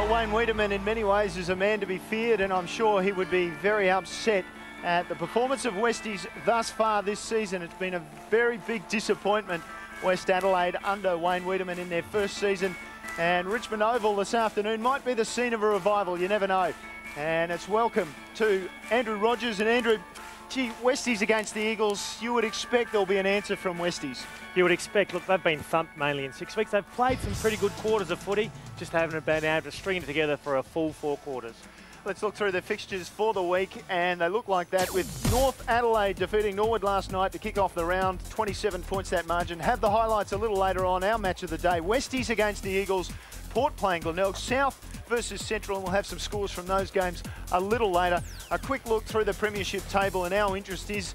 Well, Wayne Wiedemann in many ways is a man to be feared, and I'm sure he would be very upset at the performance of Westies thus far this season. It's been a very big disappointment, West Adelaide under Wayne Wiedemann in their first season, and Richmond Oval this afternoon might be the scene of a revival, you never know. And it's welcome to Andrew Rogers. And Andrew, gee, Westies against the Eagles, you would expect there'll be an answer from Westies. You would expect. Look, they've been thumped mainly in 6 weeks. They've played some pretty good quarters of footy, just haven't been able to string it together for a full 4 quarters. Let's look through the fixtures for the week, and they look like that, with North Adelaide defeating Norwood last night to kick off the round, 27 points that margin. Have the highlights a little later on, our match of the day. Westies against the Eagles, Port playing Glenelg, South versus Central, and we'll have some scores from those games a little later. A quick look through the premiership table, and our interest is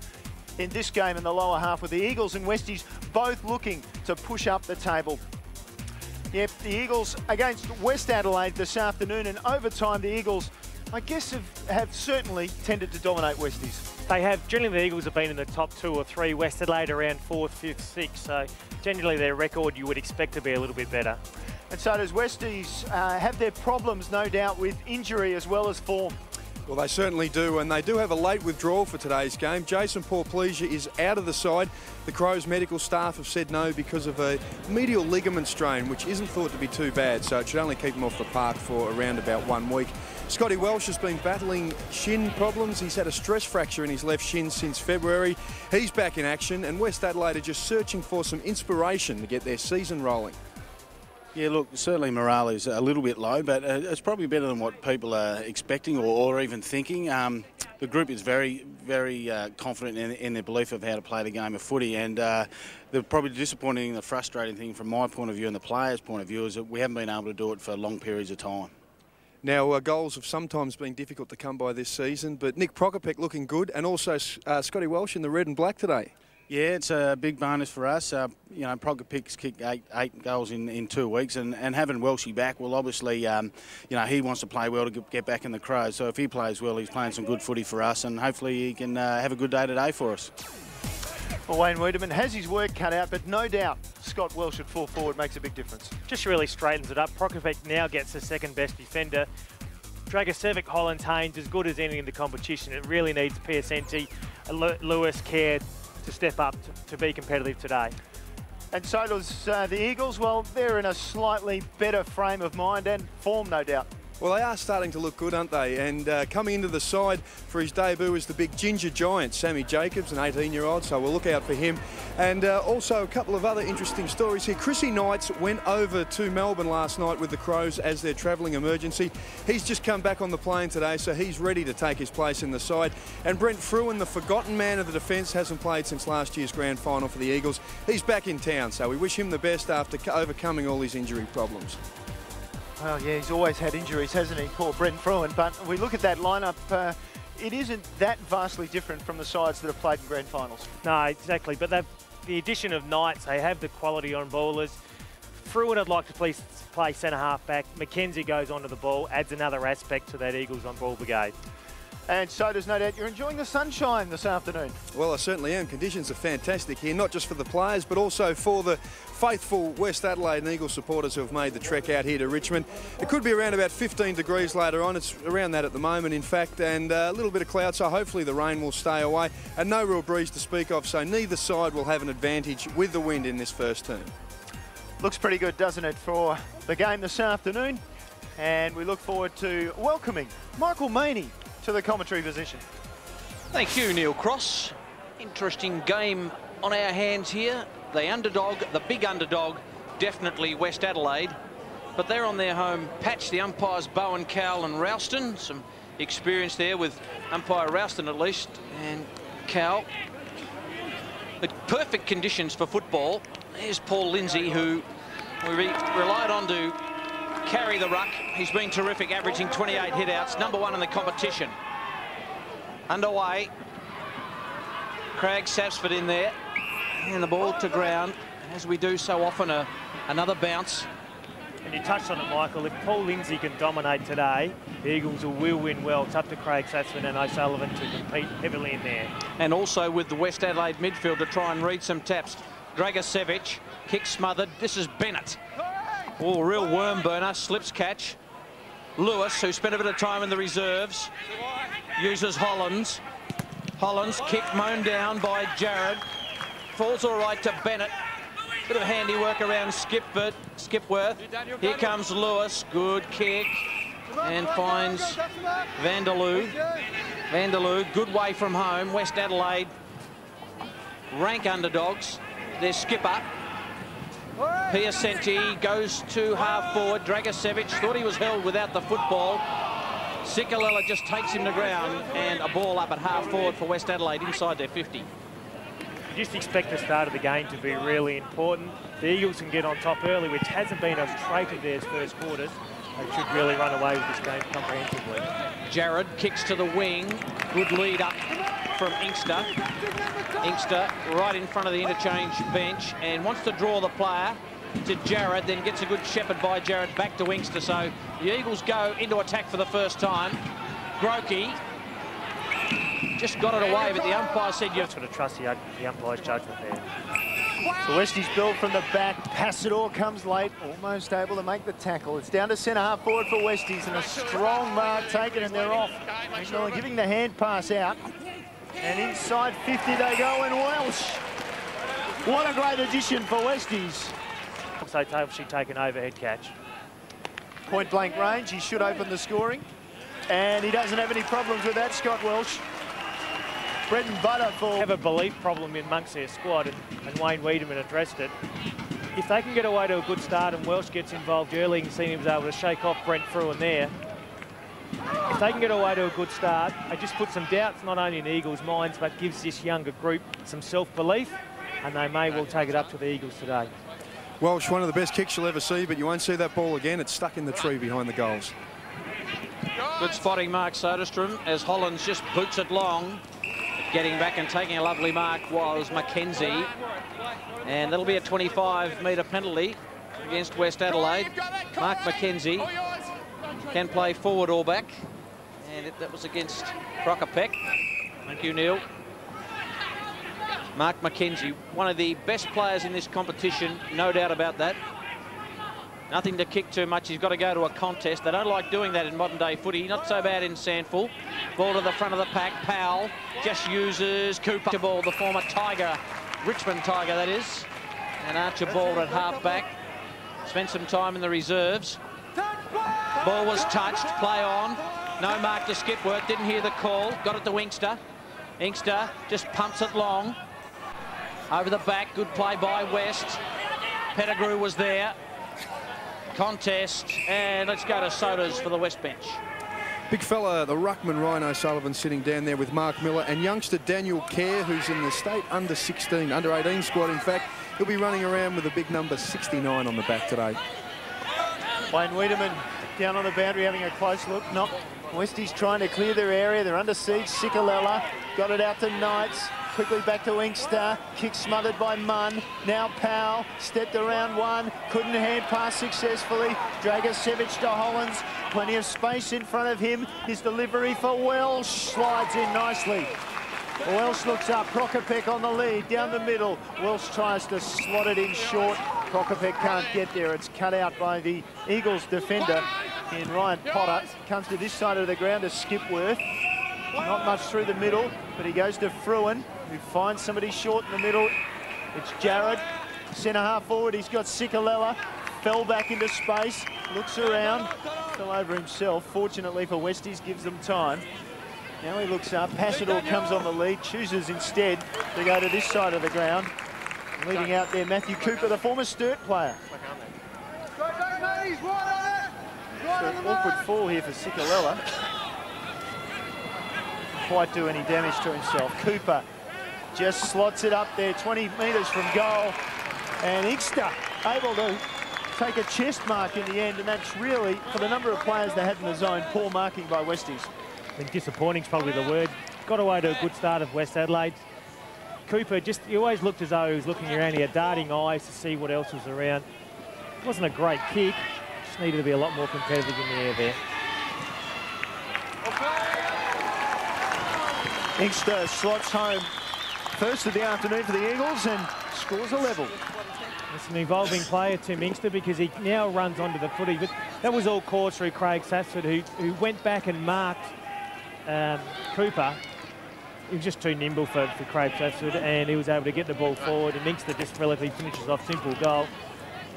in this game in the lower half, with the Eagles and Westies both looking to push up the table. Yep, the Eagles against West Adelaide this afternoon, and over time the Eagles, I guess, have certainly tended to dominate Westies. They have. Generally, the Eagles have been in the top 2 or 3. West Adelaide around 4th, 5th, 6th. So generally their record you would expect to be a little bit better. And so does Westies have their problems, no doubt, with injury as well as form. Well, they certainly do, and they do have a late withdrawal for today's game. Jason Porplesia is out of the side. The Crows medical staff have said no because of a medial ligament strain, which isn't thought to be too bad, so it should only keep him off the park for around about 1 week. Scotty Welsh has been battling shin problems. He's had a stress fracture in his left shin since February. He's back in action, and West Adelaide are just searching for some inspiration to get their season rolling. Yeah, look, certainly morale is a little bit low, but it's probably better than what people are expecting or even thinking. The group is very, very confident in their belief of how to play the game of footy, and the probably disappointing, the frustrating thing from my point of view and the players' point of view is that we haven't been able to do it for long periods of time. Now, goals have sometimes been difficult to come by this season, but Nick Prokopec looking good, and also Scotty Welsh in the red and black today. Yeah, it's a big bonus for us. You know, Prokopic's kicked eight goals in 2 weeks, and having Welshie back, well, obviously, you know, he wants to play well to get back in the Crows. So if he plays well, he's playing some good footy for us, and hopefully he can have a good day today for us. Well, Wayne Wiedemann has his work cut out, but no doubt Scott Welsh at full forward makes a big difference. Just really straightens it up. Prokopec now gets the second best defender. Dragosevic, Hollands, Haynes, as good as any in the competition. It really needs PSNT, Lewis, Care to step up to be competitive today. And so does the Eagles. Well, they're in a slightly better frame of mind and form, no doubt. Well, they are starting to look good, aren't they? And coming into the side for his debut is the big ginger giant, Sammy Jacobs, an 18-year-old, so we'll look out for him. And also a couple of other interesting stories here. Chrissy Knights went over to Melbourne last night with the Crows as their travelling emergency. He's just come back on the plane today, so he's ready to take his place in the side. And Brent Fruin, the forgotten man of the defence, hasn't played since last year's grand final for the Eagles. He's back in town, so we wish him the best after overcoming all his injury problems. Well, yeah, he's always had injuries, hasn't he, poor Brent Fruin? But we look at that lineup, it isn't that vastly different from the sides that have played in grand finals. No, exactly. But the addition of Knights, they have the quality on ballers. Fruin, I'd like to please play centre-half back. McKenzie goes onto the ball, adds another aspect to that Eagles on-ball brigade. And so does no doubt you're enjoying the sunshine this afternoon. Well, I certainly am. Conditions are fantastic here, not just for the players, but also for the faithful West Adelaide and Eagles supporters who have made the trek out here to Richmond. It could be around about 15 degrees later on. It's around that at the moment, in fact, and a little bit of cloud, so hopefully the rain will stay away. And no real breeze to speak of, so neither side will have an advantage with the wind in this first turn. Looks pretty good, doesn't it, for the game this afternoon? And we look forward to welcoming Michael Maney to the commentary position. Thank you, Neil Cross. Interesting game on our hands here. The underdog, the big underdog, definitely West Adelaide. But they're on their home patch. The umpires, Bowen, Cowell and Ralston. Some experience there with umpire Ralston at least. And Cowell. The perfect conditions for football. There's Paul Lindsay, who we relied on to carry the ruck. He's been terrific, averaging 28 hit-outs, #1 in the competition. Underway. Craig Sapsford in there. And the ball to ground. As we do so often, another bounce. And you touched on it, Michael. If Paul Lindsay can dominate today, the Eagles will win well. It's up to Craig Sapsford and O'Sullivan to compete heavily in there. And also with the West Adelaide midfield to try and read some taps. Dragosevic, kick smothered. This is Bennett. Oh, real worm burner, slips catch. Lewis, who spent a bit of time in the reserves, uses Hollands. Hollands kick mown down by Jared. Falls all right to Bennett. Bit of handiwork around Skipworth. Here comes Lewis. Good kick. And finds Vanderloo. Vanderloo, good way from home. West Adelaide, rank underdogs. Their skipper, Piacenti, goes to half forward. Dragicevic thought he was held without the football. Sikalella just takes him to ground, and a ball up at half forward for West Adelaide inside their 50. You just expect the start of the game to be really important. The Eagles can get on top early, which hasn't been a trait of theirs first quarters. They should really run away with this game comprehensively. Jared kicks to the wing. Good lead up from Inkster. Inkster right in front of the interchange bench and wants to draw the player to Jared, then gets a good shepherd by Jared back to Inkster. So the Eagles go into attack for the first time. Grokey just got it away, but the umpire said you've got to trust the umpire's judgment there. So Westies build from the back. Passador comes late, almost able to make the tackle. It's down to centre half forward for Westies, and a strong mark taken, and they're off. McMillan giving the hand pass out. And inside 50 they go, and Welsh. What a great addition for Westies. So she take an overhead catch. Point blank range, he should open the scoring. And he doesn't have any problems with that, Scott Welsh. Bread and butter for... Have a belief problem amongst their squad, and Wayne Wiedemann addressed it. If they can get away to a good start and Welsh gets involved early, you can see him able to shake off Brent Fruin there. If they can get away to a good start, it just puts some doubts not only in the Eagles' minds, but gives this younger group some self-belief, and they may well take it up to the Eagles today. Welsh, one of the best kicks you'll ever see, but you won't see that ball again. It's stuck in the tree behind the goals. Good spotting, Mark Soderstrom, as Hollands just boots it long. Getting back and taking a lovely mark was Mackenzie. And that'll be a 25-metre penalty against West Adelaide. Mark Mackenzie can play forward or back. And that was against Prokopek. Thank you, Neil. Mark Mackenzie, one of the best players in this competition, no doubt about that. Nothing to kick too much. He's got to go to a contest. They don't like doing that in modern-day footy. Not so bad in Sandful. Ball to the front of the pack. Powell just uses Cooper ball, the former Tiger, Richmond Tiger, that is. And Archibald at half-back. Spent some time in the reserves. Ball was touched. Play on. No mark to Skipworth. Didn't hear the call. Got it to Inkster. Inkster just pumps it long. Over the back. Good play by West. Pettigrew was there. Contest, and let's go to Sodas for the West bench. Big fella, the ruckman Ryan O'Sullivan sitting down there with Mark Miller, and youngster Daniel Kerr, who's in the state under-16, under-18 squad, in fact. He'll be running around with a big number 69 on the back today. Wayne Wiedemann down on the boundary having a close look. Not Westies trying to clear their area. They're under siege. Sikalella got it out to Knights. Quickly back to Inkster. Kick smothered by Munn. Now Powell stepped around one. Couldn't hand pass successfully. Dragicevic to Hollands. Plenty of space in front of him. His delivery for Welsh slides in nicely. Welsh looks up. Prokopek on the lead. Down the middle. Welsh tries to slot it in short. Prokopek can't get there. It's cut out by the Eagles defender in Ryan Potter. Comes to this side of the ground to Skipworth. Not much through the middle, but he goes to Fruin, who finds somebody short in the middle. It's Jared, centre half forward. He's got Sikalella, fell back into space, looks around, fell over himself. Fortunately for Westies, gives them time. Now he looks up. Passador comes on the lead, chooses instead to go to this side of the ground. Leading out there, Matthew Cooper, the former Sturt player. So an awkward fall here for Sikalella. Quite do any damage to himself. Cooper just slots it up there, 20 metres from goal. And Inkster able to take a chest mark in the end, and that's really, for the number of players they had in the zone, poor marking by Westies. I think disappointing is probably the word. Got away to a good start of West Adelaide. Cooper he always looked as though he was looking around. He had darting eyes to see what else was around. It wasn't a great kick, just needed to be a lot more competitive in the air there. Inkster slots home first of the afternoon for the Eagles and scores a level. It's an evolving player, Tim Inkster, because he now runs onto the footy. But that was all caused through Craig Sapsford, who went back and marked Cooper. He was just too nimble for Craig Sapsford, and he was able to get the ball forward, and Inkster just relatively finishes off simple goal.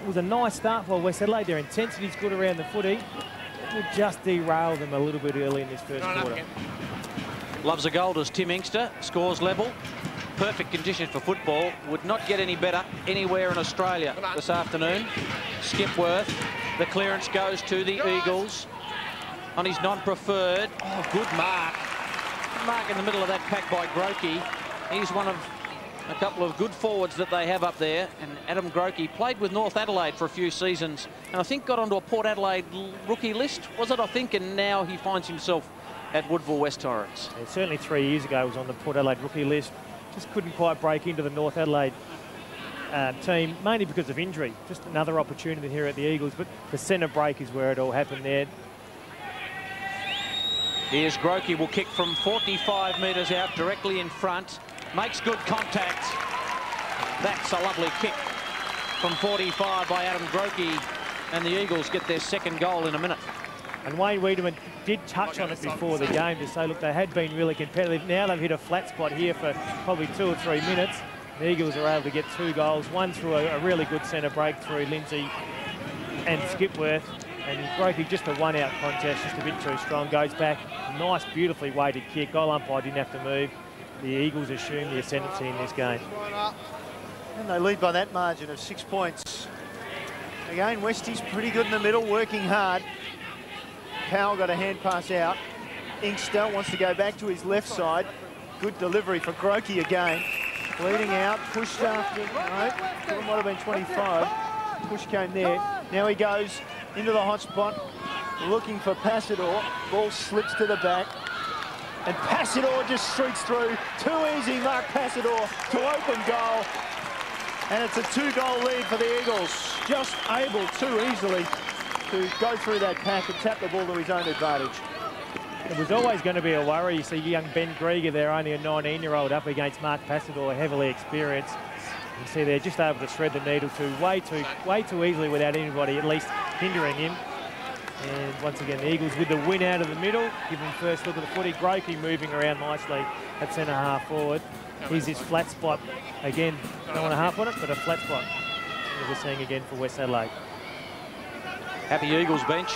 It was a nice start for West Adelaide. Their intensity's good around the footy. It would just derail them a little bit early in this first quarter. Loves a goal, does Tim Inkster. Scores level. Perfect condition for football. Would not get any better anywhere in Australia this afternoon. Skipworth. The clearance goes to the Eagles on his non-preferred. Oh, good mark. Mark in the middle of that pack by Grokey. He's one of a couple of good forwards that they have up there. And Adam Grokey played with North Adelaide for a few seasons. And I think got onto a Port Adelaide rookie list, was it, I think? And now he finds himself at Woodville West Torrens. Yeah, certainly 3 years ago he was on the Port Adelaide rookie list. Just couldn't quite break into the North Adelaide team, mainly because of injury. Just another opportunity here at the Eagles, but the centre break is where it all happened there. Here's Grokey, will kick from 45 metres out, directly in front. Makes good contact. That's a lovely kick from 45 by Adam Grokey, and the Eagles get their second goal in a minute. And Wayne Wiedemann did touch on it before the game to say, look, they had been really competitive. Now they've hit a flat spot here for probably 2 or 3 minutes. The Eagles are able to get 2 goals, one through a really good centre break through Lindsay and Skipworth. And Grokey, just a one-out contest, just a bit too strong. Goes back, nice, beautifully weighted kick. Goal umpire didn't have to move. The Eagles assume the ascendancy in this game. And they lead by that margin of 6 points. Again, Westie's pretty good in the middle, working hard. Powell got a hand pass out. Inkster wants to go back to his left side. Good delivery for Grokey again. Leading out, pushed after, no, it might have been 25. Push came there. Now he goes into the hot spot, looking for Passador. Ball slips to the back. And Passador just streaks through. Too easy, Mark Passador to open goal. And it's a 2-goal lead for the Eagles. Just able too easily to go through that pack and tap the ball to his own advantage. It was always going to be a worry. You see young Ben Grieger there, only a 19-year-old up against Mark Passador, heavily experienced. You see they're just able to thread the needle way too easily without anybody at least hindering him. And once again, the Eagles with the win out of the middle. Give him first look at the footy. Grokey moving around nicely at centre half forward. Here's this flat spot. Again, don't want to harp on it, but a flat spot, as we're seeing again for West Adelaide. Happy Eagles bench.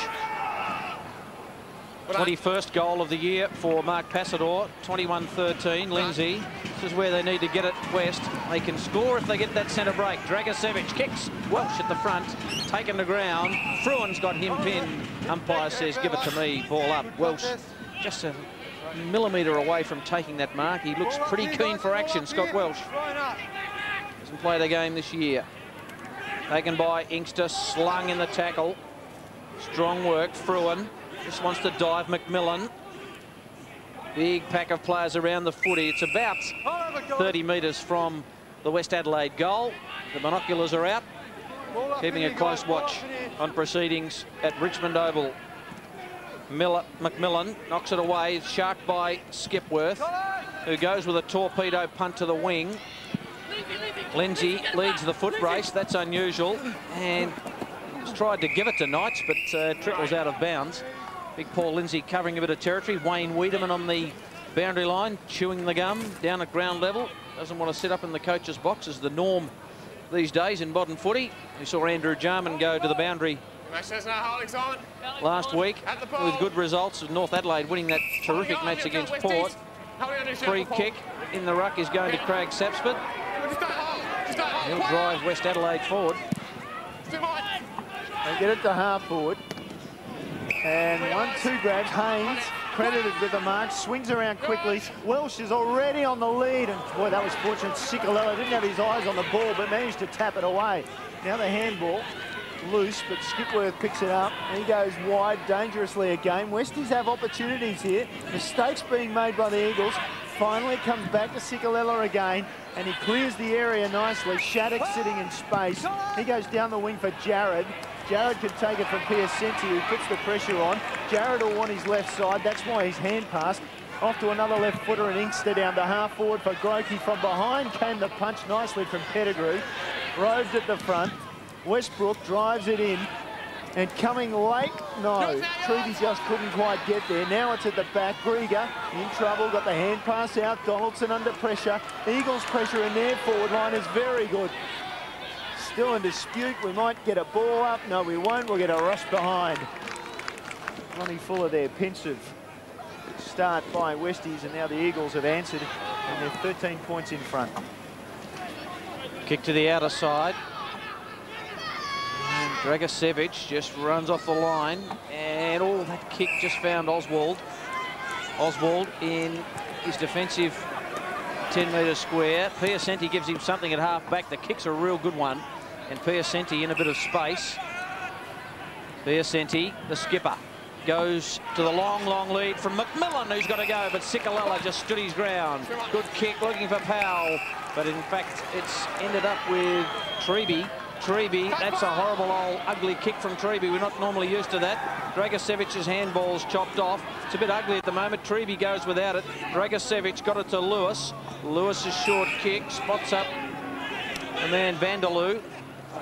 21st goal of the year for Mark Passador. 21-13. Lindsay. This is where they need to get it, West. They can score if they get that centre break. Dragicevic kicks. Welsh at the front. Taken to ground. Fruin's got him pinned. Umpire says, give it to me. Ball up. Welsh just a millimetre away from taking that mark. He looks pretty keen for action, Scott Welsh. Hasn't played a game this year. Taken by Inkster. Slung in the tackle. Strong work. Fruin just wants to dive. McMillan. Big pack of players around the footy. It's about 30 metres from the West Adelaide goal. The binoculars are out, keeping a close watch on proceedings at Richmond Oval. McMillan knocks it away. It's sharked by Skipworth, who goes with a torpedo punt to the wing. Lindsay leads the foot race. That's unusual. And he's tried to give it to Knights, but trickles out of bounds. Big Paul Lindsay covering a bit of territory. Wayne Wiedemann on the boundary line, chewing the gum down at ground level. Doesn't want to sit up in the coach's box, as the norm these days in modern footy. We saw Andrew Jarman go to the boundary last week with good results, of North Adelaide winning that terrific match against Port. Free kick in the ruck is going to Craig Sapsford. He'll drive West Adelaide forward. They get it to half forward. And 1-2 grabs. Haynes credited with the mark, swings around quickly. Welsh is already on the lead, and boy, that was fortunate. Ciccolello didn't have his eyes on the ball, but managed to tap it away. Now the handball, loose, but Skipworth picks it up. He goes wide dangerously again. Westies have opportunities here. Mistakes being made by the Eagles. Finally comes back to Ciccolello again, and he clears the area nicely. Shattuck sitting in space. He goes down the wing for Jared. Jared can take it from Piacenti, who puts the pressure on. Jared will want his left side. That's why his hand pass. Off to another left footer, and Inkster down to half forward for Grokey. From behind came the punch nicely from Pettigrew. roved at the front. Westbrook drives it in. And coming late, no. Treby just couldn't quite get there. Now it's at the back. Grieger in trouble, got the hand pass out. Donaldson under pressure. Eagles pressure in their forward line is very good. Still in dispute. We might get a ball up. No, we won't. We'll get a rush behind. Ronnie Fuller there, pensive. Start by Westies, and now the Eagles have answered, and they're 13 points in front. Kick to the outer side. And Dragicevic just runs off the line, and that kick just found Oswald. Oswald in his defensive 10-metre square. Piacenti gives him something at half-back. The kick's a real good one, and Piacenti in a bit of space. Piacenti, the skipper, goes to the long, long lead from McMillan, who's got to go, but Sikalella just stood his ground. Good kick, looking for Powell, but in fact, it's ended up with Treby. Treby, that's a horrible old ugly kick from Treby. We're not normally used to that. Dragicevic's handball's chopped off. It's a bit ugly at the moment. Treby goes without it. Dragicevic got it to Lewis. Lewis's short kick spots up the man Vanderloo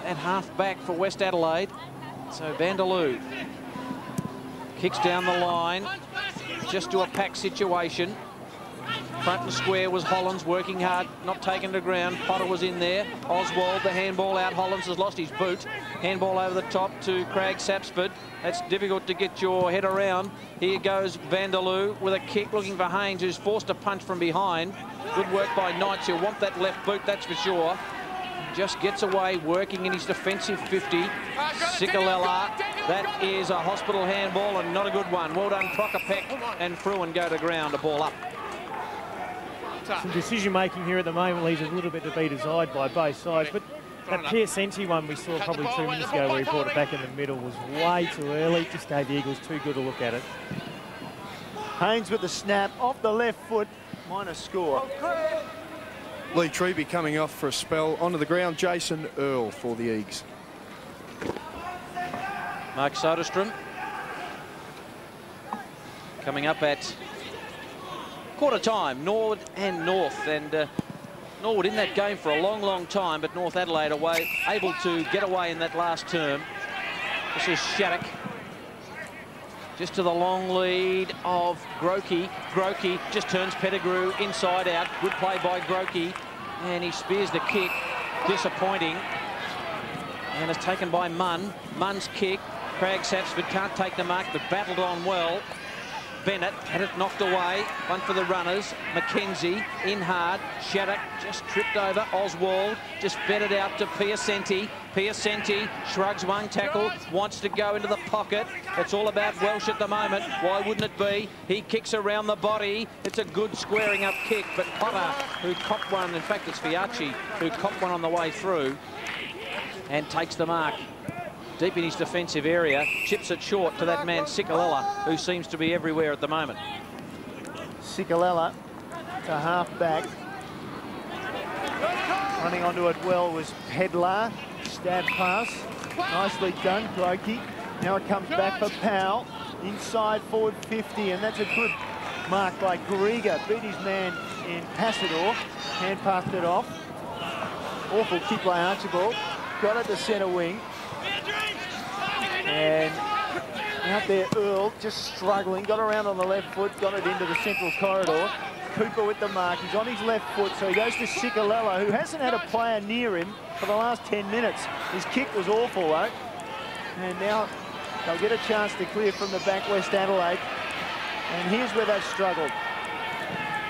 at half back for West Adelaide. So Vanderloo kicks down the line, just to a pack situation. Front and square was Hollands, working hard, not taken to ground. Potter was in there. Oswald, the handball out. Hollands has lost his boot. Handball over the top to Craig Sapsford. That's difficult to get your head around. Here goes Vanderloo with a kick, looking for Haynes, who's forced a punch from behind. Good work by Knights. He'll want that left boot, that's for sure. Just gets away, working in his defensive 50. Sikalella, that is a hospital handball and not a good one. Well done, Prokopek and Fruin go to ground, a ball up. Some decision-making here at the moment leaves a little bit to be desired by both sides, but that Piacenti one we saw probably 2 minutes ago where he brought it back in the middle was way too early. Just gave the Eagles too good a look at it. Haynes with the snap off the left foot, minus score. Lee Treby coming off for a spell. Onto the ground, Jason Earl for the Eagles. Mark Soderstrom coming up at quarter time, Norwood and North, and Norwood in that game for a long, long time, but North Adelaide away, able to get away in that last term. This is Shattuck. Just to the long lead of Grokey. Grokey just turns Pettigrew inside out. Good play by Grokey, and he spears the kick. Disappointing. And it's taken by Munn. Munn's kick. Craig Sapsford can't take the mark, but battled on well. Bennett had it knocked away. One for the runners. McKenzie in hard. Shattuck just tripped over. Oswald just fed it out to Piacenti. Piacenti shrugs one tackle, wants to go into the pocket. It's all about Welsh at the moment. Why wouldn't it be? He kicks around the body. It's a good squaring up kick, but Potter, who copped one, in fact it's Fiacci, who copped one on the way through and takes the mark. Deep in his defensive area, chips it short to that man Sikalella, who seems to be everywhere at the moment. Sikalella to half back. Running onto it well was Pedlar. Stab pass. Nicely done, Grokey. Now it comes back for Powell. Inside forward 50, and that's a good mark by Grieger. Beat his man in Passador. Hand passed it off. Awful kick by Archibald. Got it to centre wing. And out there, Earl just struggling. Got around on the left foot, got it into the central corridor. Cooper with the mark. He's on his left foot, so he goes to Sikalella, who hasn't had a player near him for the last 10 minutes. His kick was awful, though. And now they'll get a chance to clear from the back, West Adelaide. And here's where they've struggled.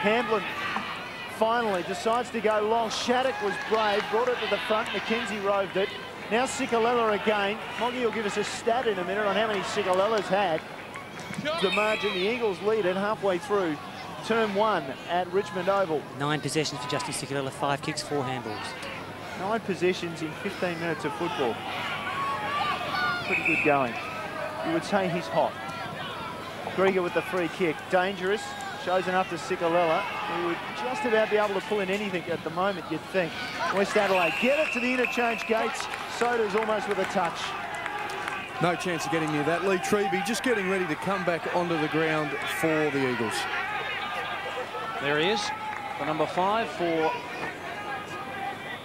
Hamblin finally decides to go long. Shattuck was brave, brought it to the front. McKenzie roved it. Now Sikalella again. Moggy will give us a stat in a minute on how many Sikalella's had. The margin, the Eagles lead it halfway through term 1 at Richmond Oval. 9 possessions for Justin Sikalella, 5 kicks, 4 handballs. 9 possessions in 15 minutes of football. Pretty good going. You would say he's hot. Grieger with the free kick. Dangerous. Shows enough to Sikalella, who would just about be able to pull in anything at the moment, you'd think. West Adelaide get it to the interchange gates. Soda's almost with a touch. No chance of getting near that. Lee Treby just getting ready to come back onto the ground for the Eagles. There he is, the number 5 for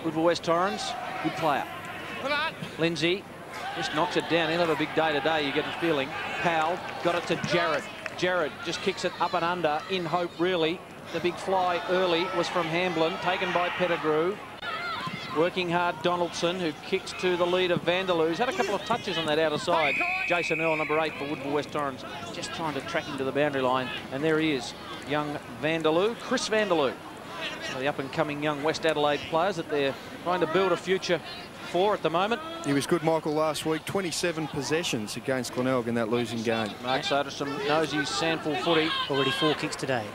Woodville West Torrens. Good player. Lindsay just knocks it down. He'll have a big day today, you get the feeling. Powell got it to Jarrett. Jarrett just kicks it up and under in hope, really. The big fly early was from Hamblin, taken by Pettigrew. Working hard, Donaldson, who kicks to the lead of Vanderloo. He's had a couple of touches on that outer side. Jason Earl, number 8 for Woodville West Torrens, just trying to track him to the boundary line. And there he is, young Vanderloo, Chris Vanderloo. One of the up-and-coming young West Adelaide players that they're trying to build a future for at the moment. He was good, Michael, last week. 27 possessions against Glenelg in that losing game. Mark Soder, some nosy, sandful footy. Already 4 kicks today.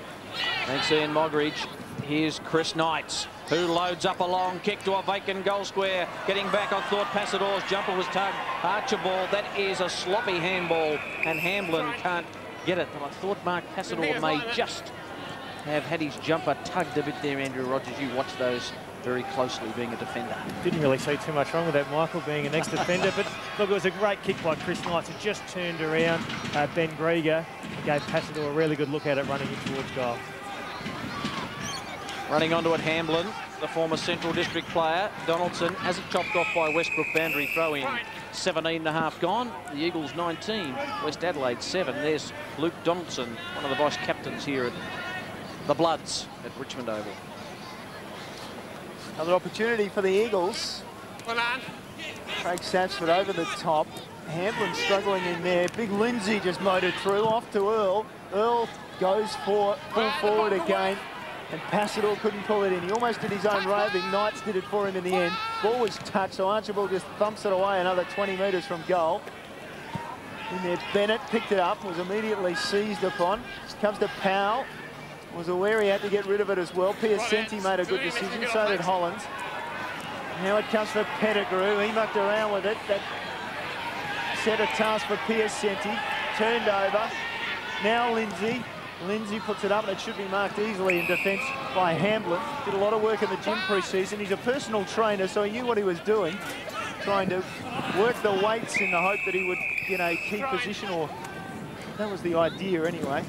Thanks, Ian Mogridge. Here's Chris Knights, who loads up a long kick to a vacant goal square. Getting back, I thought Passador's jumper was tugged. Archibald, that is a sloppy handball, and Hamblin can't get it. But I thought Mark Passador may just have had his jumper tugged a bit there, Andrew Rogers. You watch those very closely, being a defender. Didn't really see too much wrong with that, Michael, being an ex-defender. But look, it was a great kick by Chris Knights. It just turned around Ben Grieger. Gave Passador a really good look at it running in towards goal. Running onto it, Hamblin, the former Central District player. Donaldson has it chopped off by Westbrook. Boundary throw in. 17.5 gone. The Eagles 19, West Adelaide 7. There's Luke Donaldson, one of the vice captains here at the Bloods at Richmond Oval. Another opportunity for the Eagles. Craig Sapsford over the top. Hamblin struggling in there. Big Lindsay just motored through, off to Earl. Earl goes for pull forward again, and Passador couldn't pull it in. He almost did his own roving. Knights did it for him in the end. Ball was touched, so Archibald just thumps it away another 20 metres from goal. In there, Bennett picked it up, was immediately seized upon. Comes to Powell. Was aware he had to get rid of it as well. Piacenti made a good decision, so did Hollands. Now it comes for Pettigrew. He mucked around with it. That set a task for Piacenti. Turned over. Now Lindsay. Lindsay puts it up, and it should be marked easily in defence by Hamblin. Did a lot of work in the gym pre-season. He's a personal trainer, so he knew what he was doing. Trying to work the weights in the hope that he would, you know, keep position, or that was the idea anyway.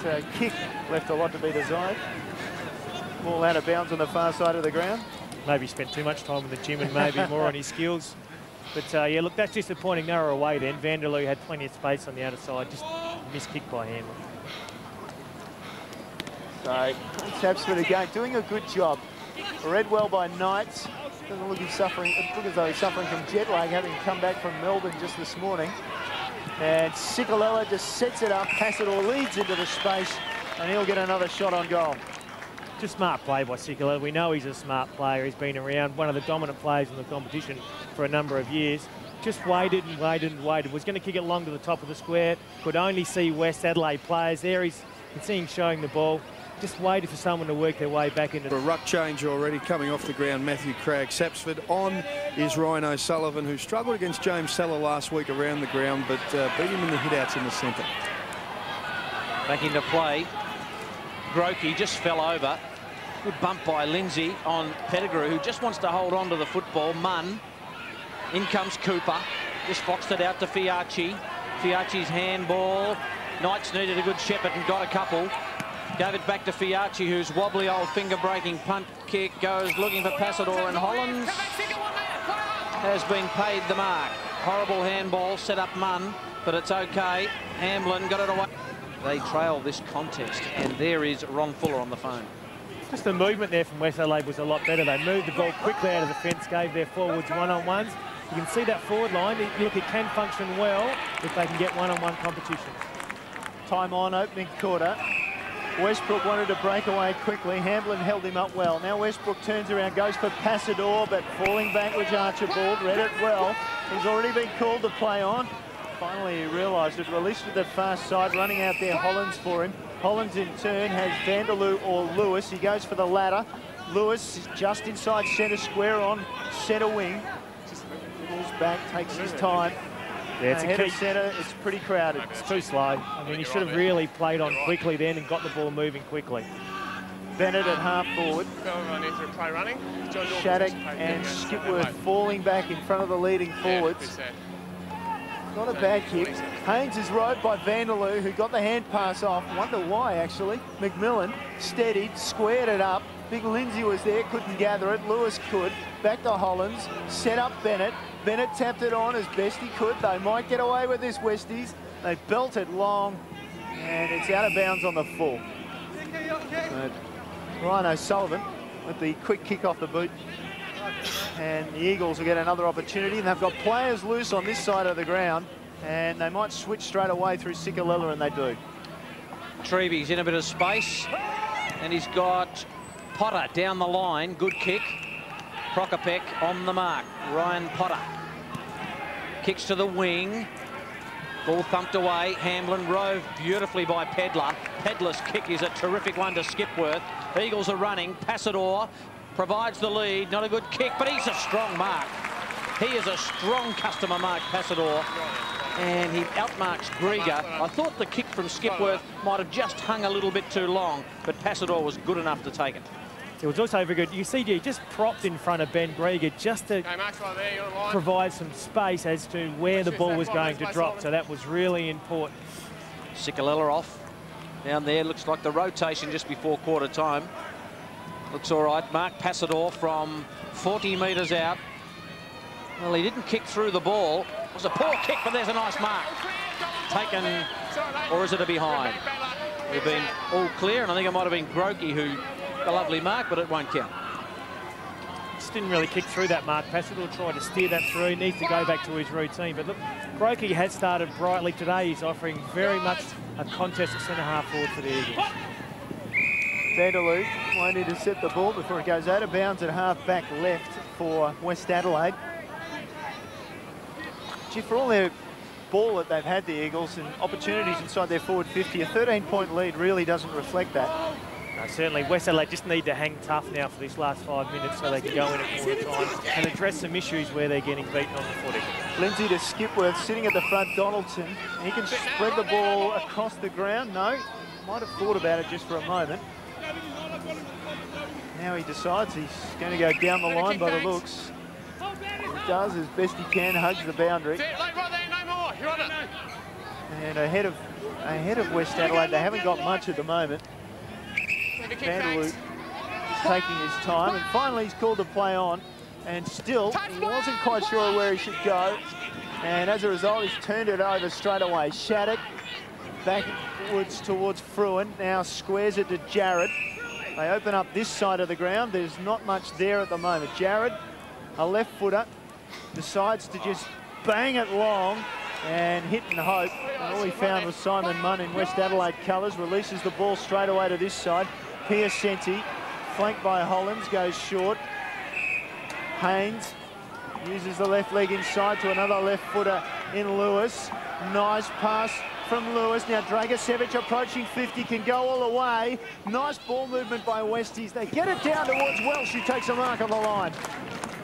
That kick left a lot to be desired. Ball out of bounds on the far side of the ground. Maybe spent too much time in the gym and maybe more on his skills. But yeah, look, that's disappointing. Narrow away then. Vanderloo had plenty of space on the outer side. Just missed kick by Hamblin. So, Sapsford again, doing a good job. Read well by Knights. Doesn't look he's suffering. It looks as though he's suffering from jet lag, having come back from Melbourne just this morning. And Cicolella just sets it up. Passador leads into the space, and he'll get another shot on goal. Just smart play by Cicolella. We know he's a smart player. He's been around, one of the dominant players in the competition for a number of years. Just waited and waited and waited. Was going to kick it long to the top of the square. Could only see West Adelaide players there. You can see him showing the ball. Just waited for someone to work their way back into A ruck change already coming off the ground. Matthew Cragg. Sapsford on is Ryan O'Sullivan, who struggled against James Seller last week around the ground, but beat him in the hit-outs in the centre. Back into play. Grokey just fell over. Good bump by Lindsay on Pettigrew, who just wants to hold on to the football. Munn. In comes Cooper. Just foxed it out to Fiacci. Fiacci's handball. Knights needed a good shepherd and got a couple. Gave it back to Fiacci, whose wobbly old finger-breaking punt kick goes looking for Passador, and Hollands has been paid the mark. Horrible handball, set up Munn, but it's okay. Hamblin got it away. They trail this contest, and there is Ron Fuller on the phone. Just the movement there from West Adelaide was a lot better. They moved the ball quickly out of the fence, gave their forwards one-on-ones. You can see that forward line. Look, it can function well if they can get one-on-one competition. Time on, opening quarter. Westbrook wanted to break away quickly. Hamblin held him up well. Now Westbrook turns around, goes for Passador, but falling backwards, Archibald read it well. He's already been called to play on. Finally he realised it, released to the far side, running out there Hollands for him. Hollands in turn has Vanderloo or Lewis. He goes for the latter. Lewis is just inside centre square on centre wing. Pulls back, takes his time. Yeah, it's a key. Centre, it's pretty crowded. It's too slow. I mean, he should have really played on quickly then and got the ball moving quickly. Bennett at half forward. Shattuck and Skipworth falling back in front of the leading forwards. Not a bad kick. Haynes is rode by Vanderloo, who got the hand pass off. Wonder why, actually. McMillan steadied, squared it up. Big Lindsay was there, couldn't gather it. Lewis could. Back to Hollands. Set up Bennett. Bennett tapped it on as best he could. They might get away with this, Westies. They belt it long, and it's out of bounds on the full. But Ryan O'Sullivan with the quick kick off the boot. And the Eagles will get another opportunity. And they've got players loose on this side of the ground, and they might switch straight away through Sikalella, and they do. Treby's in a bit of space, and he's got Potter down the line. Good kick. Prokopek on the mark. Ryan Potter kicks to the wing. Ball thumped away. Hamlin rove beautifully by Pedler. Pedler's kick is a terrific one to Skipworth. Eagles are running. Passador provides the lead. Not a good kick, but he's a strong mark. He is a strong customer mark, Passador. And he outmarks Grieger. I thought the kick from Skipworth might have just hung a little bit too long, but Passador was good enough to take it. It was also very good. You see, he just propped in front of Ben Grieger just to provide some space as to where the ball was going to drop. So that was really important. Sikalella off. Down there, looks like the rotation just before quarter time. Looks all right. Mark Passador from 40 metres out. Well, he didn't kick through the ball. It was a poor kick, but there's a nice mark. Taken, or is it a behind? We've been all clear, and I think it might have been Grokey who got a lovely mark, but it won't count. Just didn't really kick through that mark. Passador tried to steer that through. He needs to go back to his routine. But look, Grokey has started brightly today. He's offering very much a contest at centre-half forward for the Eagles. Vanderloo won't intercept the ball before it goes out of bounds at half-back left for West Adelaide. Gee, for all their ball that they've had, the Eagles, and opportunities inside their forward 50, a 13-point lead really doesn't reflect that. No, certainly, West Adelaide just need to hang tough now for this last 5 minutes so they can go in at quarter time and address some issues where they're getting beaten on the footy. Lindsay to Skipworth, sitting at the front, Donaldson. He can spread the ball across the ground. No, might have thought about it just for a moment. Now he decides he's going to go down the line by the looks. He does as best he can, hugs the boundary. And ahead of West Adelaide, they haven't got much at the moment. Vanderloo is taking his time, and finally he's called to play on, and still he wasn't quite sure where he should go, and as a result he's turned it over straight away. Shattuck backwards towards Fruin, now squares it to Jared. They open up this side of the ground. There's not much there at the moment. Jared, a left footer, decides to just bang it long and hit and hope, and all he found was Simon Munn in West Adelaide colours. Releases the ball straight away to this side. Piacenti, flanked by Hollands, goes short. Haynes uses the left leg inside to another left footer in Lewis. Nice pass from Lewis. Now Dragicevic approaching 50, can go all the way. Nice ball movement by Westies. They get it down towards Welsh, who takes a mark on the line.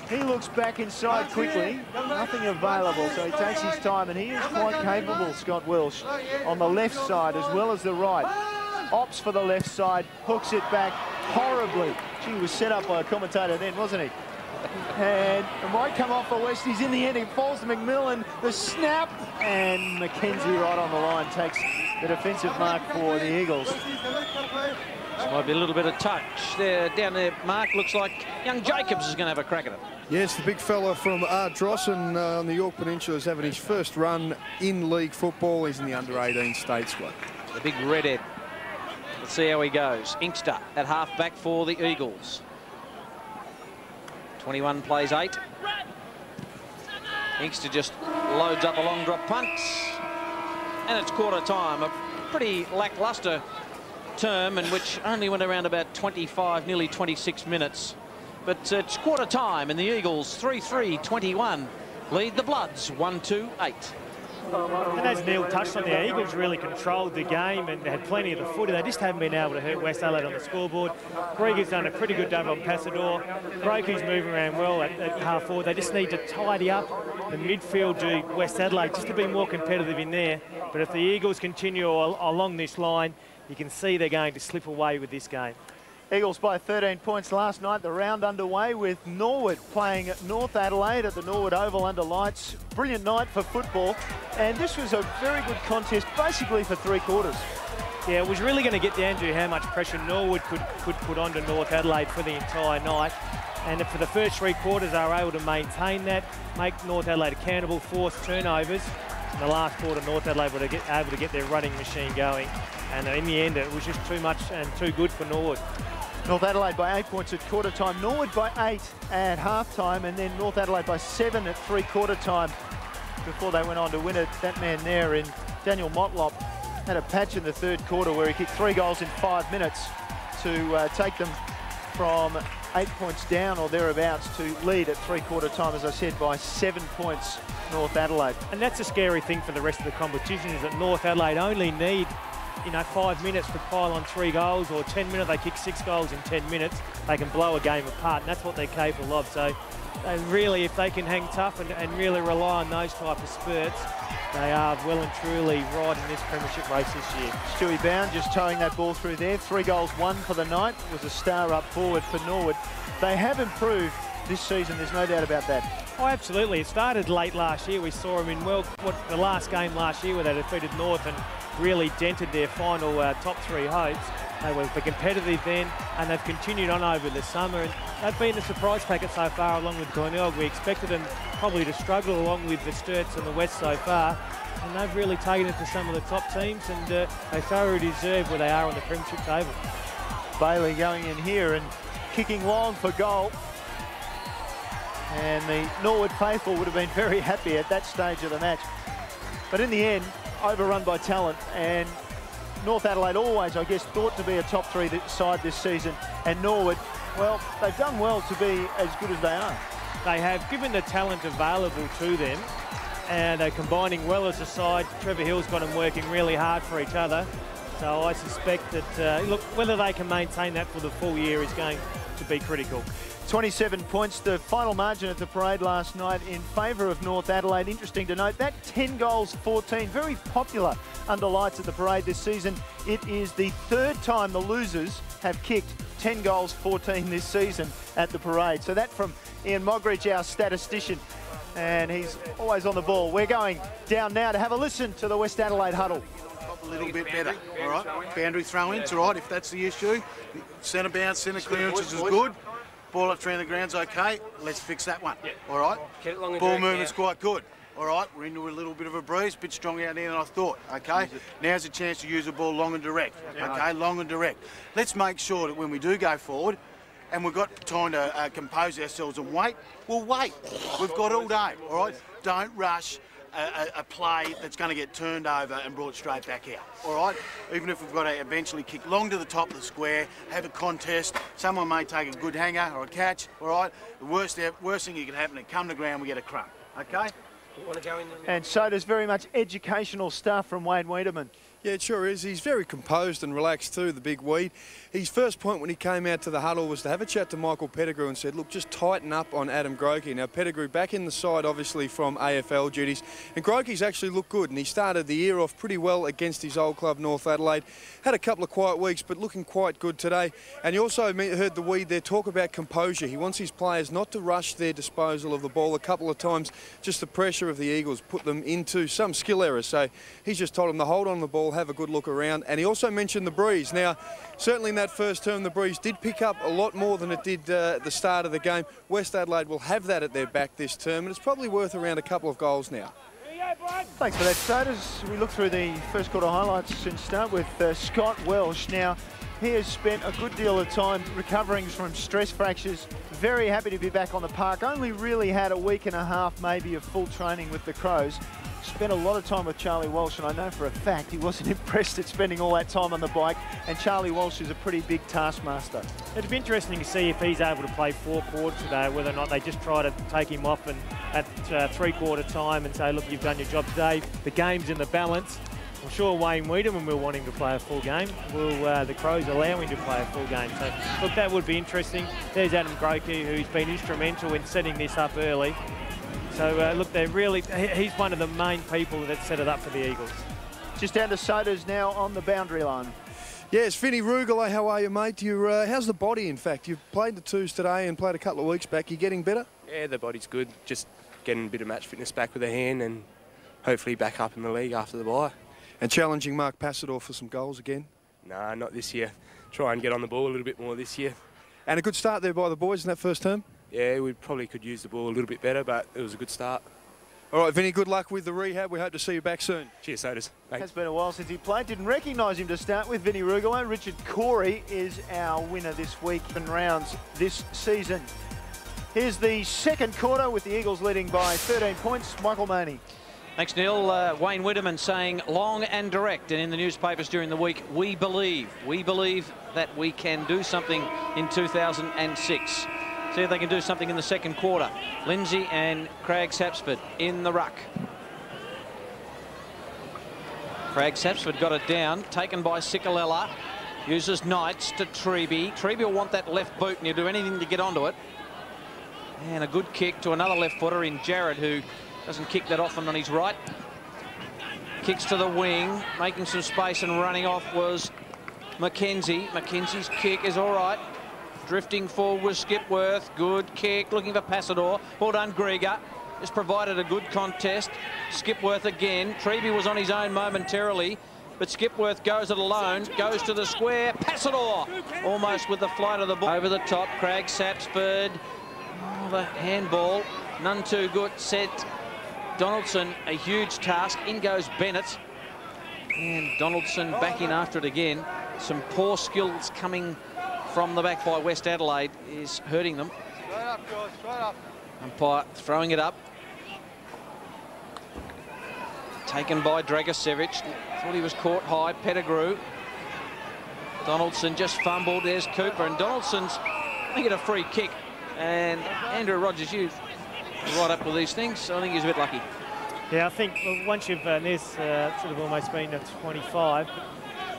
He looks back inside quickly, nothing available, so he takes his time, and he is quite capable, Scott Welsh, on the left side as well as the right. Opts for the left side, hooks it back horribly. Gee, he was set up by a commentator then, wasn't he? And it might come off for Westies. In the end, it falls to McMillan. The snap, and McKenzie right on the line takes the defensive mark for the Eagles. This might be a little bit of touch there down there. Mark, looks like young Jacobs is going to have a crack at it. Yes, the big fella from Ardrossan on the York Peninsula is having his first run in league football. He's in the under-18 state squad. The big redhead. Let's see how he goes. Inkster at half-back for the Eagles. 21 plays 8. Inkster just loads up a long drop punt. And it's quarter time. A pretty lacklustre term in which only went around about 25, nearly 26 minutes. But it's quarter time, and the Eagles 3-3-21 lead the Bloods 1-2-8. And as Neil touched on, the Eagles really controlled the game and had plenty of the footy. They just haven't been able to hurt West Adelaide on the scoreboard. Grieger's done a pretty good job on Passador. Grokey's moving around well at half forward. They just need to tidy up the midfield to West Adelaide just to be more competitive in there. But if the Eagles continue along this line, you can see they're going to slip away with this game. Eagles by 13 points last night. The round underway with Norwood playing at North Adelaide at the Norwood Oval under lights. Brilliant night for football. And this was a very good contest, basically for 3 quarters. Yeah, it was really going to get down to how much pressure Norwood could put onto North Adelaide for the entire night. And for the first 3 quarters, they were able to maintain that, make North Adelaide accountable, force turnovers. In the last quarter, North Adelaide were able to get their running machine going. And in the end, it was just too much and too good for Norwood. North Adelaide by 8 points at quarter time, Norwood by 8 at half time, and then North Adelaide by 7 at 3/4 time before they went on to win it. That man there in Daniel Motlop had a patch in the 3rd quarter where he kicked 3 goals in 5 minutes to take them from 8 points down or thereabouts to lead at 3/4 time, as I said, by 7 points North Adelaide. And that's a scary thing for the rest of the competition, is that North Adelaide only need 5 minutes to pile on 3 goals, or 10 minutes, they kick 6 goals in 10 minutes. They can blow a game apart, and that's what they're capable of. So they really, if they can hang tough and really rely on those type of spurts, they are well and truly right in this premiership race this year. Stewie Bound just towing that ball through there. 3 goals, 1 for the night. Was a star up forward for Norwood. They have improved this season, there's no doubt about that. Oh, absolutely. It started late last year. We saw them in the last game last year where they defeated North and really dented their final top 3 hopes. They were competitive then, and they've continued on over the summer. And they've been a surprise packet so far, along with Glenelg. We expected them probably to struggle along with the Sturts and the West so far, and they've really taken it to some of the top teams, and they thoroughly deserve where they are on the premiership table. Bailey going in here and kicking long for goal. And the Norwood faithful would have been very happy at that stage of the match. But in the end, overrun by talent, and North Adelaide always, I guess, thought to be a top 3 side this season. And Norwood, well, they've done well to be as good as they are. They have, given the talent available to them, and they're combining well as a side. Trevor Hill's got them working really hard for each other. So I suspect that, look, whether they can maintain that for the full year is going to be critical. 27 points, the final margin at the parade last night in favour of North Adelaide. Interesting to note that 10 goals, 14, very popular under lights at the parade this season. It is the 3rd time the losers have kicked 10 goals, 14 this season at the parade. So that from Ian Mogridge, our statistician, and he's always on the ball. We're going down now to have a listen to the West Adelaide huddle. A little bit better, all right? Boundary throw-ins, all right, if that's the issue. Centre bounce, centre clearances is good. Ball up around the ground's okay. Let's fix that one, all right? Ball movement's quite good, all right? We're into a little bit of a breeze, a bit stronger out there than I thought, okay? Now's a chance to use the ball long and direct, okay? Long and direct. Let's make sure that when we do go forward, and we've got time to compose ourselves and wait, we'll wait. We've got all day, all right? Don't rush a play that's going to get turned over and brought straight back out, all right? Even if we've got to eventually kick long to the top of the square, have a contest, someone may take a good hanger or a catch, all right? The worst thing that can happen is come to ground, we get a crumb, okay? And so does very much educational stuff from Wayne Wiedemann. Yeah, it sure is. He's very composed and relaxed too, the big weed. His first point when he came out to the huddle was to have a chat to Michael Pettigrew and said, look, just tighten up on Adam Grokey. Now, Pettigrew back in the side, obviously, from AFL duties. And Grokey's actually looked good, and he started the year off pretty well against his old club, North Adelaide. Had a couple of quiet weeks, but looking quite good today. And you also heard the weed there talk about composure. He wants his players not to rush their disposal of the ball a couple of times. Just the pressure of the Eagles put them into some skill errors. So he's just told them to hold on the ball, have a good look around. And he also mentioned the breeze. Now, certainly in that first term, the breeze did pick up a lot more than it did at the start of the game. West Adelaide will have that at their back this term, and it's probably worth around a couple of goals now. Thanks for that, Starters. We look through the first quarter highlights and start with Scott Welsh. Now, he has spent a good deal of time recovering from stress fractures. Very happy to be back on the park. Only really had a week and a half maybe of full training with the Crows. Spent a lot of time with Charlie Walsh, and I know for a fact he wasn't impressed at spending all that time on the bike, and Charlie Walsh is a pretty big taskmaster. It'd be interesting to see if he's able to play 4 quarters today, whether or not they just try to take him off and at 3/4 time and say, look, you've done your job today, the game's in the balance. I'm sure Wayne Wiedemann will want him to play a full game. Will the Crows allow him to play a full game? So, look, that would be interesting. There's Adam Grokey, who's been instrumental in setting this up early. So, look, he's one of the main people that set it up for the Eagles. Just down to Sodas now on the boundary line. Yes, Vinny Rugolo, how are you, mate? How's the body, in fact? You've played the twos today and played a couple of weeks back. You getting better? Yeah, the body's good. Just getting a bit of match fitness back with the hand and hopefully back up in the league after the bye. And challenging Mark Passador for some goals again? Nah, not this year. Try and get on the ball a little bit more this year. And a good start there by the boys in that first term. Yeah, we probably could use the ball a little bit better, but it was a good start. All right, Vinny, good luck with the rehab. We hope to see you back soon. Cheers, Sodas. Thanks. It's been a while since he played. Didn't recognise him to start with. Vinny Rugolo. Richard Corey is our winner this week in rounds this season. Here's the second quarter with the Eagles leading by 13 points. Michael Maney. Thanks, Neil. Wayne Widerman saying long and direct, and in the newspapers during the week, we believe that we can do something in 2006. See if they can do something in the second quarter. Lindsay and Craig Sapsford in the ruck. Craig Sapsford got it down, taken by Sikalella. Uses Knights to Treby. Treby will want that left boot, and he'll do anything to get onto it. And a good kick to another left footer in Jared, who doesn't kick that often on his right. Kicks to the wing, making some space and running off was Mackenzie. Mackenzie's kick is all right. Drifting forward was Skipworth. Good kick, looking for Passador. Well done, Grieger. Just provided a good contest. Skipworth again. Treby was on his own momentarily, but Skipworth goes it alone, goes to the square. Passador almost with the flight of the ball. Over the top, Craig Sapsford. Oh, the handball, none too good. Set Donaldson a huge task. In goes Bennett. And Donaldson back in after it again. Some poor skills coming from the back by West Adelaide is hurting them. Straight up, guys, straight up. Umpire throwing it up. Taken by Dragicevic. Thought he was caught high. Pettigrew. Donaldson just fumbled. There's Cooper. And Donaldson's going to get a free kick. And Andrew Rogers, you right up with these things, so I think he's a bit lucky. Yeah, I think once you've, there's sort of almost been at 25. You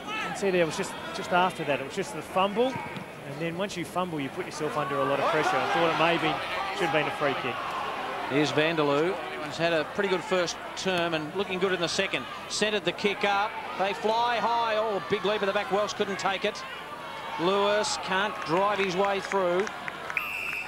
can see there was just after that, it was just the fumble. And then once you fumble, you put yourself under a lot of pressure. I thought it maybe should have been a free kick. Here's Vanderloo. He's had a pretty good first term and looking good in the second. Centred the kick up. They fly high. Oh, big leap at the back. Welsh couldn't take it. Lewis can't drive his way through.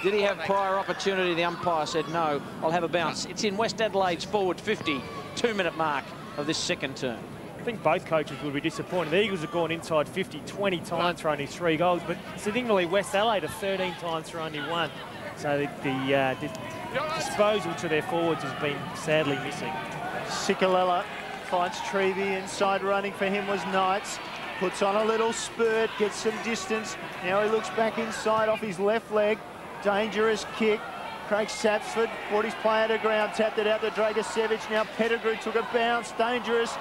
Did he have prior opportunity? The umpire said no. I'll have a bounce. It's in West Adelaide's forward 50, 2-minute mark of this second term. I think both coaches would be disappointed. The Eagles have gone inside 50 20 times for only 3 goals, but significantly West Adelaide are 13 times for only 1. So the disposal to their forwards has been sadly missing. Sikalella finds Treby. Inside running for him was Knights. Puts on a little spurt, gets some distance. Now he looks back inside off his left leg. Dangerous kick. Craig Sapsford brought his player to ground, tapped it out to Dragicevic. Now Pettigrew took a bounce. Dangerous.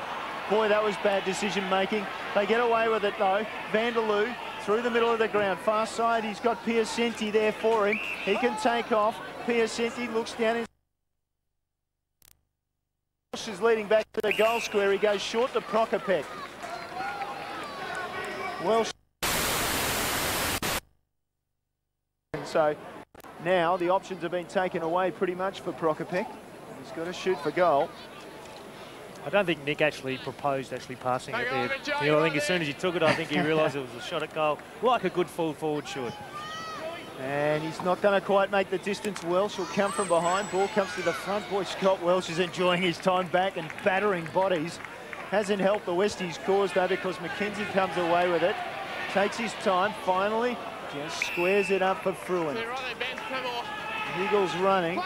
Boy, that was bad decision making. They get away with it though. Vanderloo through the middle of the ground. Far side, he's got Piacenti there for him. He can take off. Piacenti looks down in. Welsh is leading back to the goal square. He goes short to Prokopek. Welsh. So now the options have been taken away pretty much for Prokopek. He's got to shoot for goal. I don't think Nick actually proposed passing it there. You know, I think as soon as he took it, I think he realised it was a shot at goal, like a good full forward should. And he's not going to quite make the distance. Welsh will come from behind. Ball comes to the front. Boy, Scott Welsh is enjoying his time back and battering bodies. Hasn't helped the Westies cause though, because Mackenzie comes away with it. Takes his time, finally. Just squares it up for Fruin. Eagles running.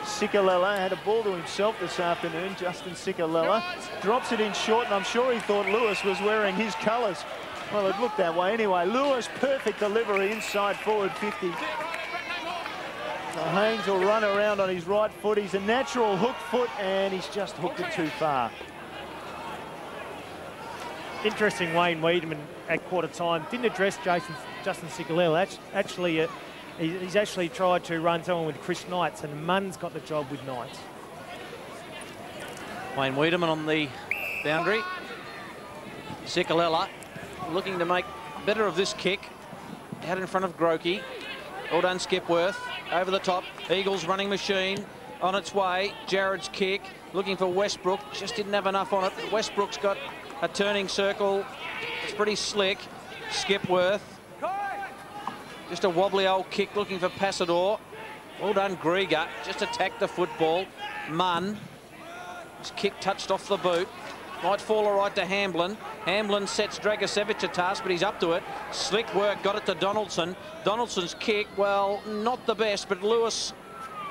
Sikalella had a ball to himself this afternoon. Justin Sikalella drops it in short, and I'm sure he thought Lewis was wearing his colours. Well, it looked that way anyway. Lewis, perfect delivery inside forward 50. So Haynes will run around on his right foot. He's a natural hook foot, and he's just hooked it too far. Interesting, Wayne Wiedemann at quarter time didn't address Justin Sikalella. Actually, he's actually tried to run someone with Chris Knights, and Munn's got the job with Knights. Wayne Wiedemann on the boundary. Sikalella looking to make better of this kick. Out in front of Grokey. Well done, Skipworth. Over the top. Eagles running machine on its way. Jared's kick. Looking for Westbrook. Just didn't have enough on it. Westbrook's got a turning circle. It's pretty slick. Skipworth. Just a wobbly old kick looking for Passador. Well done, Grieger. Just attacked the football. Munn. His kick touched off the boot. Might fall all right to Hamblin. Hamblin sets Dragicevic a task, but he's up to it. Slick work, got it to Donaldson. Donaldson's kick, well, not the best, but Lewis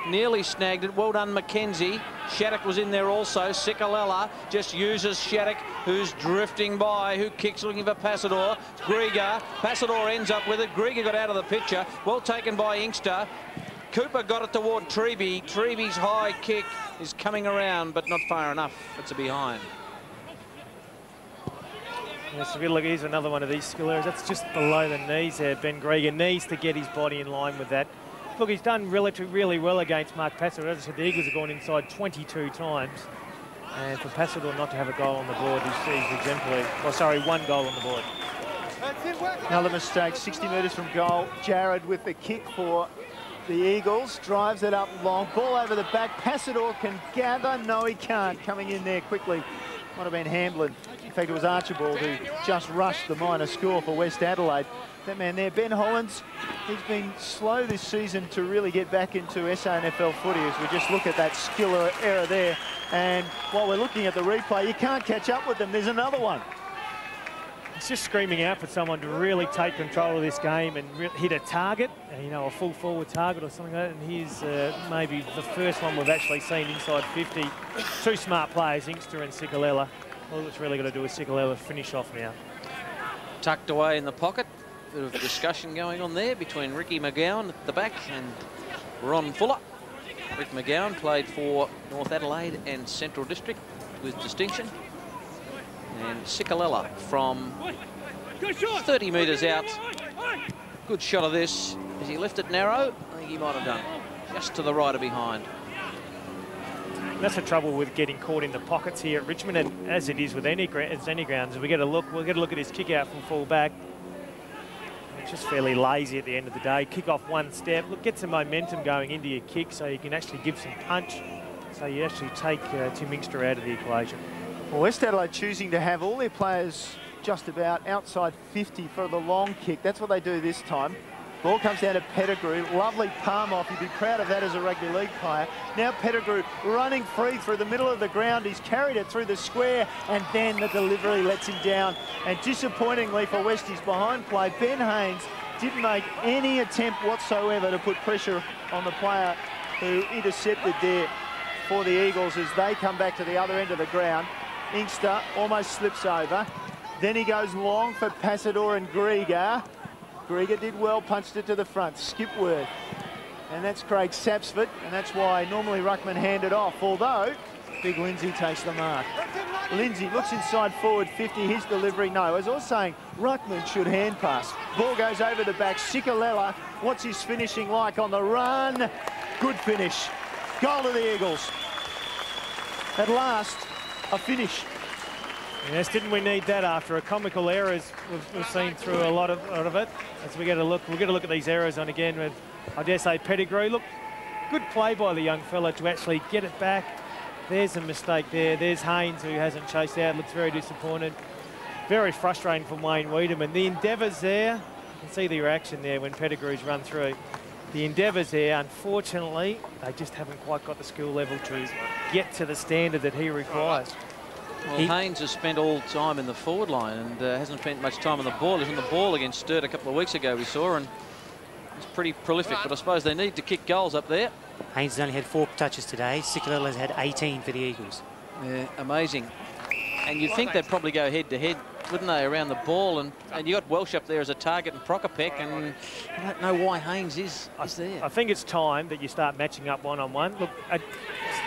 nearly snagged it. Well done, McKenzie. Shattuck was in there also. Sikalella just uses Shattuck, who's drifting by, who kicks looking for Passador. Grieger. Passador ends up with it. Grieger got out of the picture. Well taken by Inkster. Cooper got it toward Treby. Treby's high kick is coming around, but not far enough. It's a behind. Yes, if you look, here's another one of these skill areas. That's just below the knees there. Ben Grieger needs to get his body in line with that. Look, he's done really well against Mark Passador. As I said, the Eagles have gone inside 22 times. And for Passador not to have a goal on the board is exemplary. Well, sorry, 1 goal on the board. Another mistake, 60 metres from goal. Jared with the kick for the Eagles. Drives it up long. Ball over the back. Passador can gather. No, he can't. Coming in there quickly. Might have been Hamblin. In fact, it was Archibald who just rushed the minor score for West Adelaide. That man there, Ben Hollands, he's been slow this season to really get back into SANFL footy as we just look at that skill error there. And while we're looking at the replay, you can't catch up with them. There's another one. It's just screaming out for someone to really take control of this game and hit a target, you know, a full forward target or something like that. And here's maybe the first one we've actually seen inside 50. 2 smart players, Inkster and Sikalella. All it's really got to do is Sikalella finish off now. Tucked away in the pocket. Bit of a discussion going on there between Ricky McGowan at the back and Ron Fuller. Rick McGowan played for North Adelaide and Central District with distinction. And Sikalella from 30 metres out. Good shot of this. As he left it narrow, I think he might have done. Just to the right of behind. That's the trouble with getting caught in the pockets here at Richmond, and as it is with any grounds. We get a look. We'll get a look at his kick out from full back. It's just fairly lazy at the end of the day. Kick off 1 step. Look, get some momentum going into your kick so you can actually give some punch. So you actually take Tim Inkster out of the equation. Well, West Adelaide choosing to have all their players just about outside 50 for the long kick. That's what they do this time. Ball comes down to Pettigrew. Lovely palm off. You'd be proud of that as a rugby league player. Now Pettigrew running free through the middle of the ground. He's carried it through the square, and then the delivery lets him down. And disappointingly for Westies behind play, Ben Haynes didn't make any attempt whatsoever to put pressure on the player who intercepted there for the Eagles as they come back to the other end of the ground. Inkster almost slips over. Then he goes long for Passador and Grieger. Grieger did well, punched it to the front. Skipworth. And that's Craig Sapsford, and that's why normally Ruckman handed off, although Big Lindsay takes the mark. Lindsay looks inside forward 50, his delivery, no. As I was saying, Ruckman should hand pass. Ball goes over the back. Sikalella, what's his finishing like on the run? Good finish. Goal to the Eagles. At last, a finish. Yes, didn't we need that after a comical errors we've seen through a lot of it. As we get a look, we'll get a look at these errors on again with, I dare say, Pettigrew. Look, good play by the young fella to actually get it back. There's a mistake there. There's Haynes, who hasn't chased out, looks very disappointed. Very frustrating from Wayne Wiedemann. The endeavours there, you can see the reaction there when Pettigrew's run through. The endeavours there, unfortunately, they just haven't quite got the skill level to get to the standard that he requires. Well, Haynes has spent all time in the forward line and hasn't spent much time on the ball. He was on the ball against Sturt a couple of weeks ago, we saw, and he's pretty prolific, but I suppose they need to kick goals up there. Haynes has only had 4 touches today. Sikalella has had 18 for the Eagles. Yeah, amazing. And you'd think they'd probably go head-to-head, wouldn't they, around the ball? And you got Welsh up there as a target and Prokopek, and I don't know why Haynes is there. I think it's time that you start matching up one-on-one. Look,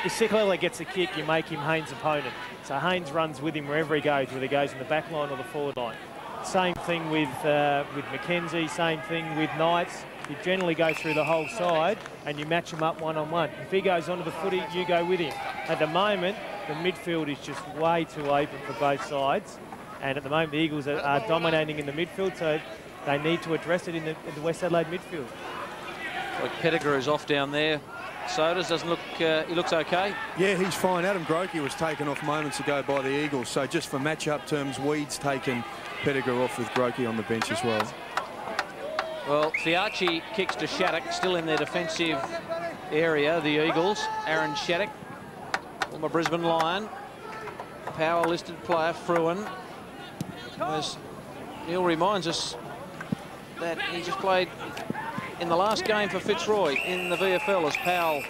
if Sikalella gets a kick, you make him Haynes' opponent. So Haynes runs with him wherever he goes, whether he goes in the back line or the forward line. Same thing with McKenzie, same thing with Knights. You generally go through the whole side and you match him up one-on-one. If he goes onto the footy, you go with him. At the moment, the midfield is just way too open for both sides. And at the moment, the Eagles are dominating in the midfield, so they need to address it in the West Adelaide midfield. Like Pettigrew's off down there. Sodas doesn't look, he looks okay. Yeah, he's fine. Adam Grokey was taken off moments ago by the Eagles. So just for match-up terms, Weed's taken Pettigrew off with Grokey on the bench as well. Well, Fiachi kicks to Shattuck, still in their defensive area, the Eagles. Aaron Shattuck, former Brisbane Lion. power-listed player, Fruin. As Neil reminds us that he just played in the last game for Fitzroy in the VFL as Powell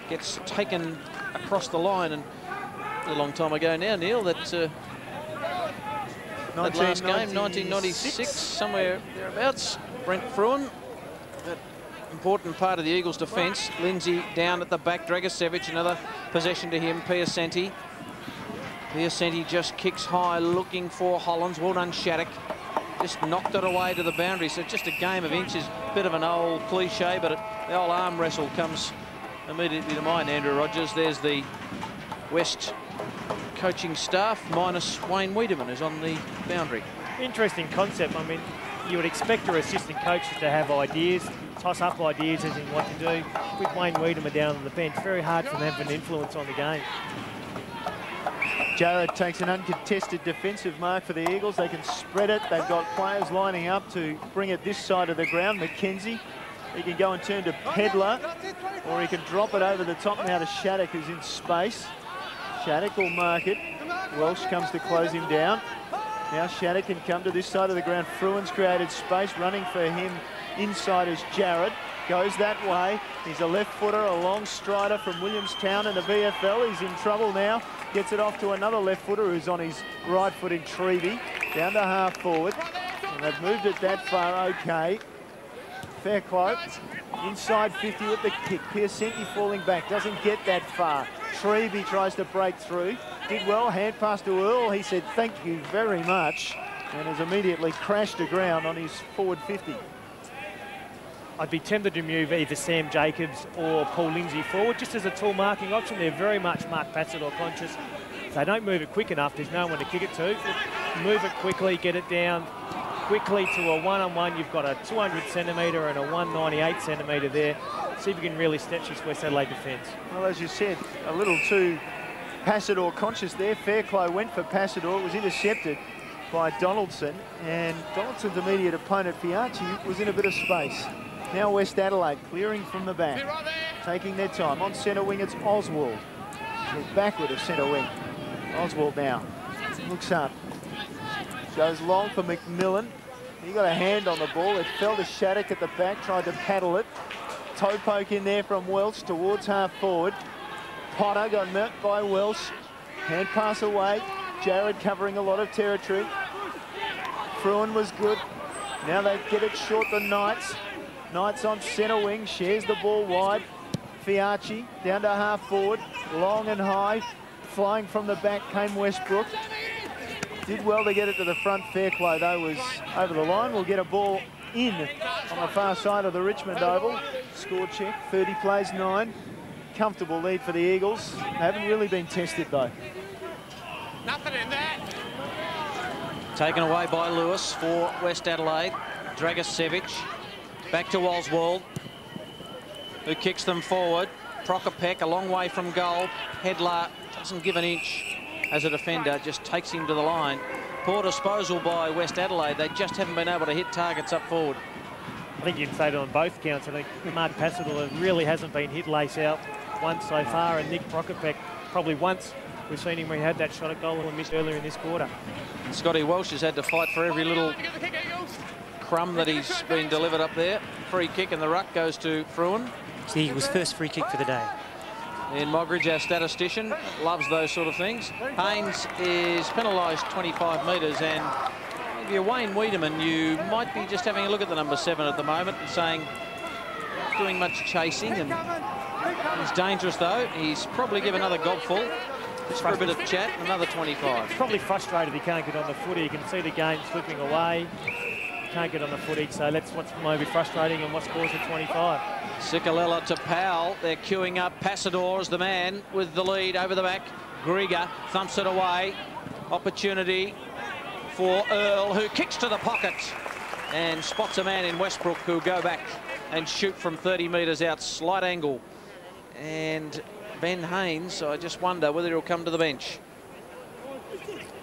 gets taken across the line. And a long time ago now, Neil, that last game, 1996, somewhere thereabouts. Brent Fruin, that important part of the Eagles' defence. Lindsay down at the back, Dragicevic, another possession to him, Piacenti. Piacenti just kicks high, looking for Hollands. Well done, Shattuck. Just knocked it away to the boundary. So just a game of inches, bit of an old cliche, but the old arm wrestle comes immediately to mind, Andrew Rogers. There's the West coaching staff minus Wayne Wiedemann, who's on the boundary. Interesting concept. I mean, you would expect your assistant coaches to have ideas, toss up ideas as in what to do. With Wayne Wiedemann down on the bench, very hard for them to have an influence on the game. Jared takes an uncontested defensive mark for the Eagles. They can spread it. They've got players lining up to bring it this side of the ground. McKenzie, he can go and turn to Pedler, or he can drop it over the top now to Shattuck, who's in space. Shattuck will mark it. Welsh comes to close him down. Now Shattuck can come to this side of the ground. Fruin's created space. Running for him inside is Jared. Goes that way. He's a left footer, a long strider from Williamstown in the VFL. He's in trouble now. Gets it off to another left footer who's on his right foot in Trevey. Down to half forward. And they've moved it that far, okay. Fairclough inside 50 with the kick. Piacenti falling back, doesn't get that far. Trevey tries to break through. Did well, hand pass to Earl. He said, thank you very much. And has immediately crashed to ground on his forward 50. I'd be tempted to move either Sam Jacobs or Paul Lindsay forward, just as a tall marking option. They're very much Mark Passador conscious. If they don't move it quick enough, there's no one to kick it to. Move it quickly, get it down quickly to a one-on-one. You've got a 200 centimetre and a 198 centimetre there. See if you can really stretch this West Adelaide defence. Well, as you said, a little too Passador conscious there. Fairclough went for Passador. It was intercepted by Donaldson, and Donaldson's immediate opponent, Fiarchi, was in a bit of space. Now West Adelaide clearing from the back, taking their time. On centre wing, it's Oswald. Look backward of centre wing. Oswald now looks up. Goes long for McMillan. He got a hand on the ball. It fell to Shattuck at the back, tried to paddle it. Toe poke in there from Welsh towards half forward. Potter got marked by Welsh. Hand pass away. Jared covering a lot of territory. Fruin was good. Now they get it short to Knights. Knights on centre wing, shares the ball wide. Fiarchi down to half forward, long and high. Flying from the back came Westbrook. Did well to get it to the front. Fairclough, though, was over the line. We'll get a ball in on the far side of the Richmond Oval. Score check, 30 plays 9. Comfortable lead for the Eagles. They haven't really been tested, though. Nothing in that. Taken away by Lewis for West Adelaide. Dragicevic. Back to Oswald, who kicks them forward. Prokopek a long way from goal. Hedler doesn't give an inch as a defender, just takes him to the line. Poor disposal by West Adelaide. They just haven't been able to hit targets up forward. I think you can say that on both counts. I think Mark Passador really hasn't been hit lace out once so far, and Nick Prokopek probably once. We've seen him where he had that shot at goal and missed earlier in this quarter. Scotty Welsh has had to fight for every little crumb that he's been delivered up there. Free kick, and the ruck goes to Fruin. It's the Eagles' first free kick for the day. Ian Mogridge, our statistician, loves those sort of things. Haynes is penalised 25 metres, and if you're Wayne Wiedemann, you might be just having a look at the number 7 at the moment and saying, not doing much chasing, and he's dangerous though. He's probably given another gobful. Just for a bit of chat, another 25. He's probably frustrated he can't get on the footy. You can see the game slipping away. Can't get on the footy, so that's what's maybe frustrating and what's caused the 25. Sikalella to Powell. They're queuing up. Passador is the man with the lead over the back. Grieger thumps it away. Opportunity for Earl, who kicks to the pocket and spots a man in Westbrook who'll go back and shoot from 30 metres out, slight angle. And Ben Haynes, I just wonder whether he'll come to the bench.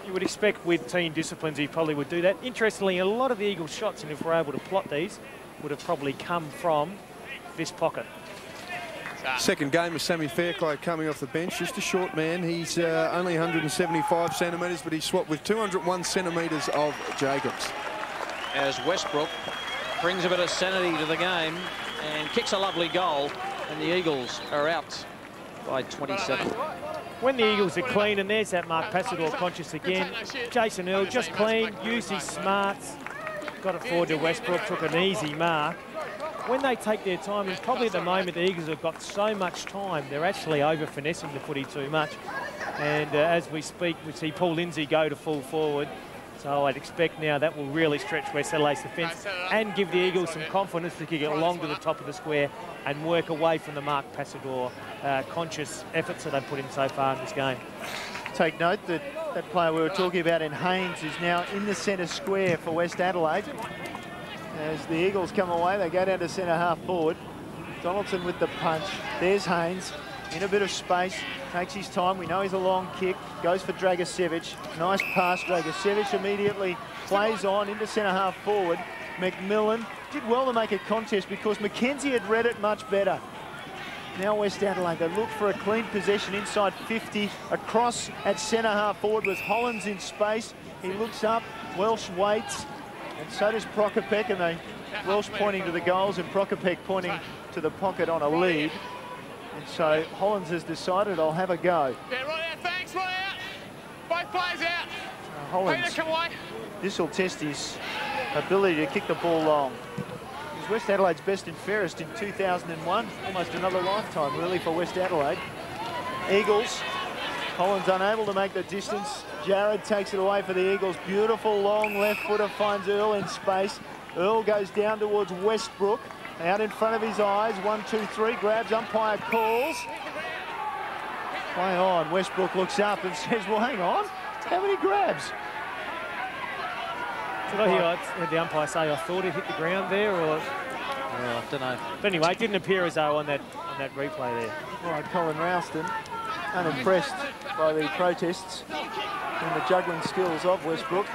You would expect with team disciplines he probably would do that. Interestingly, a lot of the Eagles' shots, and if we're able to plot these, would have probably come from this pocket. Second game of Sammy Fairclough coming off the bench. Just a short man. He's only 175 centimetres, but he's swapped with 201 centimetres of Jacobs. As Westbrook brings a bit of sanity to the game and kicks a lovely goal, and the Eagles are out by 27. When the Eagles are clean, and there's that Mark Passador conscious again. Jason Earl just clean, used his smarts, got it forward to Westbrook, took an easy mark. When they take their time, and probably at the moment the Eagles have got so much time, they're actually over-finessing the footy too much. And as we speak, we see Paul Lindsay go to full forward. So I'd expect now that will really stretch West Adelaide's defence and give the Eagles some confidence to kick it along to the top of the square and work away from the Mark Passador conscious efforts that they've put in so far in this game. Take note that that player we were talking about in Haynes is now in the centre square for West Adelaide. As the Eagles come away, they go down to centre half forward. Donaldson with the punch. There's Haynes in a bit of space, takes his time. We know he's a long kick, goes for Dragicevic. Nice pass. Dragicevic immediately plays on into centre half forward. McMillan did well to make a contest because Mackenzie had read it much better. Now West Adelaide, they look for a clean possession inside 50. Across at centre half forward with Hollins in space. He looks up, Welsh waits, and so does Prokopek, and Welsh pointing to the goals and Prokopek pointing to the pocket on a lead. And so Hollins has decided, I'll have a go. Yeah, right out, thanks, right out. Both players out. Hollins, Peter, come away. This will test his ability to kick the ball long. He was West Adelaide's best and fairest in 2001. Almost another lifetime, really, for West Adelaide. Eagles, Hollins unable to make the distance. Jared takes it away for the Eagles. Beautiful long left footer finds Earl in space. Earl goes down towards Westbrook. Out in front of his eyes, 1, 2, 3, grabs, umpire calls. Play on, Westbrook looks up and says, well, hang on, how many grabs? Did I hear the umpire say, I thought it hit the ground there, or? I don't know. But anyway, it didn't appear as though on that replay there. All right, Colin Ralston, unimpressed by the protests and the juggling skills of Westbrook.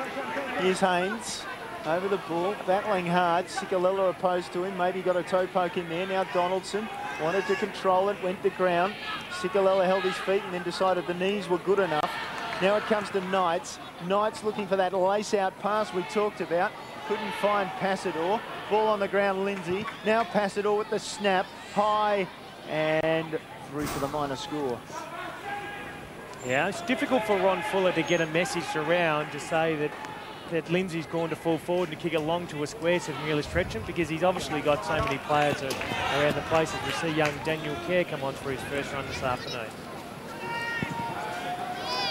Here's Haynes. Over the ball, battling hard. Sikalella opposed to him, maybe got a toe poke in there. Now Donaldson wanted to control it, went to ground. Sikalella held his feet and then decided the knees were good enough. Now it comes to Knights. Knights looking for that lace-out pass we talked about. Couldn't find Passador. Ball on the ground, Lindsay. Now Passador with the snap, high, and through for the minor score. Yeah, it's difficult for Ron Fuller to get a message around to say that Lindsay's gone to full forward and kick it long to a square so he can really stretch him, because he's obviously got so many players around the place. As we see young Daniel Kerr come on for his first run this afternoon.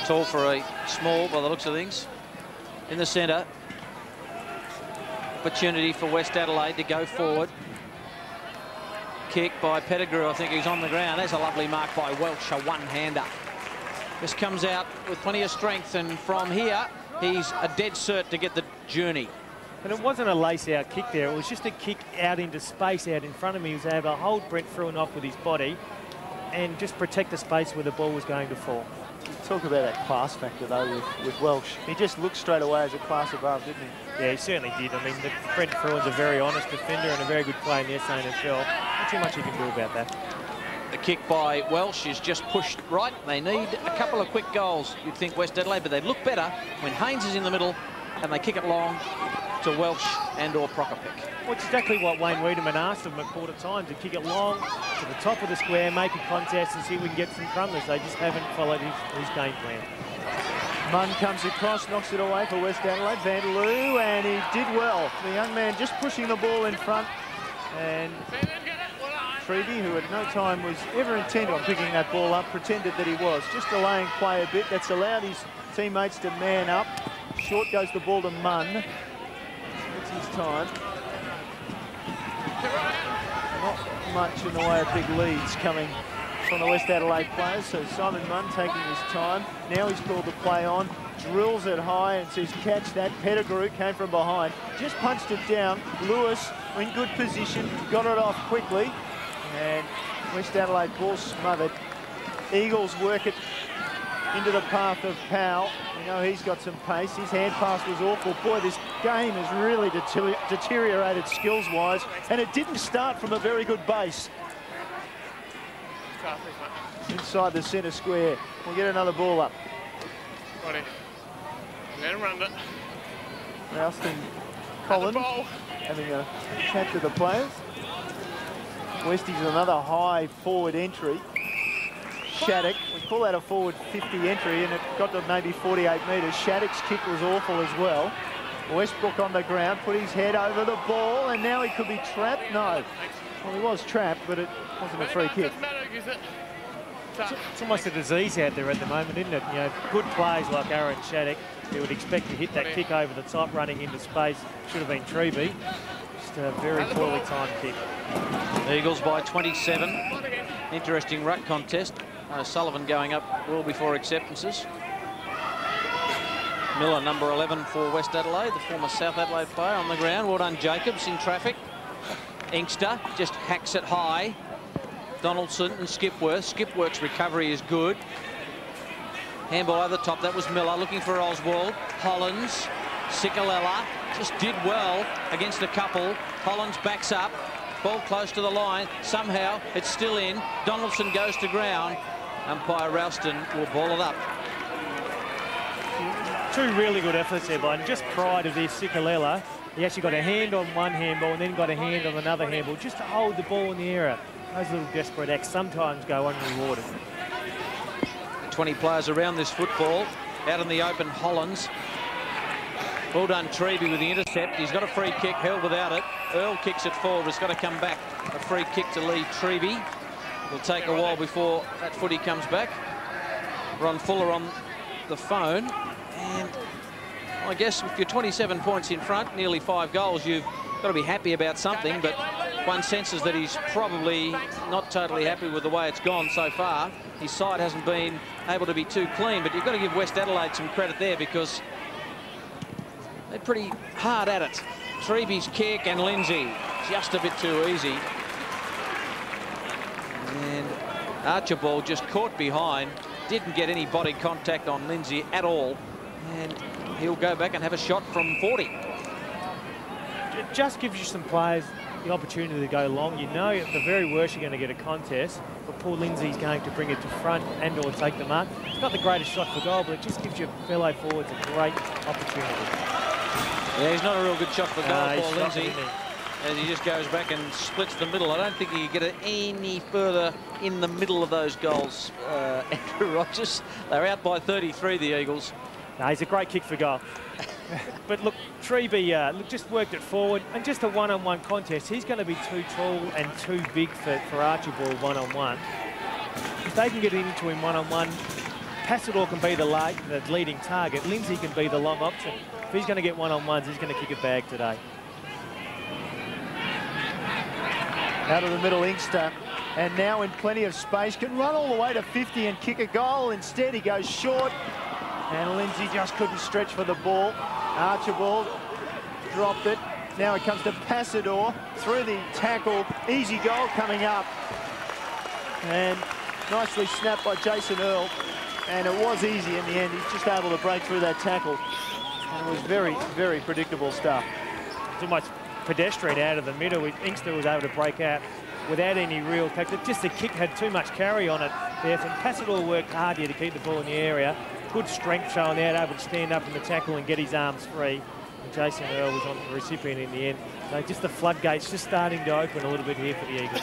Tall for a small, by the looks of things. In the centre. Opportunity for West Adelaide to go forward. Kick by Pettigrew, I think he's on the ground. There's a lovely mark by Welsh, a one-hander. This comes out with plenty of strength, and from here, he's a dead cert to get the journey. And it wasn't a lace-out kick there. It was just a kick out into space out in front of me. He was able to hold Brent Fruin off with his body and just protect the space where the ball was going to fall. Talk about that class factor, though, with Welsh. He just looked straight away as a class above, didn't he? Yeah, he certainly did. I mean, Brent Fruin's a very honest defender and a very good player in the SANFL. Not too much he can do about that. The kick by Welsh is just pushed right. They need a couple of quick goals, you'd think, West Adelaide, but they'd look better when Haynes is in the middle and they kick it long to Welsh and or Prokopek. Well, it's exactly what Wayne Wiedemann asked them at quarter time, to kick it long to the top of the square, make a contest and see if we can get some crumbers. They just haven't followed his game plan. Munn comes across, knocks it away for West Adelaide. Vanderloo, and he did well. The young man just pushing the ball in front, and Treaty, who at no time was ever intent on picking that ball up, pretended that he was. Just delaying play a bit. That's allowed his teammates to man up. Short goes the ball to Munn. That's his time. Not much in the way of big leads coming from the West Adelaide players. So Simon Munn taking his time. Now he's called the play on. Drills it high and says, catch that. Pettigrew came from behind. Just punched it down. Lewis in good position. Got it off quickly. And West Adelaide ball smothered. Eagles work it into the path of Powell. You know he's got some pace. His hand pass was awful. Boy, this game has really deteriorated skills-wise, and it didn't start from a very good base. inside the centre square. We'll get another ball up. Righty. Let him run it. Ralston Collins having a chat to the players. Westies another high forward entry. Shattuck, we call that a forward 50 entry, and it got to maybe 48 metres. Shattuck's kick was awful as well. Westbrook on the ground, put his head over the ball, and now he could be trapped. No, well, he was trapped, but it wasn't a free kick. It's almost a disease out there at the moment, isn't it? You know, good players like Aaron Shattuck, you would expect to hit that kick over the top, running into space. Should have been Treby. Just a very poorly timed kick. Eagles by 27. Interesting ruck contest. Sullivan going up well before acceptances. Miller, number 11 for West Adelaide, the former South Adelaide player, on the ground. Well done, Jacobs, in traffic. Inkster just hacks it high. Donaldson and Skipworth. Skipworth's recovery is good. Handball over the top, that was Miller looking for Oswald. Hollins, Sikalella just did well against a couple. Hollins backs up, ball close to the line. Somehow it's still in. Donaldson goes to ground. Umpire Ralston will ball it up. Two really good efforts there, but just prior to this, Sikalella, he actually got a hand on one handball and then got a hand on another handball just to hold the ball in the air. Those little desperate acts sometimes go unrewarded. 20 players around this football. Out in the open, Hollins. Well done, Treby, with the intercept. He's got a free kick, held without it. Earl kicks it forward. It's got to come back. A free kick to lead Treby. It'll take a while before that footy comes back. Ron Fuller on the phone. And I guess if you're 27 points in front, nearly 5 goals, you've got to be happy about something. But one senses that he's probably not totally happy with the way it's gone so far. His side hasn't been able to be too clean, but you've got to give West Adelaide some credit there because they're pretty hard at it. Treby's kick and Lindsay just a bit too easy. And Archibald just caught behind, didn't get any body contact on Lindsay at all, and he'll go back and have a shot from 40. It just gives you some players the opportunity to go long. You know at the very worst you're going to get a contest, but Paul Lindsay's going to bring it to front and or take the mark. It's not the greatest shot for goal, but it just gives your fellow forwards a great opportunity. Yeah, he's not a real good shot for goal, Paul Lindsay, not, as he just goes back and splits the middle. I don't think he can get it any further in the middle of those goals, Andrew Rogers. They're out by 33, the Eagles. No, he's a great kick for goal. But look, Treby just worked it forward, and just a one-on-one contest. He's going to be too tall and too big for Archibald one-on-one. If they can get into him one-on-one, Passador can be the leading target. Lindsay can be the long option. If he's going to get one-on-ones, he's going to kick a bag today. Out of the middle, Inkster, and now in plenty of space, can run all the way to 50 and kick a goal. Instead, he goes short, and Lindsay just couldn't stretch for the ball. Archibald dropped it. Now it comes to Passador through the tackle. Easy goal coming up. And nicely snapped by Jason Earl. And it was easy in the end. He's just able to break through that tackle. And it was very, very predictable stuff. It's almost pedestrian out of the middle. Inkster was able to break out without any real tactic. Just the kick had too much carry on it there. And Passador worked hard here to keep the ball in the area. Good strength showing there, able to stand up in the tackle and get his arms free. And Jason Earl was on the recipient in the end. So just the floodgates just starting to open a little bit here for the Eagles.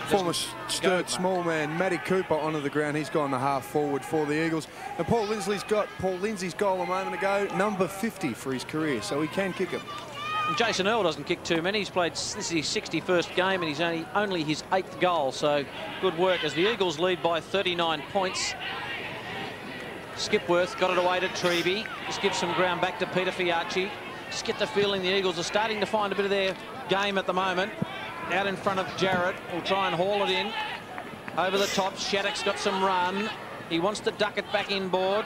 Former Sturt small man, Matty Cooper onto the ground. He's gone the half forward for the Eagles. And Paul Lindsay's goal a moment ago, number 50 for his career, so he can kick it. And Jason Earl doesn't kick too many. He's played, this is his 61st game, and he's only his 8th goal. So good work as the Eagles lead by 39 points. Skipworth got it away to Treby. Just gives some ground back to Peter Fiacci. Just get the feeling the Eagles are starting to find a bit of their game at the moment. Out in front of Jarrett. Will try and haul it in. Over the top, Shattuck's got some run. He wants to duck it back inboard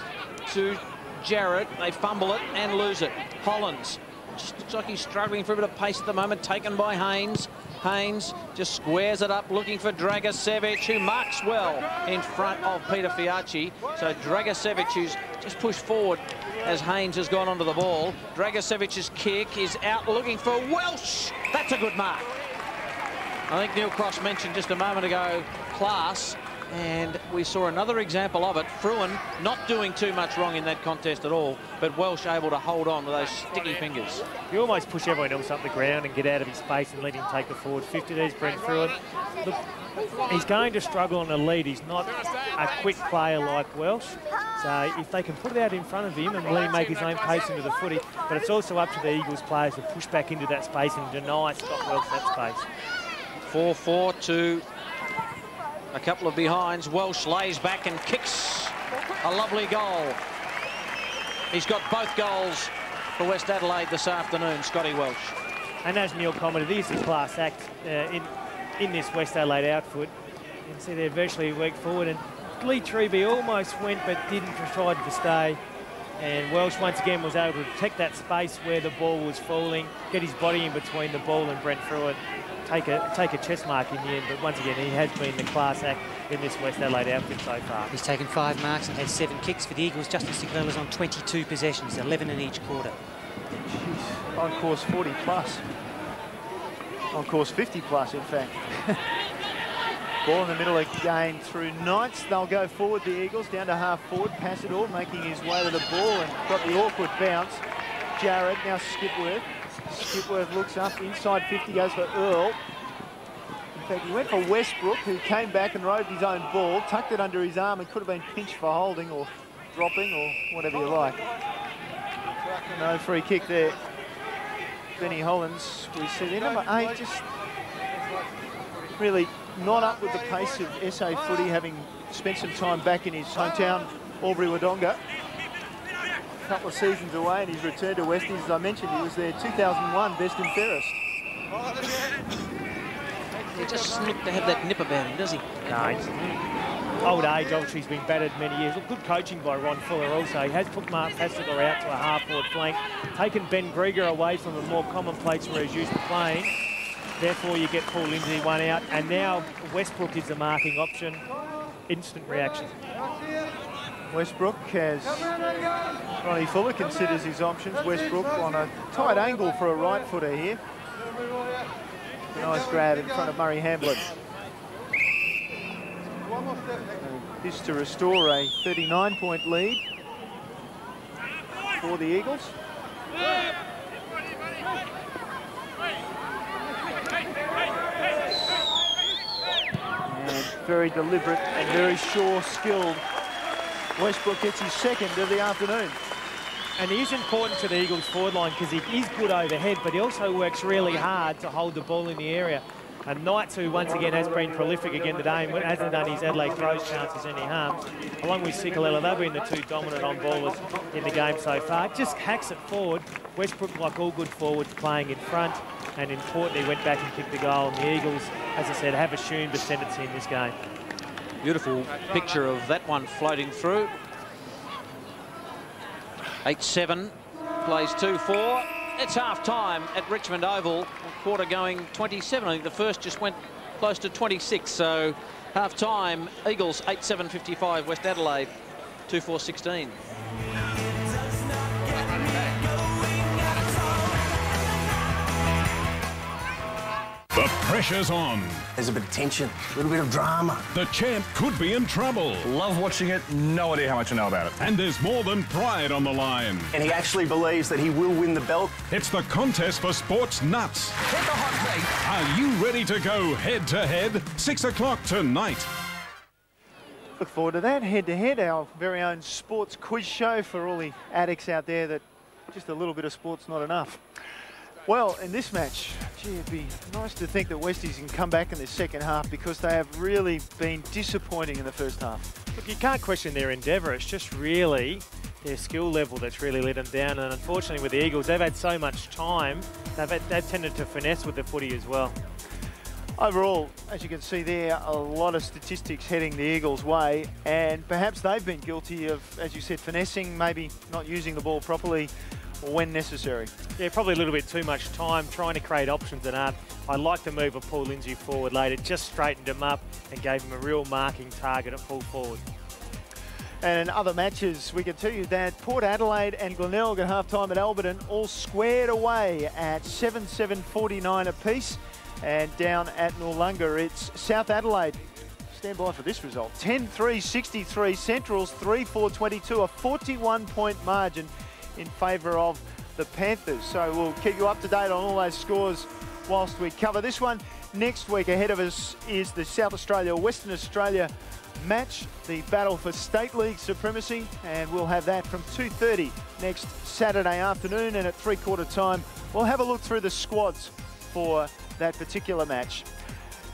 to Jarrett. They fumble it and lose it. Hollins. Just looks like he's struggling for a bit of pace at the moment, taken by Haynes. Haynes just squares it up, looking for Dragicevic, who marks well in front of Peter Fiacci. So Dragicevic, who's just pushed forward as Haynes has gone onto the ball. Dragicevic's kick is out, looking for Welsh. That's a good mark. I think Neil Cross mentioned just a moment ago, class. And we saw another example of it. Fruin not doing too much wrong in that contest at all, but Welsh able to hold on with those sticky fingers. You almost push everyone else up the ground and get out of his space and let him take the forward 50. There's Brent Fruin. Look, he's going to struggle on a lead. He's not a quick player like Welsh. So if they can put it out in front of him and let him make his own pace into the footy, but it's also up to the Eagles players to push back into that space and deny Scott Welsh that space. 4-4 to a couple of behinds. Welsh lays back and kicks a lovely goal. He's got both goals for West Adelaide this afternoon, Scotty Welsh. And as Neil commented, this is a class act in this West Adelaide outfit. You can see they're virtually worked forward, and Lee Treby almost went but didn't try to stay. And Welsh once again was able to protect that space where the ball was falling, get his body in between the ball and Brent Fruin. Take a chest mark in the end, but once again, he has been the class act in this West Adelaide outfit so far. He's taken 5 marks and had 7 kicks for the Eagles. Justin Siglela's on 22 possessions, 11 in each quarter. Jeez. On course 40 plus. On course 50 plus, in fact. Ball in the middle again through Knights. They'll go forward, the Eagles, down to half forward. Passador making his way to the ball and got the awkward bounce. Jarrod, now Skipworth. Skipworth looks up, inside 50, goes for Earl. In fact, he went for Westbrook, who came back and rode his own ball, tucked it under his arm and could have been pinched for holding or dropping or whatever you like. No free kick there. Benny Hollins, we see there. Number 8, just really not up with the pace of SA footy, having spent some time back in his hometown, Albury-Wodonga. A couple of seasons away, and he's returned to Westies. As I mentioned, he was there 2001 best and fairest. He just doesn't look to have that nip about him, does he? No, old age, obviously he's been battered many years. Look, good coaching by Ron Fuller also. He has put Mark Passador out to a half-forward flank, taken Ben Grieger away from a more common place where he's used to playing. Therefore, you get Paul Lindsay one out, and now Westbrook is the marking option. Instant reaction. Westbrook has, Ronnie Fuller considers his options. Westbrook on a tight angle for a right footer here. A nice grab in front of Murray Hamblin. This to restore a 39-point lead for the Eagles. And very deliberate and very sure, skilled. Westbrook gets his second of the afternoon. And he is important to the Eagles forward line because he is good overhead, but he also works really hard to hold the ball in the area. And Knights, who once again has been prolific again today and hasn't done his Adelaide throws chances any harm, along with Sikalella, they've been the 2 dominant on-ballers in the game so far. Just hacks it forward. Westbrook, like all good forwards, playing in front, and importantly went back and kicked the goal. And the Eagles, as I said, have assumed ascendancy in this game. Beautiful picture of that one floating through. 8-7, plays 2-4. It's half-time at Richmond Oval. Quarter going 27. I think the first just went close to 26. So half-time, Eagles 8-7-55, West Adelaide 2-4-16. The pressure's on. There's a bit of tension, a little bit of drama. The champ could be in trouble. Love watching it, no idea how much I know about it. And there's more than pride on the line. And he actually believes that he will win the belt. It's the contest for sports nuts. Hit the hot seat. Are you ready to go head-to-head? 6 o'clock tonight. Look forward to that, head-to-head, our very own sports quiz show for all the addicts out there that just a little bit of sport's not enough. Well, in this match, gee, it'd be nice to think that Westies can come back in the second half because they have really been disappointing in the first half. Look, you can't question their endeavour. It's just really their skill level that's really let them down. And unfortunately with the Eagles, they've had so much time, they've tended to finesse with the footy as well. Overall, as you can see there, a lot of statistics heading the Eagles' way, and perhaps they've been guilty of, as you said, finessing, maybe not using the ball properly when necessary. Yeah, probably a little bit too much time trying to create options and art. I like the move of Paul Lindsay forward late. It just straightened him up and gave him a real marking target at full forward. And in other matches, we can tell you that Port Adelaide and Glenelg at half-time at Alberton all squared away at 7-7-49 apiece. And down at Noarlunga, it's South Adelaide stand by for this result. 10-3-63, Central's 3-4-22, a 41-point margin in favour of the Panthers. So we'll keep you up to date on all those scores whilst we cover this one. Next week ahead of us is the South Australia, Western Australia match, the battle for State League supremacy, and we'll have that from 2:30 next Saturday afternoon, and at 3/4 time we'll have a look through the squads for that particular match.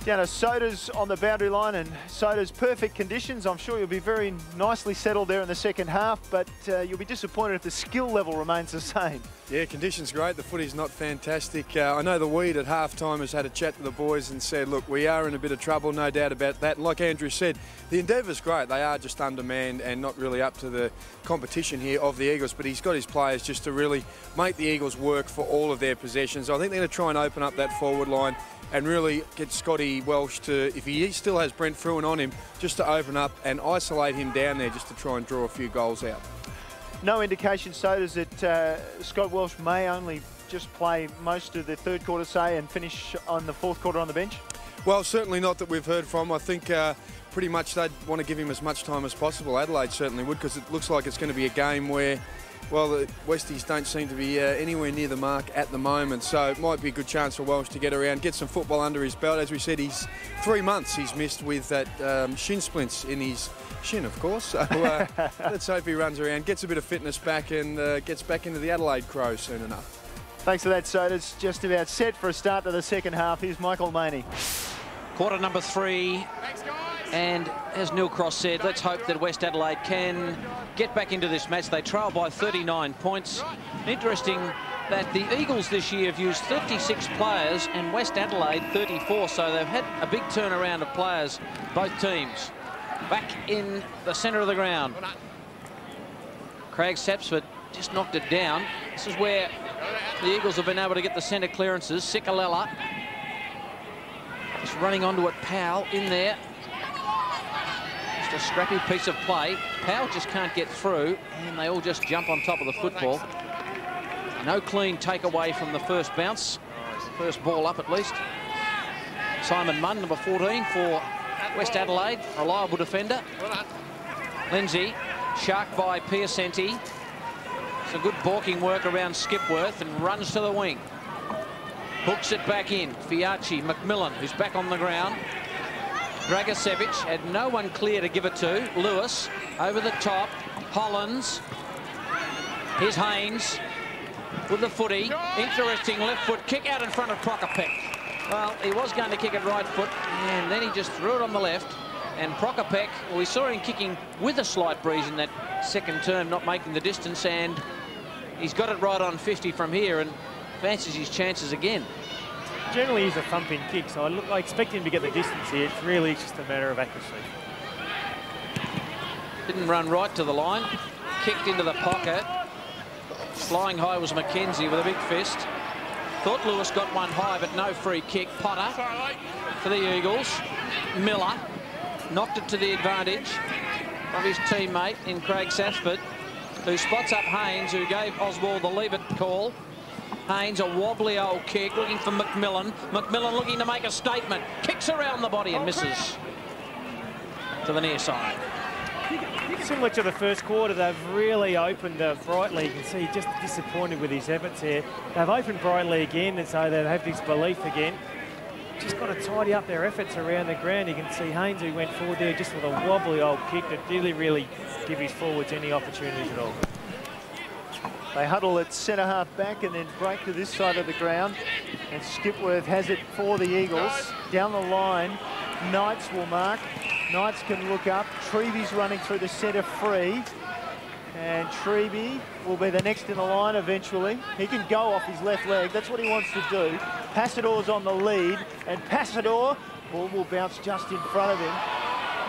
Down to Soda's on the boundary line, and Soda's perfect conditions. I'm sure you'll be very nicely settled there in the second half, but you'll be disappointed if the skill level remains the same. Yeah, conditions great. The footy's not fantastic. I know the Weed at half-time has had a chat to the boys and said, look, we are in a bit of trouble, no doubt about that. And like Andrew said, the endeavour's great. They are just undermanned and not really up to the competition here of the Eagles, but he's got his players just to really make the Eagles work for all of their possessions. I think they're going to try and open up that forward line and really get Scotty Welsh to, if he still has Brent Fruin on him, just to open up and isolate him down there just to try and draw a few goals out. No indication, Sodas, that Scott Welsh may only just play most of the third quarter, say, and finish on the fourth quarter on the bench? Well, certainly not that we've heard from. I think pretty much they'd want to give him as much time as possible. Adelaide certainly would, because it looks like it's going to be a game where, well, the Westies don't seem to be anywhere near the mark at the moment, so it might be a good chance for Welsh to get around, get some football under his belt. As we said, he's 3 months he's missed with that shin splints in his shin, of course. So let's hope he runs around, gets a bit of fitness back, and gets back into the Adelaide Crows soon enough. Thanks for that, Sodas. Just about set for a start to the second half. Here's Michael Maney. Quarter number 3. And as Neil Cross said, let's hope that West Adelaide can get back into this match. They trail by 39 points. Interesting that the Eagles this year have used 36 players and West Adelaide 34, so they've had a big turnaround of players, both teams. Back in the centre of the ground. Craig Sapsford just knocked it down. This is where the Eagles have been able to get the centre clearances. Sikalella just running onto it. Powell in there. Just a scrappy piece of play. Powell just can't get through, and they all just jump on top of the football. No clean takeaway from the first bounce. First ball up, at least. Simon Munn, number 14 for West Adelaide, reliable defender. Lindsay, sharked by Piacenti. Some good balking work around Skipworth, and runs to the wing. Hooks it back in. Fiachi, McMillan, who's back on the ground. Dragicevic had no one clear to give it to. Lewis over the top. Hollins. Here's Haynes with the footy. Interesting left foot kick out in front of Prokopec. Well, he was going to kick it right foot, and then he just threw it on the left. And Prokopec, well, we saw him kicking with a slight breeze in that second term, not making the distance, and he's got it right on 50 from here and fancies his chances again. Generally, he's a thumping kick, so I expect him to get the distance here. It's really just a matter of accuracy. Didn't run right to the line. Kicked into the pocket. Flying high was Mackenzie with a big fist. Thought Lewis got one high, but no free kick. Potter for the Eagles. Miller knocked it to the advantage of his teammate in Craig Sapsford, who spots up Haynes, who gave Oswald the leave it call. Haynes, a wobbly old kick, looking for McMillan. McMillan looking to make a statement. Kicks around the body and misses to the near side. Similar to the first quarter, they've really opened Brightly. You can see just disappointed with his efforts here. They've opened Brightly again, and so they have this belief again. Just got to tidy up their efforts around the ground. You can see Haynes, who went forward there just with a wobbly old kick that didn't really give his forwards any opportunities at all. They huddle at centre half back and then break to this side of the ground. And Skipworth has it for the Eagles. Down the line, Knights will mark. Knights can look up. Treby's running through the centre free. And Treby will be the next in the line eventually. He can go off his left leg. That's what he wants to do. Passador's on the lead. And Passador, ball will bounce just in front of him.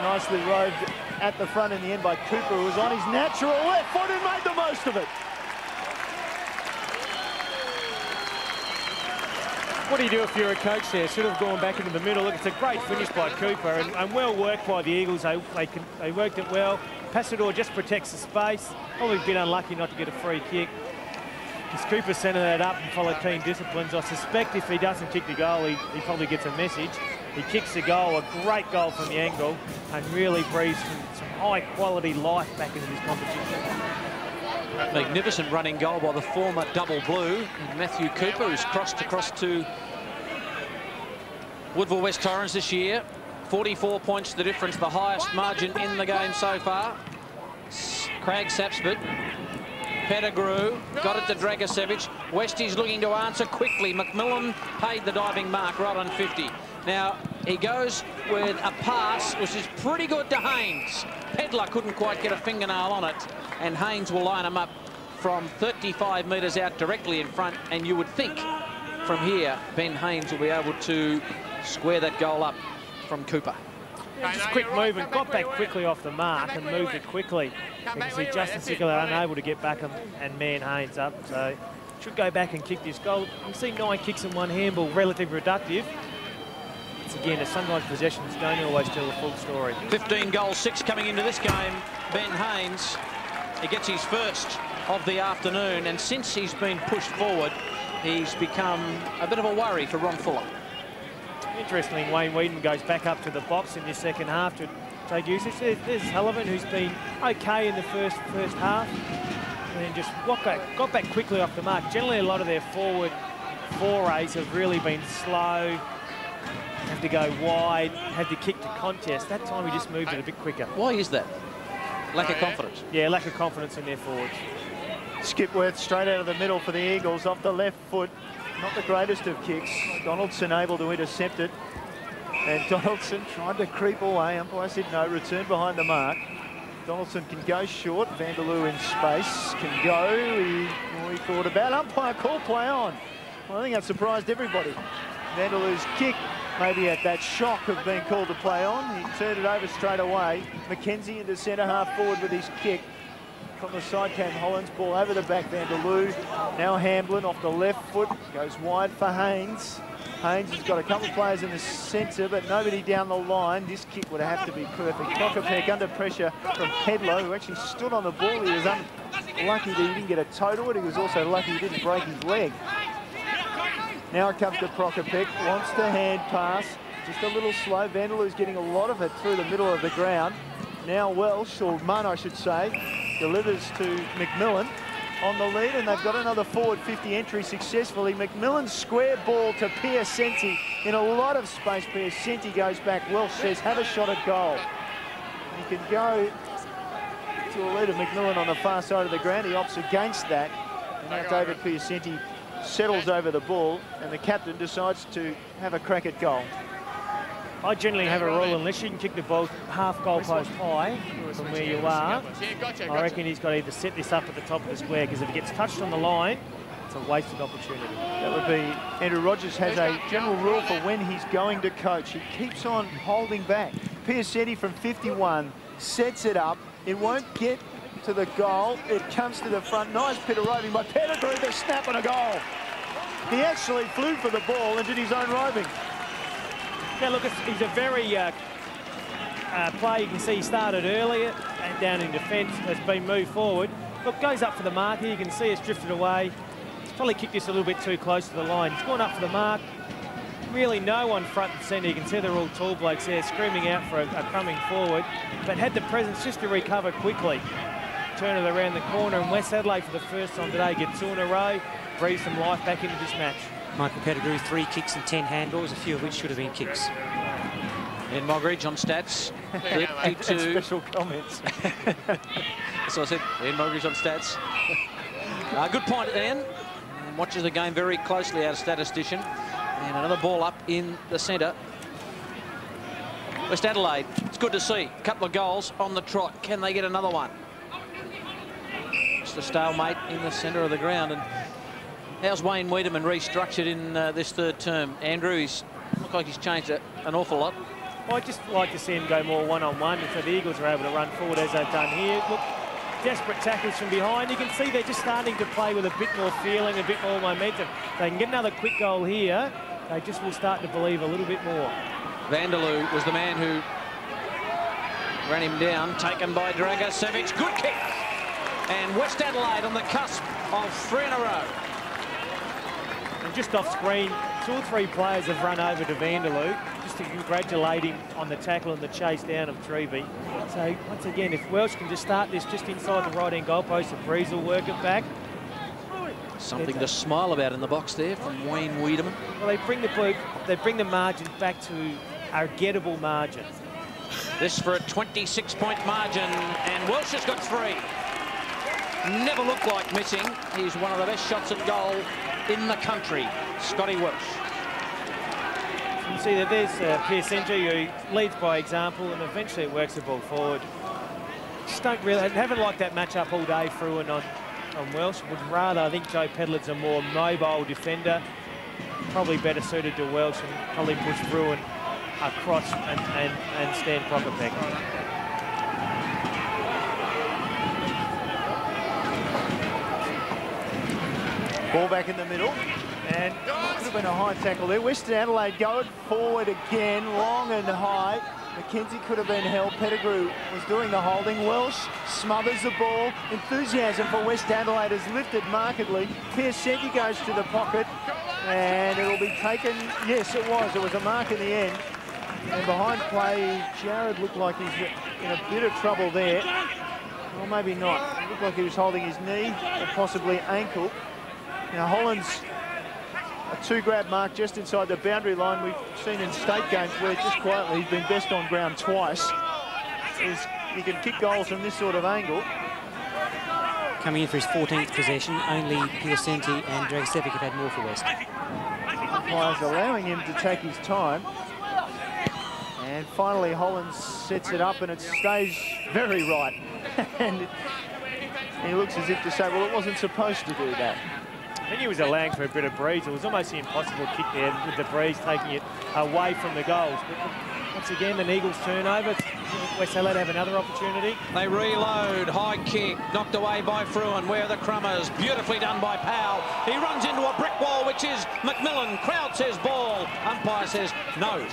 Nicely roved at the front in the end by Cooper, who was on his natural left foot and made the most of it. What do you do if you're a coach there? Should have gone back into the middle. Look, it's a great finish by Cooper, and well worked by the Eagles. They worked it well. Passador just protects the space. Probably been unlucky not to get a free kick. As Cooper centred that up and followed team disciplines, I suspect if he doesn't kick the goal, he probably gets a message. He kicks the goal, a great goal from the angle, and really breathes some high-quality life back into this competition. Magnificent running goal by the former double blue, Matthew Cooper, who's crossed across to Woodville West Torrens this year. 44 points the difference, the highest margin in the game so far. Craig Sapsford, Pettigrew, got it to Dragicevic. Westie's looking to answer quickly. McMillan paid the diving mark right on 50. Now, he goes with a pass, which is pretty good to Haynes. Pedler couldn't quite get a fingernail on it, and Haynes will line him up from 35 metres out directly in front, and you would think from here, Ben Haynes will be able to square that goal up from Cooper. Yeah, just quick movement, got back quickly off the mark and moved it quickly. You can see Justin Sickler unable to get back and man Haynes up, so should go back and kick this goal. You can see 9 kicks in 1 handball, relatively productive. It's again, sometimes possessions don't always tell the full story. 15 goals, 6 coming into this game. Ben Haynes, he gets his first of the afternoon, and since he's been pushed forward, he's become a bit of a worry for Ron Fuller. Interestingly, Wayne Whedon goes back up to the box in this second half to take usage. There's Sullivan, who's been okay in the first half, and then just got back quickly off the mark. Generally, a lot of their forward forays have really been slow, have to go wide, had to kick to contest. That time we just moved it a bit quicker. Why is that? Lack of confidence? Yeah, lack of confidence in their forwards. Skipworth straight out of the middle for the Eagles, off the left foot. Not the greatest of kicks. Donaldson able to intercept it. And Donaldson tried to creep away. Umpire said no, return behind the mark. Donaldson can go short. Vanderloo in space, can go. He thought about. Umpire call play on. Well, I think that surprised everybody. Vanderloo's kick, maybe at that shock of being called to play on. He turned it over straight away. McKenzie into centre half forward with his kick. From the side came Hollands, ball over the back, Vanderloo. Now Hamblin off the left foot, goes wide for Haynes. Haynes has got a couple of players in the centre, but nobody down the line. This kick would have to be perfect. Prokopek under pressure from Pedler, who actually stood on the ball. He was unlucky that he didn't get a toe to it. He was also lucky he didn't break his leg. Now it comes to Prokopek, wants the hand pass, just a little slow. Vanderloo's getting a lot of it through the middle of the ground. Now Welsh, or Munn I should say, delivers to McMillan on the lead, and they've got another forward 50 entry successfully. McMillan's square ball to Piacenti in a lot of space. Piacenti goes back. Welsh says, have a shot at goal. He can go to a lead of McMillan on the far side of the ground. He opts against that. And now David Piacenti settles over the ball, and the captain decides to have a crack at goal. I generally have a rule, unless you can kick the ball half goalpost high from where you are, I reckon he's got to either set this up at the top of the square, because if it gets touched on the line, it's a wasted opportunity. That would be, Andrew Rogers has a general rule for when he's going to coach. He keeps on holding back. Piacenti from 51 sets it up. It won't get to the goal. It comes to the front. Nice bit of roving by Pettigrew, the snap and a goal. He actually flew for the ball and did his own roving. Yeah, look, he's a very player. You can see he started earlier and down in defence, has been moved forward. Look, goes up for the mark here. You can see it's drifted away. He's probably kicked this a little bit too close to the line. He's gone up for the mark. Really no one front and centre. You can see they're all tall blokes there screaming out for a coming forward, but had the presence just to recover quickly. Turn it around the corner, and West Adelaide for the first time today get 2 in a row, breathe some life back into this match. Michael Pettigrew, 3 kicks and 10 handballs, a few of which should have been kicks. Ian Mogridge on stats. 52. Special comments. So I said, Ian Mogridge on stats. Good point, Ian. Watches the game very closely, our statistician. And another ball up in the centre. West Adelaide, it's good to see. A couple of goals on the trot. Can they get another one? Just a stalemate in the centre of the ground. And how's Wayne Wiedemann restructured in this third term? Andrew, he's looked like he's changed an awful lot. I'd just like to see him go more one-on-one, and so the Eagles are able to run forward as they've done here. Look, desperate tackles from behind. You can see they're just starting to play with a bit more feeling, a bit more momentum. They can get another quick goal here. They just will start to believe a little bit more. Vanderloo was the man who ran him down, taken by Dragicevic. Good kick. And West Adelaide on the cusp of 3 in a row. And just off screen, 2 or 3 players have run over to Vanderloo just to congratulate him on the tackle and the chase down of Trevey. So once again, if Welsh can just start this just inside the right-hand goalpost, the Breeze will work it back. Something to smile about in the box there from Wayne Wiedemann. Well, they bring the margin back to a gettable margin. This for a 26-point margin, and Welsh has got 3. Never looked like missing. He's one of the best shots at goal in the country, Scotty Welsh. You can see that there's Piacenti, who leads by example, and eventually it works the ball forward. Just haven't liked that match-up all day, Fruin on Welsh. Would rather, I think Joe Pedler's a more mobile defender, probably better suited to Welsh, and probably push Fruin across and stand proper back. Ball back in the middle, and could have been a high tackle there. Western Adelaide going forward again, long and high. McKenzie could have been held. Pettigrew was doing the holding. Welsh smothers the ball. Enthusiasm for West Adelaide has lifted markedly. Piacenti goes to the pocket, and it'll be taken. Yes, it was. It was a mark in the end. And behind play, Jared looked like he's in a bit of trouble there. Or maybe not. It looked like he was holding his knee or possibly ankle. Now, Holland's a 2-grab mark just inside the boundary line. We've seen in state games where just quietly he's been best on ground twice. He can kick goals from this sort of angle. Coming in for his 14th possession, only Piacenti and Dragosevic have had more for West. Umpires allowing him to take his time. And finally, Holland sets it up, and it stays very right. And he looks as if to say, well, it wasn't supposed to do that. I think he was allowing for a bit of breeze. It was almost an impossible kick there with the breeze taking it away from the goals. But once again, the Eagles turnover. West Adelaide have another opportunity. They reload. High kick. Knocked away by Fruin. Where are the Crummers? Beautifully done by Powell. He runs into a brick wall, which is McMillan. Crowd says ball. Umpire says no.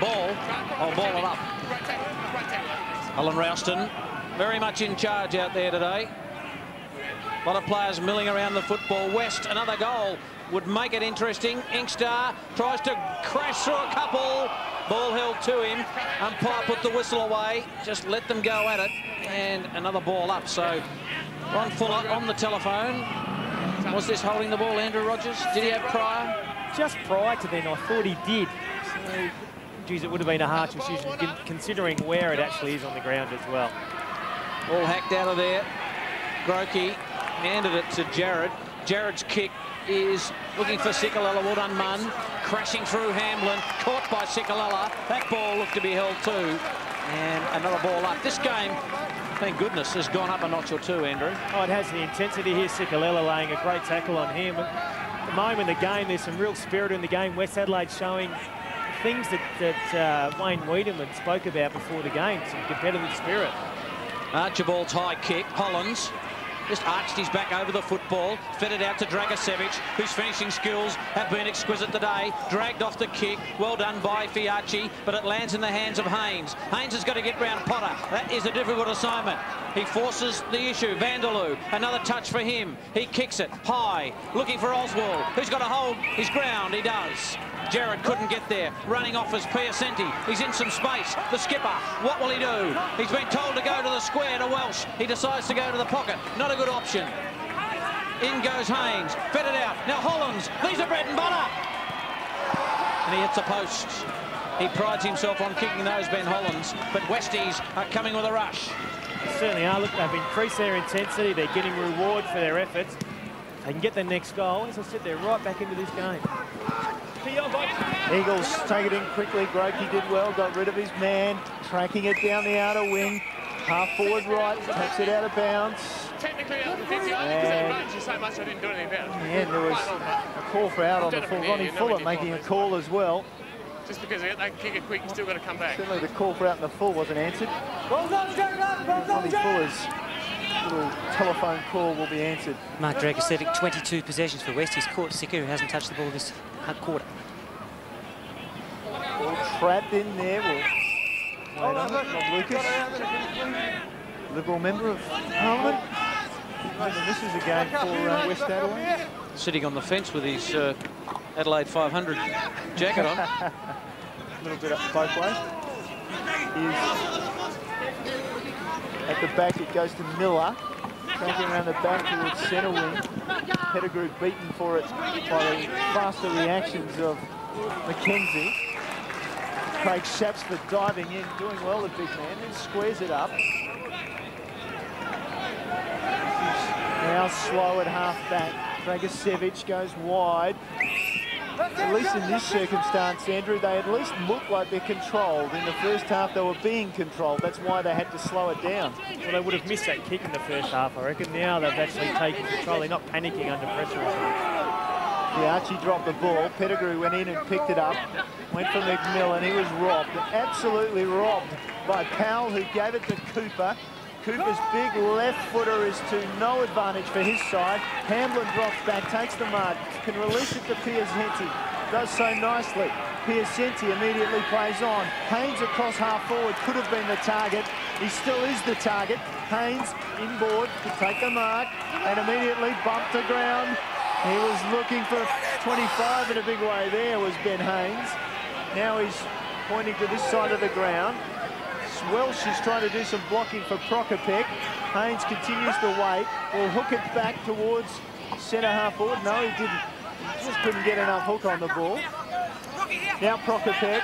Ball. I'll ball it up. Alan Rouston very much in charge out there today. A lot of players milling around the football. West, another goal would make it interesting. Inkster tries to crash through a couple. Ball held to him. Umpire put the whistle away. Just let them go at it. And another ball up. So Ron Fuller on the telephone. Was this holding the ball, Andrew Rogers? Did he have prior? Just prior to then, I thought he did. So, geez, it would have been a harsh decision considering where it actually is on the ground as well. All hacked out of there. Grokey handed it to Jared. Jared's kick is looking for Sikalala. Well done, Munn. Crashing through Hamblin. Caught by Sikalala. That ball looked to be held too. And another ball up. This game, thank goodness, has gone up a notch or two, Andrew. Oh, it has the intensity here. Sikalala laying a great tackle on him. At the moment in the game, there's some real spirit in the game. West Adelaide showing things that Wayne Wiedemann spoke about before the game. Some competitive spirit. Archibald's high kick. Hollands just arched his back over the football, fed it out to Dragosevic, whose finishing skills have been exquisite today. Dragged off the kick, well done by Fiacci, but it lands in the hands of Haynes. Haynes has got to get round Potter. That is a difficult assignment. He forces the issue. Vanderloo, another touch for him. He kicks it high, looking for Oswald, who's got to hold his ground. He does. Jared couldn't get there. Running off is Piacenti. He's in some space. The skipper, what will he do? He's been told to go to the square to Welsh. He decides to go to the pocket. Not a good option. In goes Haynes. Fed it out. Now Hollands. These are bread and butter. And he hits a post. He prides himself on kicking those, Ben Hollands. But Westies are coming with a rush. They certainly are. Look, they've increased their intensity. They're getting reward for their efforts. They can get the next goal. As I said, they're right back into this game. Eagles take it in quickly. Grokey did well, got rid of his man, tracking it down the outer wing. Half forward right, takes it out of bounds. Technically, I was defensive because they run you so much I didn't do anything about it. Yeah, there was a call for out on the full. Ronnie Fuller making a call as well. Just because they can kick it quick, you still got to come back. Certainly the call for out in the full wasn't answered. Ronnie Fuller's little telephone call will be answered. Mark Dragosevic, 22 possessions for West. He's caught Sicker, who hasn't touched the ball this quarter. All trapped in there. We'll wait on it. Rob Lucas, Liberal Member of Parliament. This is a game for West Adelaide. sitting on the fence with his Adelaide 500 jacket on. A little bit up both ways. At the back, it goes to Miller. Tracking around the back towards centre wing. Pettigrew beaten for it by the faster reactions of McKenzie. Craig Sapsford diving in, doing well, the big man, and squares it up. Now slow at half back. Dragicevic goes wide. At least in this circumstance, Andrew, they at least look like they're controlled. In the first half, they were being controlled. That's why they had to slow it down. Well, they would have missed that kick in the first half, I reckon. Now they've actually taken control. They're not panicking under pressure. The Archie dropped the ball. Pettigrew went in and picked it up. Went for McMillan. He was robbed, absolutely robbed by Powell, who gave it to Cooper. Cooper's big left footer is to no advantage for his side. Hamblin drops back, takes the mark, can release it to Piacenti. Does so nicely. Piacenti immediately plays on. Haynes across half forward could have been the target. He still is the target. Haynes inboard to take the mark and immediately bumped to ground. He was looking for 25 in a big way. There was Ben Haynes. Now he's pointing to this side of the ground. Welsh is trying to do some blocking for Prokopek. Haynes continues to wait. Will hook it back towards centre half forward. No, he didn't. He just couldn't get enough hook on the ball. Now Prokopek.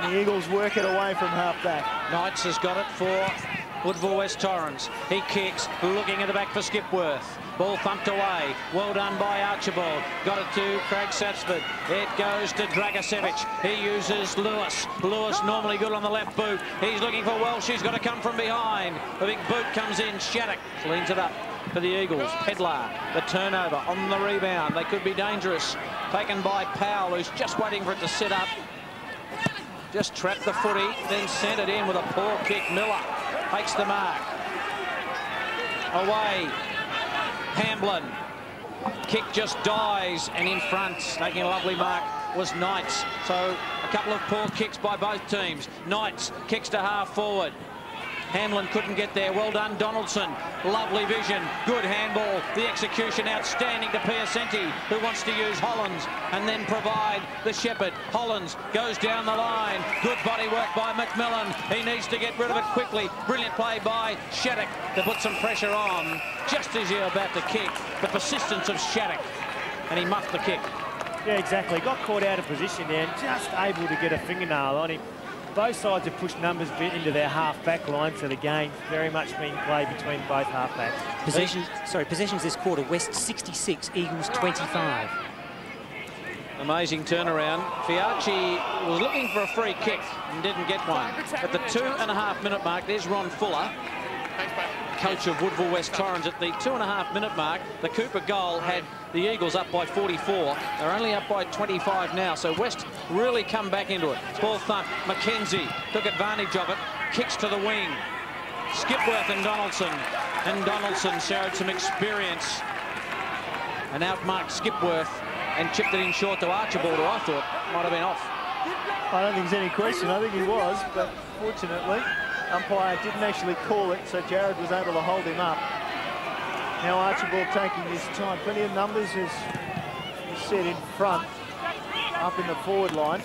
And the Eagles work it away from half back. Knights has got it for Woodville West Torrens. He kicks, looking at the back for Skipworth. Ball thumped away. Well done by Archibald. Got it to Craig Sapsford. It goes to Dragicevic. He uses Lewis. Lewis normally good on the left boot. He's looking for Welsh. He's got to come from behind. The big boot comes in. Shattuck cleans it up for the Eagles. Pedlar, the turnover on the rebound. They could be dangerous. Taken by Powell, who's just waiting for it to sit up. Just trapped the footy, then sent it in with a poor kick. Miller takes the mark. Away. Hamblin. Kick just dies, and in front, taking a lovely mark, was Knights. So a couple of poor kicks by both teams. Knights kicks to half forward. Hamlin couldn't get there. Well done, Donaldson. Lovely vision. Good handball. The execution outstanding to Piacenti, who wants to use Hollands and then provide the Shepherd. Hollands goes down the line. Good body work by McMillan. He needs to get rid of it quickly. Brilliant play by Shattuck to put some pressure on just as you're about to kick. The persistence of Shattuck, and he muffed the kick. Yeah, exactly. Got caught out of position there and just able to get a fingernail on him. Both sides have pushed numbers a bit into their half-back line, so the game very much being played between both half-backs. Possessions this quarter, West 66, Eagles 25. Amazing turnaround. Fiacci was looking for a free kick and didn't get one. At the 2.5-minute mark, there's Ron Fuller, coach of Woodville West Torrens. At the 2.5-minute mark, the Cooper goal had the Eagles up by 44. They're only up by 25 now, so West really come back into it. Ball thump. McKenzie took advantage of it. Kicks to the wing. Skipworth and Donaldson showed some experience and outmarked Skipworth and chipped it in short to Archibald, who I thought might have been off. I don't think there's any question. I think he was, but fortunately, umpire didn't actually call it, so Jared was able to hold him up. Now Archibald taking his time. Plenty of numbers, as you said, in front, up in the forward line.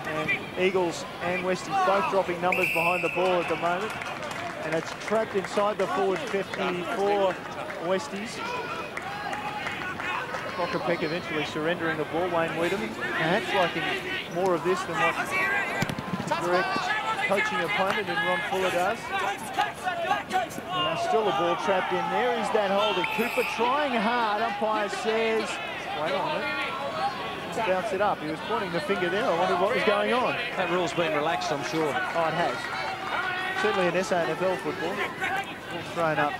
And Eagles and Westies both dropping numbers behind the ball at the moment. And it's trapped inside the forward 50 for Westies. Prokopek eventually surrendering the ball. Wayne Weedham perhaps liking more of this than what direct coaching opponent in Ron Fuller does. Still the ball trapped in there. Is that holding? Cooper trying hard. Umpire says, wait on it. Bounce it up. He was pointing the finger there. I wondered what was going on. That rule's been relaxed, I'm sure. Oh, it has. Certainly in SANFL football. Ball thrown up.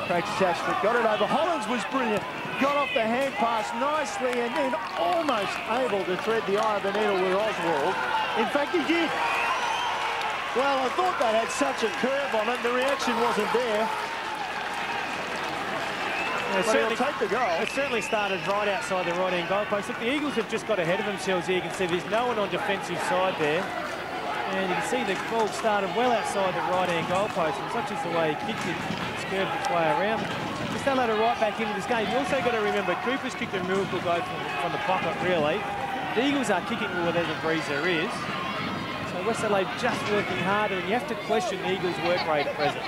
Craig Sapsford got it over. Hollands was brilliant. Got off the hand pass nicely and then almost able to thread the eye of the needle with Oswald. In fact, he did. Well, I thought that had such a curve on it. The reaction wasn't there. Yeah, but he'll take the goal. It certainly started right outside the right-hand goalpost. Look, the Eagles have just got ahead of themselves here. You can see there's no one on defensive side there. And you can see the ball started well outside the right-hand goalpost. And such as the way he kicked it, it's curved its way around. Just West Adelaide are right back into this game. You also got to remember, Cooper's kicked a miracle goal from the pocket, really. The Eagles are kicking whatever breeze there is. So West Adelaide just working harder, and you have to question the Eagles' work rate at present.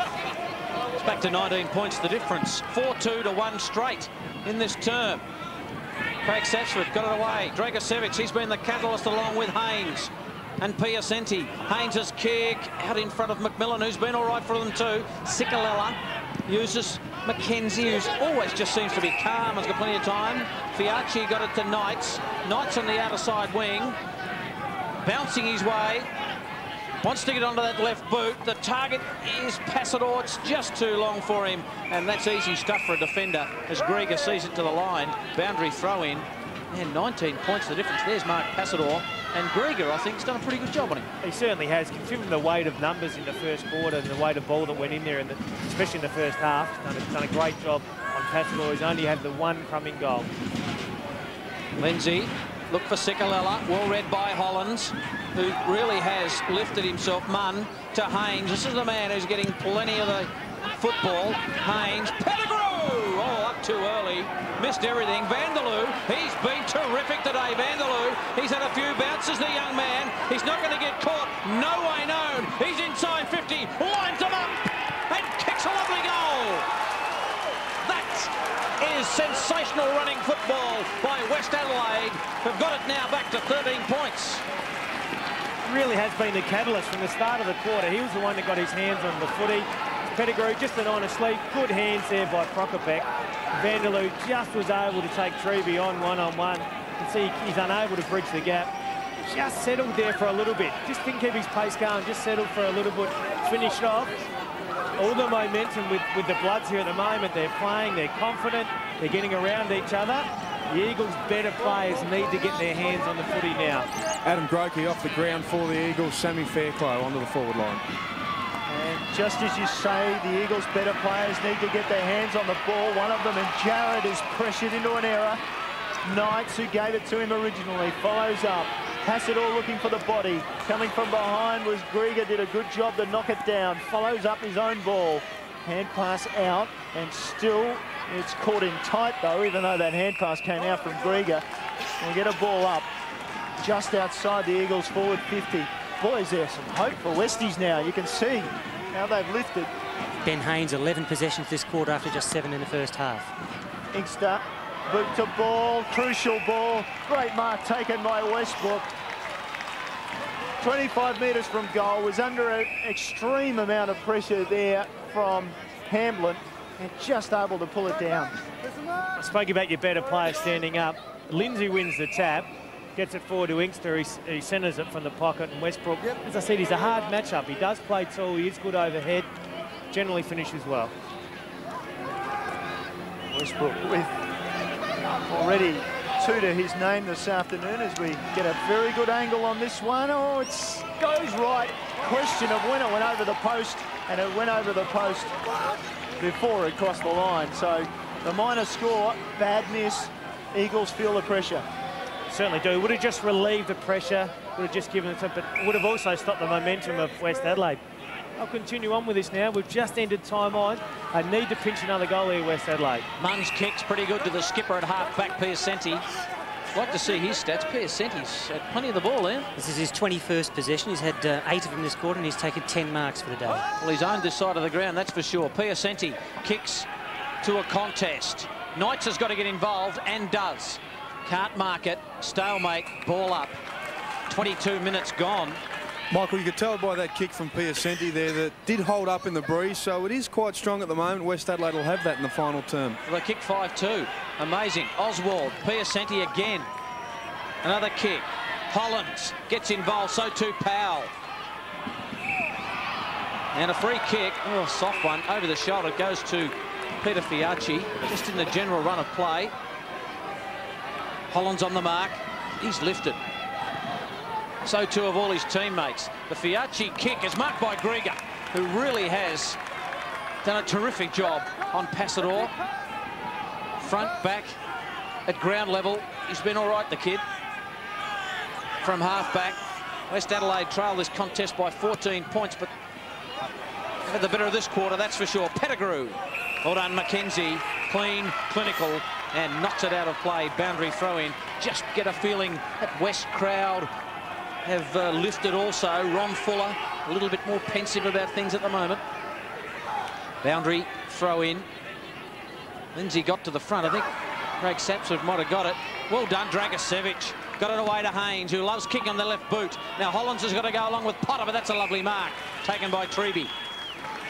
It's back to 19 points, the difference. 4-2 to 1 straight in this term. Craig Satchford got it away. Dragicevic, he's been the catalyst along with Haynes and Piacenti. Haynes' kick out in front of McMillan, who's been all right for them too. Cicolella uses McKenzie, who's always just seems to be calm, has got plenty of time. Fiacci got it to Knights. Knights on the outer side wing, bouncing his way. Wants to get onto that left boot. The target is Passador. It's just too long for him. And that's easy stuff for a defender as Grieger sees it to the line. Boundary throw in. And 19 points the difference. There's Mark Passador. And Grieger, I think, has done a pretty good job on him. He certainly has. Considering the weight of numbers in the first quarter and the weight of ball that went in there, especially in the first half, done a great job on Passador. He's only had the one crummy goal. Lindsay, look for Cicolella, well read by Hollands, who really has lifted himself. Munn to Haynes. This is the man who's getting plenty of the football. Haynes, Pettigrew! Oh, up too early. Missed everything. Vanderloo, he's been terrific today, Vanderloo. He's had a few bounces, the young man. He's not going to get caught. No way known. He's inside 50, lines him up, and kicks a lovely goal. That is sensational running football by West Adelaide, who've got it now back to 13 points. Really has been the catalyst from the start of the quarter. He was the one that got his hands on the footy. Pettigrew just an honest sleep. Good hands there by Prokopek. Vanderloo just was able to take Treby on one-on-one. You can see he's unable to bridge the gap. Just settled there for a little bit. Just didn't keep his pace going. Just settled for a little bit. Finished off. All the momentum with the Bloods here at the moment. They're playing. They're confident. They're getting around each other. The Eagles' better players need to get their hands on the footy now. Adam Grokey off the ground for the Eagles. Sammy Fairclough onto the forward line. And just as you say, the Eagles' better players need to get their hands on the ball. One of them, and Jarrett, is pressured into an error. Knights, who gave it to him originally, follows up. Passador looking for the body. Coming from behind was Grieger, did a good job to knock it down. Follows up his own ball. Hand pass out, and still it's caught in tight though, even though that hand pass came out from Grieger. We'll get a ball up just outside the Eagles' forward 50. Boys, there's some hope for Westies now. You can see how they've lifted. Ben Haynes, 11 possessions this quarter after just 7 in the first half. Inkster, boot to ball, crucial ball. Great mark taken by Westbrook. 25 metres from goal, was under an extreme amount of pressure there from Hamblin, and just able to pull it down. I spoke about your better players standing up. Lindsay wins the tap, gets it forward to Inkster. He centres it from the pocket, and Westbrook, as I said, he's a hard matchup. He does play tall, he is good overhead, generally finishes well. Westbrook with already 2 to his name this afternoon as we get a very good angle on this one. Oh, it goes right. Question of when it went over the post, and it went over the post before it crossed the line. So the minor score, bad miss. Eagles feel the pressure. Certainly do. Would have just relieved the pressure, would have just given it, but would have also stopped the momentum of West Adelaide. I'll continue on with this now. We've just ended time on. I need to pinch another goal here, West Adelaide. Munn's kick's pretty good to the skipper at half-back, Piacenti. Like to see his stats. Piacenti's had plenty of the ball there. This is his 21st possession. He's had 8 of them this quarter, and he's taken 10 marks for the day. Well, he's owned this side of the ground, that's for sure. Piacenti kicks to a contest. Knights has got to get involved, and does. Can't mark it. Stalemate, ball up. 22 minutes gone. Michael, you could tell by that kick from Piacenti there that did hold up in the breeze, so it is quite strong at the moment. West Adelaide will have that in the final term. Well, they kicked 5-2. Amazing. Oswald, Piacenti again. Another kick. Hollands gets involved, so too Powell. And a free kick, oh, soft one, over the shoulder, goes to Peter Fiacci, just in the general run of play. Hollands on the mark, he's lifted. So too have all his teammates. The Fiacci kick is marked by Grieger, who really has done a terrific job on Passador. Front, back, at ground level. He's been all right, the kid. From half-back, West Adelaide trail this contest by 14 points, but had the better of this quarter, that's for sure. Pettigrew. Well done, McKenzie. clean, clinical, and knocks it out of play. Boundary throw-in. Just get a feeling that West crowd have lifted also. Ron Fuller, a little bit more pensive about things at the moment. Boundary throw-in. Lindsay got to the front. I think Craig Sapsford might have got it. Well done, Dragicevic. Got it away to Haynes, who loves kicking on the left boot. Now Hollands has got to go along with Potter, but that's a lovely mark. Taken by Treby.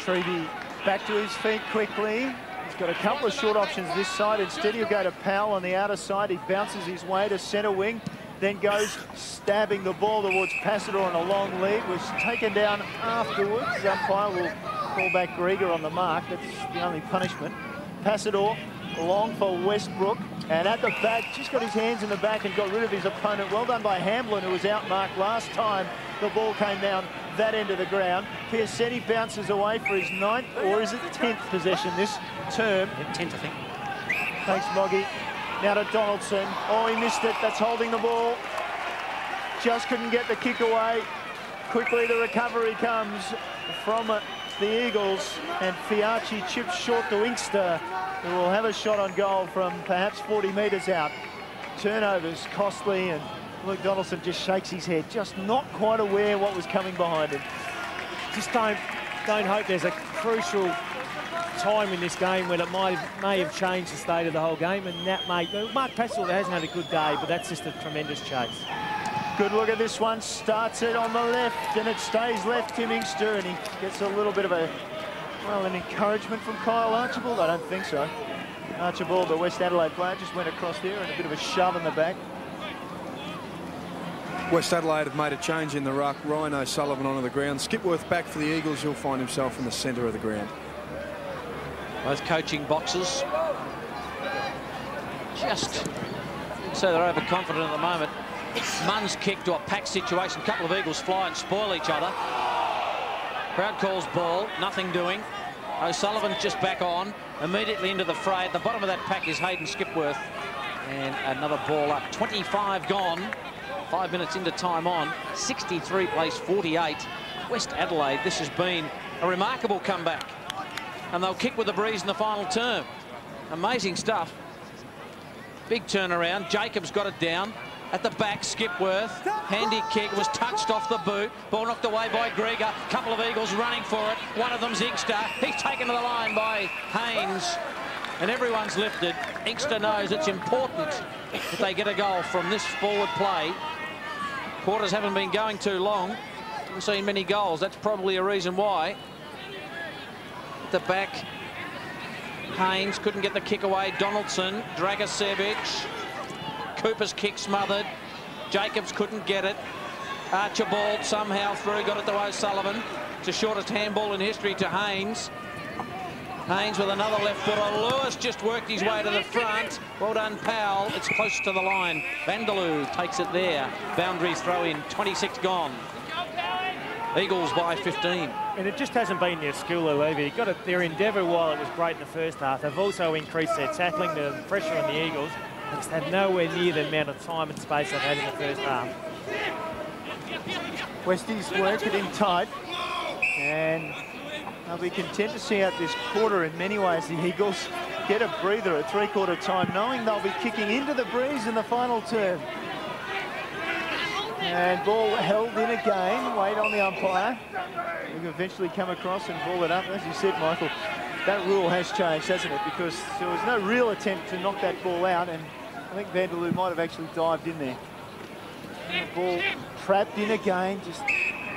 Treby back to his feet quickly. He's got a couple of short options this side. Instead, he'll go to Powell on the outer side. He bounces his way to centre wing, then goes stabbing the ball towards Passador on a long lead. Was taken down afterwards. The umpire will call back Grieger on the mark. That's the only punishment. Passador long for Westbrook, and at the back, just got his hands in the back and got rid of his opponent. Well done by Hamblin, who was outmarked last time the ball came down that end of the ground. Piacenti bounces away for his 9th, or is it 10th possession this term? 10th, I think. Thanks, Moggy. Now to Donaldson. Oh, he missed it. That's holding the ball. Just couldn't get the kick away. Quickly, the recovery comes from the Eagles, and Fiachi chips short to Inkster, who will have a shot on goal from perhaps 40 metres out. Turnovers costly, and Luke Donaldson just shakes his head, just not quite aware what was coming behind him. Just don't hope there's a crucial time in this game when it may have changed the state of the whole game, and that Mark Passador hasn't had a good day, but that's just a tremendous chase. Good look at this one. Starts it on the left, and it stays left, Tim Inkster, and he gets a little bit of an encouragement from Kyle Archibald. I don't think so. Archibald, the West Adelaide player, just went across there and a bit of a shove in the back. West Adelaide have made a change in the ruck. Ryan O'Sullivan onto the ground. Skipworth back for the Eagles. He'll find himself in the centre of the ground. Both coaching boxes. Just so they're overconfident at the moment. Munn's kick to a packed situation. A couple of Eagles fly and spoil each other. Crowd calls ball. Nothing doing. O'Sullivan's just back on. Immediately into the fray. At the bottom of that pack is Hayden Skipworth. And another ball up. 25 gone. 5 minutes into time on. 63 plays 48. West Adelaide, this has been a remarkable comeback. And they'll kick with a breeze in the final term. Amazing stuff. Big turnaround. Jacobs got it down. At the back, Skipworth, handy kick, was touched off the boot. Ball knocked away by Grieger. Couple of Eagles running for it. One of them's Inkster. He's taken to the line by Haynes. And everyone's lifted. Inkster knows it's important that they get a goal from this forward play. Quarters haven't been going too long. Haven't seen many goals. That's probably a reason why. At the back, Haynes couldn't get the kick away. Donaldson, Dragicevic. Cooper's kick smothered. Jacobs couldn't get it. Archibald somehow through, got it to O'Sullivan. It's the shortest handball in history to Haynes. Haynes with another left footer. Lewis just worked his way to the front. Well done, Powell. It's close to the line. Vanderloo takes it there. Boundary throw in. 26 gone. Eagles by 15. And it just hasn't been their skill, Levy. Got it, their endeavour while it was great in the first half. They've also increased their tackling, the pressure on the Eagles. They just had nowhere near the amount of time and space they've had in the first half. Westies work it in tight, and they'll be content to see out this quarter in many ways. The Eagles get a breather at three-quarter time, knowing they'll be kicking into the breeze in the final term. And ball held in again. Wait on the umpire. We can eventually come across and ball it up. As you said, Michael, that rule has changed, hasn't it? Because there was no real attempt to knock that ball out, and I think Vanderloo might have actually dived in there. And the ball trapped in again.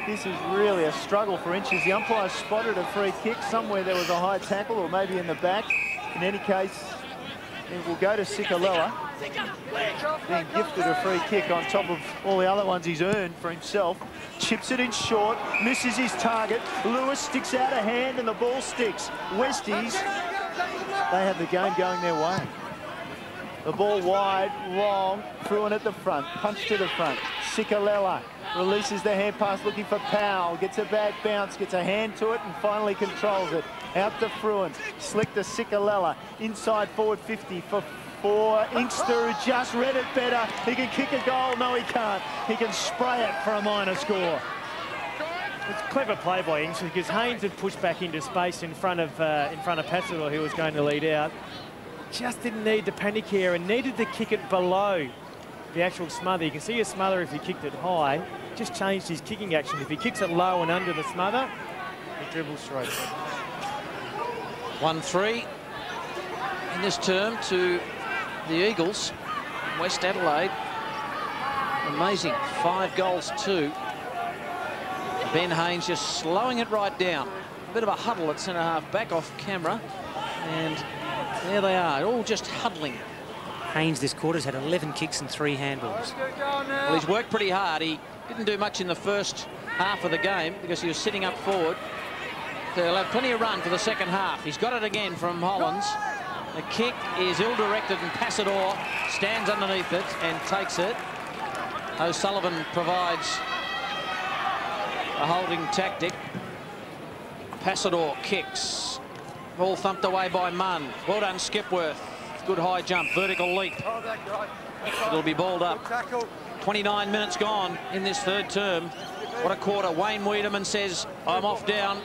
This is really a struggle for inches. The umpire spotted a free kick. Somewhere there was a high tackle, or maybe in the back. In any case, it will go to Sikalella, being gifted a free kick on top of all the other ones he's earned for himself. Chips it in short, misses his target. Lewis sticks out a hand and the ball sticks. Westies, they have the game going their way. The ball wide, long, Fruin at the front, punch to the front. Sikalella releases the hand pass looking for Powell, gets a bad bounce, gets a hand to it and finally controls it. Out to Fruin, slick to Sikalella, inside forward 50 for Inkster, who just read it better. He can kick a goal. No, he can't. He can spray it for a minor score. It's clever play by Inkster because Haynes had pushed back into space in front of Passador, who was going to lead out. just didn't need to panic here and needed to kick it below the actual smother. You can see a smother if he kicked it high. Just changed his kicking action. If he kicks it low and under the smother, he dribbles through. 1-3 in this term to the Eagles. West Adelaide, amazing, 5 goals 2. Ben Haynes just slowing it right down. A bit of a huddle at centre half, back off camera, and there they are, all just huddling. Haynes this quarter's had 11 kicks and 3 handballs. Well, he's worked pretty hard. He didn't do much in the first half of the game because he was sitting up forward. They'll have plenty of run for the second half. He's got it again from Hollands. The kick is ill-directed and Passador stands underneath it and takes it. O'Sullivan provides a holding tactic. Passador kicks. Ball thumped away by Munn. Well done, Skipworth. Good high jump, vertical leap. It'll be balled up. 29 minutes gone in this third term. What a quarter. Wayne Wiedemann says, I'm off down,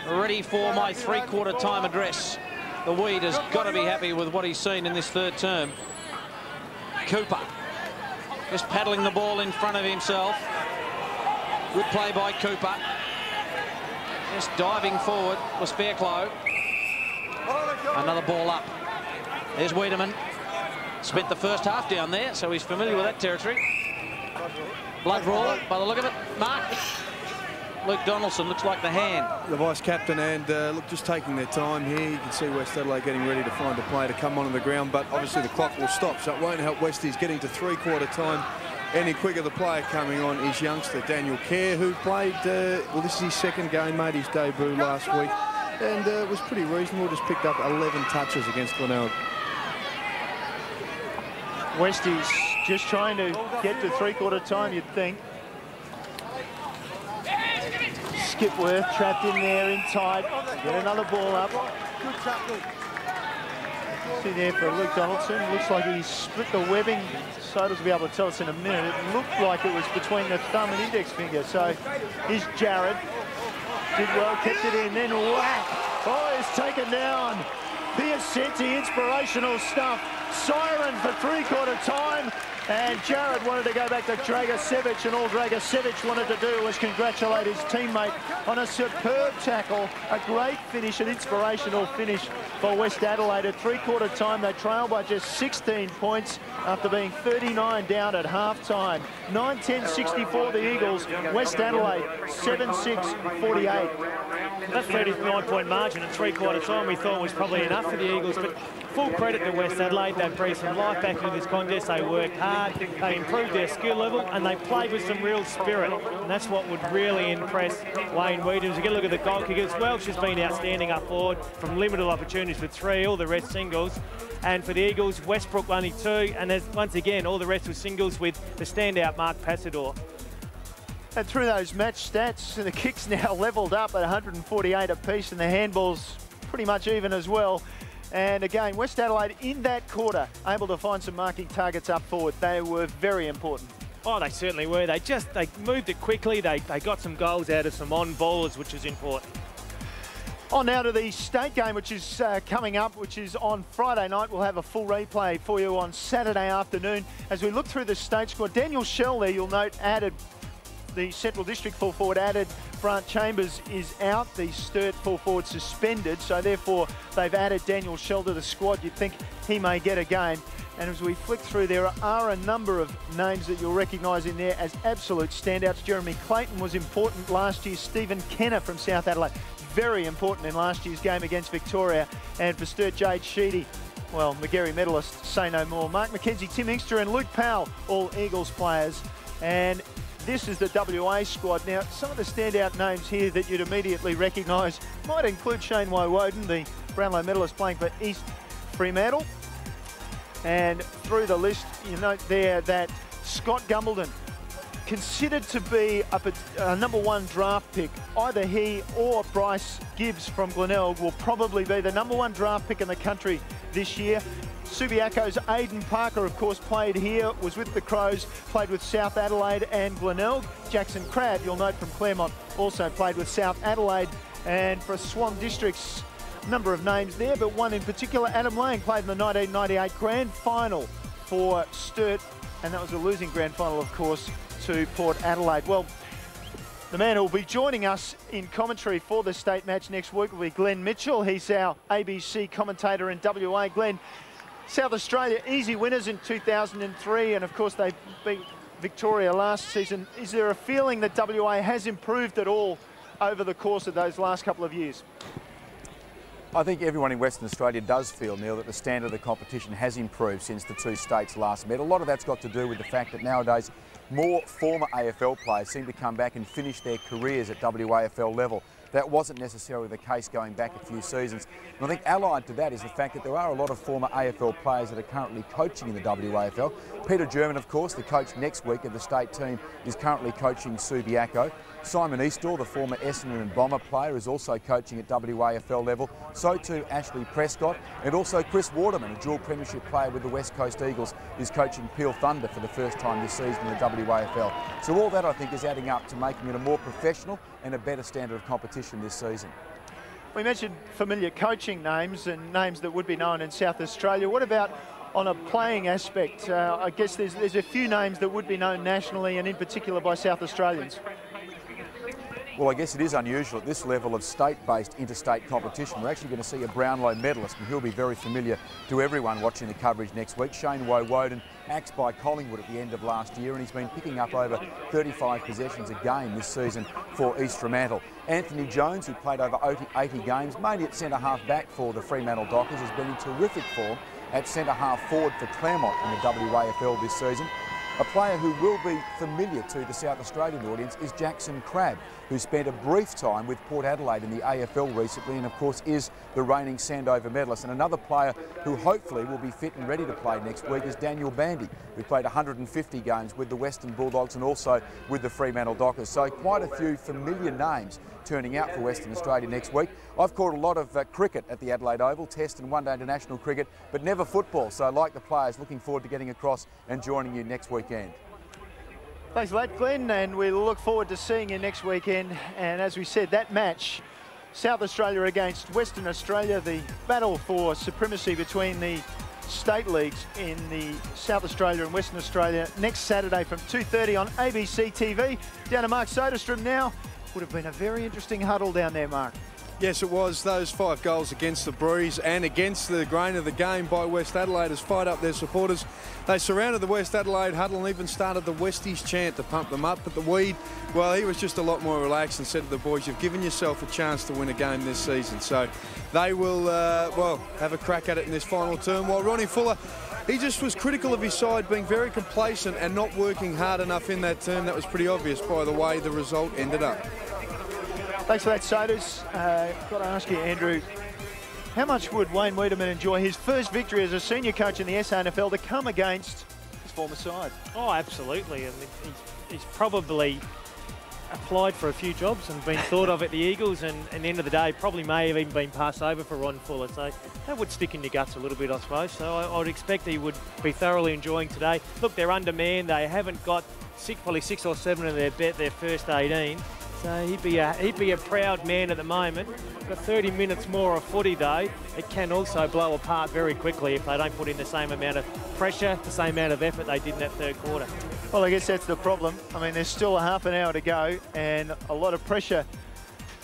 ready for my 3/4 time address. The Weed has got to be happy with what he's seen in this third term. Cooper just paddling the ball in front of himself. Good play by Cooper. Just diving forward was Fairclough. Another ball up. There's Wiedemann. Spent the first half down there, so he's familiar with that territory. Blood brawl, by the look of it. Mark. Luke Donaldson looks like the hand. The vice-captain and look, just taking their time here. You can see West Adelaide getting ready to find a play to come onto the ground, but obviously the clock will stop, so it won't help Westies getting to 3/4 time any quicker. The player coming on is youngster Daniel Kerr, who played, well, this is his second game, made his debut last week, and was pretty reasonable, just picked up 11 touches against Glenelg. Westies just trying to get to 3/4 time, you'd think. Skipworth trapped in there in tight. Get another ball up. See there for Luke Donaldson. Looks like he split the webbing. Sodals will be able to tell us in a minute. It looked like it was between the thumb and index finger. So here's Jared. Did well, kept it in, then whack. Oh, he's taken down. Piacenti, inspirational stuff. Siren for 3/4 time. And Jared wanted to go back to Dragicevic, and all Dragicevic wanted to do was congratulate his teammate on a superb tackle. A great finish, an inspirational finish for West Adelaide. At 3/4 time, they trail by just 16 points after being 39 down at half-time. 9-10-64 the Eagles. West Adelaide 7-6-48. That 39-point margin at 3/4 time we thought was probably enough for the Eagles, but full credit to West Adelaide. They breathed some life back into this contest. They worked hard, they improved their skill level, and they played with some real spirit. And that's what would really impress Wayne Williams. You get a look at the goal kickers. Welsh has been outstanding up forward from limited opportunities with 3, all the rest singles. And for the Eagles, Westbrook only 2, and there's once again all the rest were singles with the standout Mark Passador. And through those match stats, the kicks now levelled up at 148 apiece, and the handballs pretty much even as well. And again, West Adelaide in that quarter able to find some marking targets up forward. They were very important. Oh, they certainly were. They moved it quickly. They got some goals out of some on-ballers, which is important. On now to the state game, which is coming up, which is on Friday night. We'll have a full replay for you on Saturday afternoon. As we look through the state squad, Daniel Shell there, you'll note, added the Central District full forward added. Grant Chambers is out, the Sturt full forward suspended, so therefore they've added Daniel Shell to the squad. You'd think he may get a game. And as we flick through, there are a number of names that you'll recognise in there as absolute standouts. Jeremy Clayton was important last year. Stephen Kenner from South Adelaide, very important in last year's game against Victoria. And for Sturt, Jade Sheedy, well, McGarry medalist, say no more. Mark McKenzie, Tim Inkster and Luke Powell, all Eagles players. And this is the WA squad. Now, some of the standout names here that you'd immediately recognise might include Shane Woden, the Brownlow medalist playing for East Fremantle. And through the list, you note there that Scott Gumbleton, considered to be a #1 draft pick. Either he or Bryce Gibbs from Glenelg will probably be the #1 draft pick in the country this year. Subiaco's Aidan Parker, of course, played here, was with the Crows, played with South Adelaide and Glenelg. Jackson Crabb, you'll note from Claremont, also played with South Adelaide. And for Swan Districts, number of names there, but one in particular, Adam Lane, played in the 1998 Grand Final for Sturt, and that was a losing Grand Final, of course, to Port Adelaide. Well, the man who will be joining us in commentary for the state match next week will be Glenn Mitchell. He's our ABC commentator in WA. Glenn, South Australia easy winners in 2003, and of course they beat Victoria last season. Is there a feeling that WA has improved at all over the course of those last couple of years? I think everyone in Western Australia does feel, Neil, that the standard of the competition has improved since the two states last met. A lot of that's got to do with the fact that nowadays more former AFL players seem to come back and finish their careers at WAFL level. That wasn't necessarily the case going back a few seasons. And I think allied to that is the fact that there are a lot of former AFL players that are currently coaching in the WAFL. Peter German, of course, the coach next week of the state team, is currently coaching Subiaco. Simon Eastaugh, the former Essendon and Bomber player, is also coaching at WAFL level. So too Ashley Prescott, and also Chris Waterman, a dual premiership player with the West Coast Eagles, is coaching Peel Thunder for the first time this season in the WAFL. So all that, I think, is adding up to making it a more professional and a better standard of competition this season. We mentioned familiar coaching names and names that would be known in South Australia. What about on a playing aspect? I guess there's a few names that would be known nationally and in particular by South Australians. Well, I guess it is unusual at this level of state-based interstate competition. We're actually going to see a Brownlow medalist, and he'll be very familiar to everyone watching the coverage next week. Shane Woden, axed by Collingwood at the end of last year, and he's been picking up over 35 possessions a game this season for East Fremantle. Anthony Jones, who played over 80 games, mainly at centre-half back for the Fremantle Dockers, has been in terrific form at centre-half forward for Claremont in the WAFL this season. A player who will be familiar to the South Australian audience is Jackson Crabb, who spent a brief time with Port Adelaide in the AFL recently and of course is the reigning Sandover medalist. And another player who hopefully will be fit and ready to play next week is Daniel Bandy, who played 150 games with the Western Bulldogs and also with the Fremantle Dockers. So quite a few familiar names turning out for Western Australia next week. I've caught a lot of cricket at the Adelaide Oval, Test and One Day International cricket, but never football. So like the players, looking forward to getting across and joining you next weekend. Thanks for that, Glenn, and we look forward to seeing you next weekend. And as we said, that match, South Australia against Western Australia, the battle for supremacy between the state leagues in the South Australia and Western Australia, next Saturday from 2:30 on ABC TV. Down to Mark Soderstrom now. Would have been a very interesting huddle down there, Mark. Yes, it was. Those 5 goals against the Breeze and against the grain of the game by West Adelaide has fired up their supporters. They surrounded the West Adelaide huddle and even started the Westies chant to pump them up. But the Weed, well, he was just a lot more relaxed and said to the boys, you've given yourself a chance to win a game this season. So they will, well, have a crack at it in this final term. While Ronnie Fuller, he just was critical of his side being very complacent and not working hard enough in that term. That was pretty obvious by the way the result ended up. Thanks for that, Soders. Got to ask you, Andrew, how much would Wayne Wiedemann enjoy his first victory as a senior coach in the SANFL to come against his former side? Oh, absolutely. And he's probably applied for a few jobs and been thought of at the Eagles, and at the end of the day, probably may have even been passed over for Ron Fuller. So that would stick in your guts a little bit, I suppose. So I would expect he would be thoroughly enjoying today. Look, they're undermanned. They haven't got probably 6 or 7 in their first 18. So he'd be a proud man at the moment. Got 30 minutes more of footy though. It can also blow apart very quickly if they don't put in the same amount of pressure, the same amount of effort they did in that third quarter. Well, I guess that's the problem. I mean, there's still a half an hour to go and a lot of pressure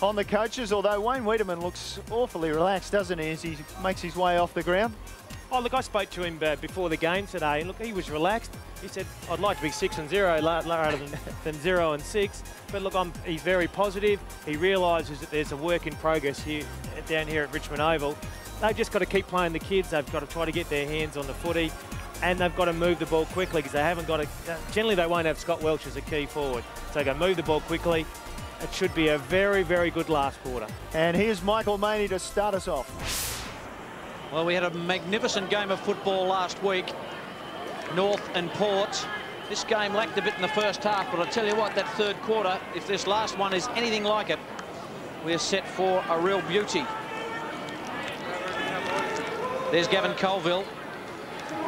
on the coaches, although Wayne Wiedemann looks awfully relaxed, doesn't he, as he makes his way off the ground? Oh, look, I spoke to him before the game today, and look, he was relaxed. He said, I'd like to be 6-0 rather than 0-6. But look, he's very positive. He realises that there's a work in progress down here at Richmond Oval. They've just got to keep playing the kids. They've got to try to get their hands on the footy, and they've got to move the ball quickly because they haven't got generally they won't have Scott Welch as a key forward. So they've got to move the ball quickly. It should be a very, very good last quarter. And here's Michael Maney to start us off. Well, we had a magnificent game of football last week, North and Port. This game lacked a bit in the first half, but I tell you what, that third quarter, if this last one is anything like it, we're set for a real beauty. There's Gavin Colville,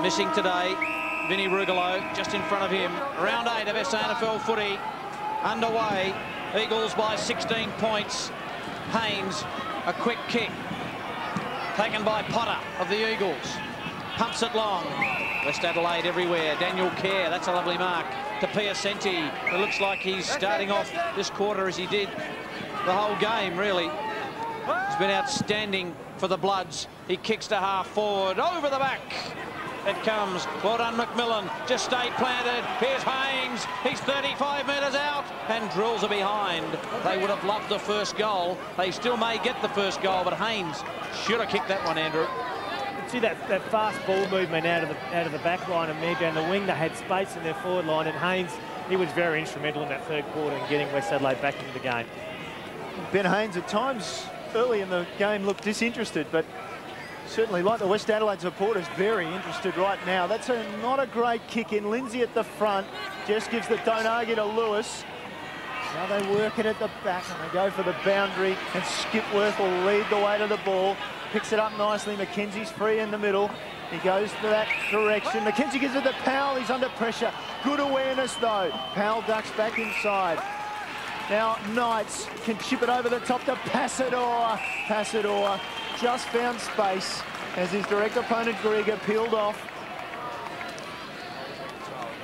missing today. Vinny Rugolo just in front of him. Round 8 of SANFL footy underway. Eagles by 16 points. Haynes, a quick kick. Taken by Potter of the Eagles. Pumps it long. West Adelaide everywhere. Daniel Kerr, that's a lovely mark. To Piacenti. It looks like he's starting off this quarter as he did the whole game, really. He's been outstanding for the Bloods. He kicks to half forward. Over the back. It comes. Well done, McMillan. Just stayed planted. Here's Haynes. He's 35 metres out and drills are behind. They would have loved the first goal. They still may get the first goal, but Haynes should have kicked that one, Andrew. See that fast ball movement out of the back line and there down the wing. They had space in their forward line, and Haynes, he was very instrumental in that third quarter in getting West Adelaide back into the game. Ben Haynes at times early in the game looked disinterested, but certainly, like the West Adelaide supporters, very interested right now. That's not a great kick in. Lindsay at the front just gives the don't argue to Lewis. Now they work it at the back and they go for the boundary, and Skipworth will lead the way to the ball. Picks it up nicely. McKenzie's free in the middle. He goes to that direction. McKenzie gives it to Powell. He's under pressure. Good awareness, though. Powell ducks back inside. Now Knights can chip it over the top to Passador. Passador just found space as his direct opponent Grieger peeled off.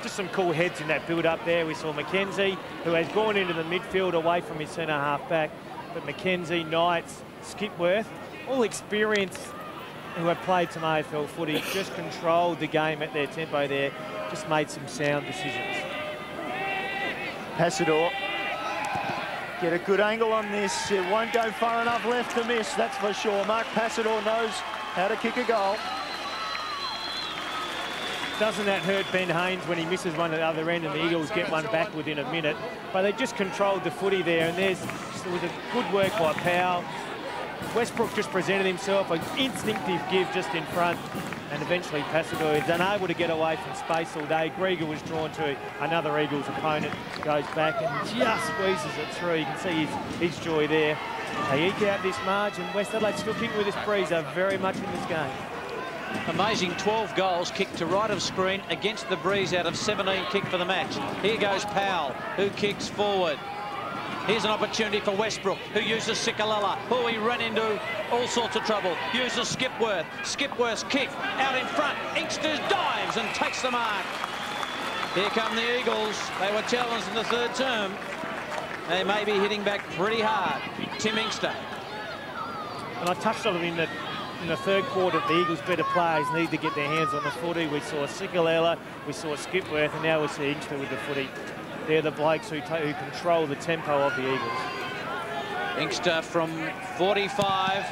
Just some cool heads in that build-up there. We saw McKenzie, who has gone into the midfield away from his centre half-back. But McKenzie, Knights, Skipworth, all experienced who have played some AFL footy, just controlled the game at their tempo there, just made some sound decisions. Passador, get a good angle on this. It won't go far enough left to miss, that's for sure. Mark Passador knows how to kick a goal. Doesn't that hurt Ben Haynes when he misses one at the other end and the Eagles get one back within a minute? But they just controlled the footy there, and there was a good work by Powell. Westbrook just presented himself, an instinctive give just in front, and eventually Passador is unable to get away from space all day. Grieger was drawn to another Eagles opponent, goes back and just squeezes it through. You can see his joy there. They eke out this margin. West Adelaide still kicking with this breeze. They're very much in this game. Amazing 12 goals kicked to right of screen against the breeze out of 17 kicked for the match. Here goes Powell, who kicks forward. Here's an opportunity for Westbrook, who uses Sikalala, who he ran into all sorts of trouble. Uses Skipworth. Skipworth's kick out in front. Inkster dives and takes the mark. Here come the Eagles. They were challenged in the third term. They may be hitting back pretty hard. Tim Inkster. And I touched on it in the third quarter. The Eagles' better players need to get their hands on the footy. We saw Sikalala, we saw Skipworth, and now we see Inkster with the footy. They're the blokes who control the tempo of the Eagles. Inkster from 45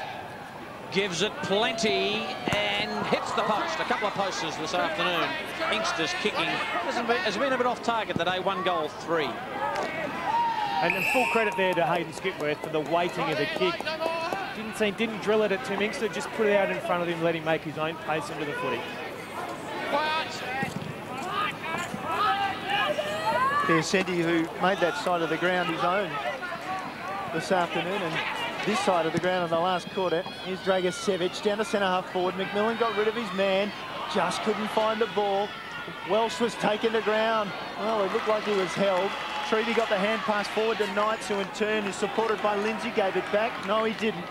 gives it plenty and hits the post. A couple of posters this afternoon. Inkster's kicking has been a bit off target today. 1 goal, 3. And full credit there to Hayden Skipworth for the weighting of the kick. Didn't drill it at Tim Inkster, just put it out in front of him, let him make his own pace into the footy. Piacenti, who made that side of the ground his own this afternoon, and this side of the ground in the last quarter. Here's Dragicevic down to centre half forward. McMillan got rid of his man, just couldn't find the ball. Welsh was taken to ground. Well, it looked like he was held. Treaty got the hand pass forward to Knights, who in turn is supported by Lindsay, gave it back. No, he didn't.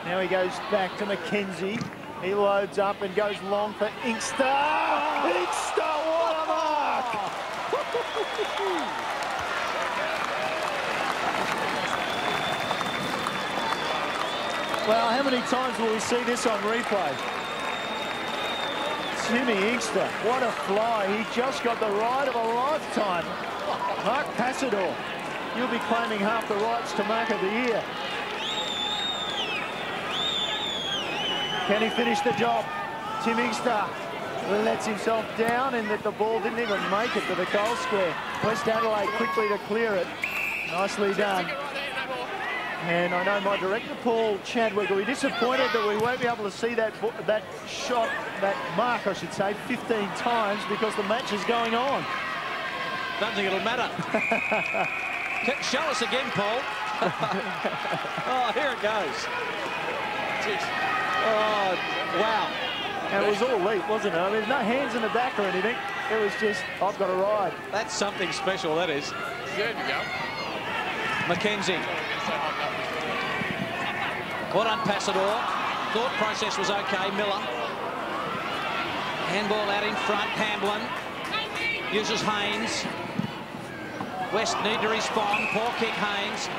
Now he goes back to McKenzie. He loads up and goes long for Inkster. Inkster, what a mark! Well, how many times will we see this on replay? Timmy Inkster, what a fly. He just got the ride of a lifetime. Mark Passador, you'll be claiming half the rights to Mark of the Year. Can he finish the job? Tim Inkster lets himself down, and that the ball didn't even make it to the goal square. West Adelaide quickly to clear it. Nicely done. And I know my director, Paul Chadwick, will be disappointed that we won't be able to see that shot, that mark, I should say, 15 times because the match is going on. Don't think it'll matter. Show us again, Paul. Oh, here it goes. Jeez. Oh, wow. And it was all leap, wasn't it? There's no hands in the back or anything. It was just, I've got a ride. That's something special, that is. There you go. McKenzie. Well done, Passador. thought process was okay. Miller. Handball out in front. Hamblin uses Haynes. West need to respond. Poor kick, Haynes.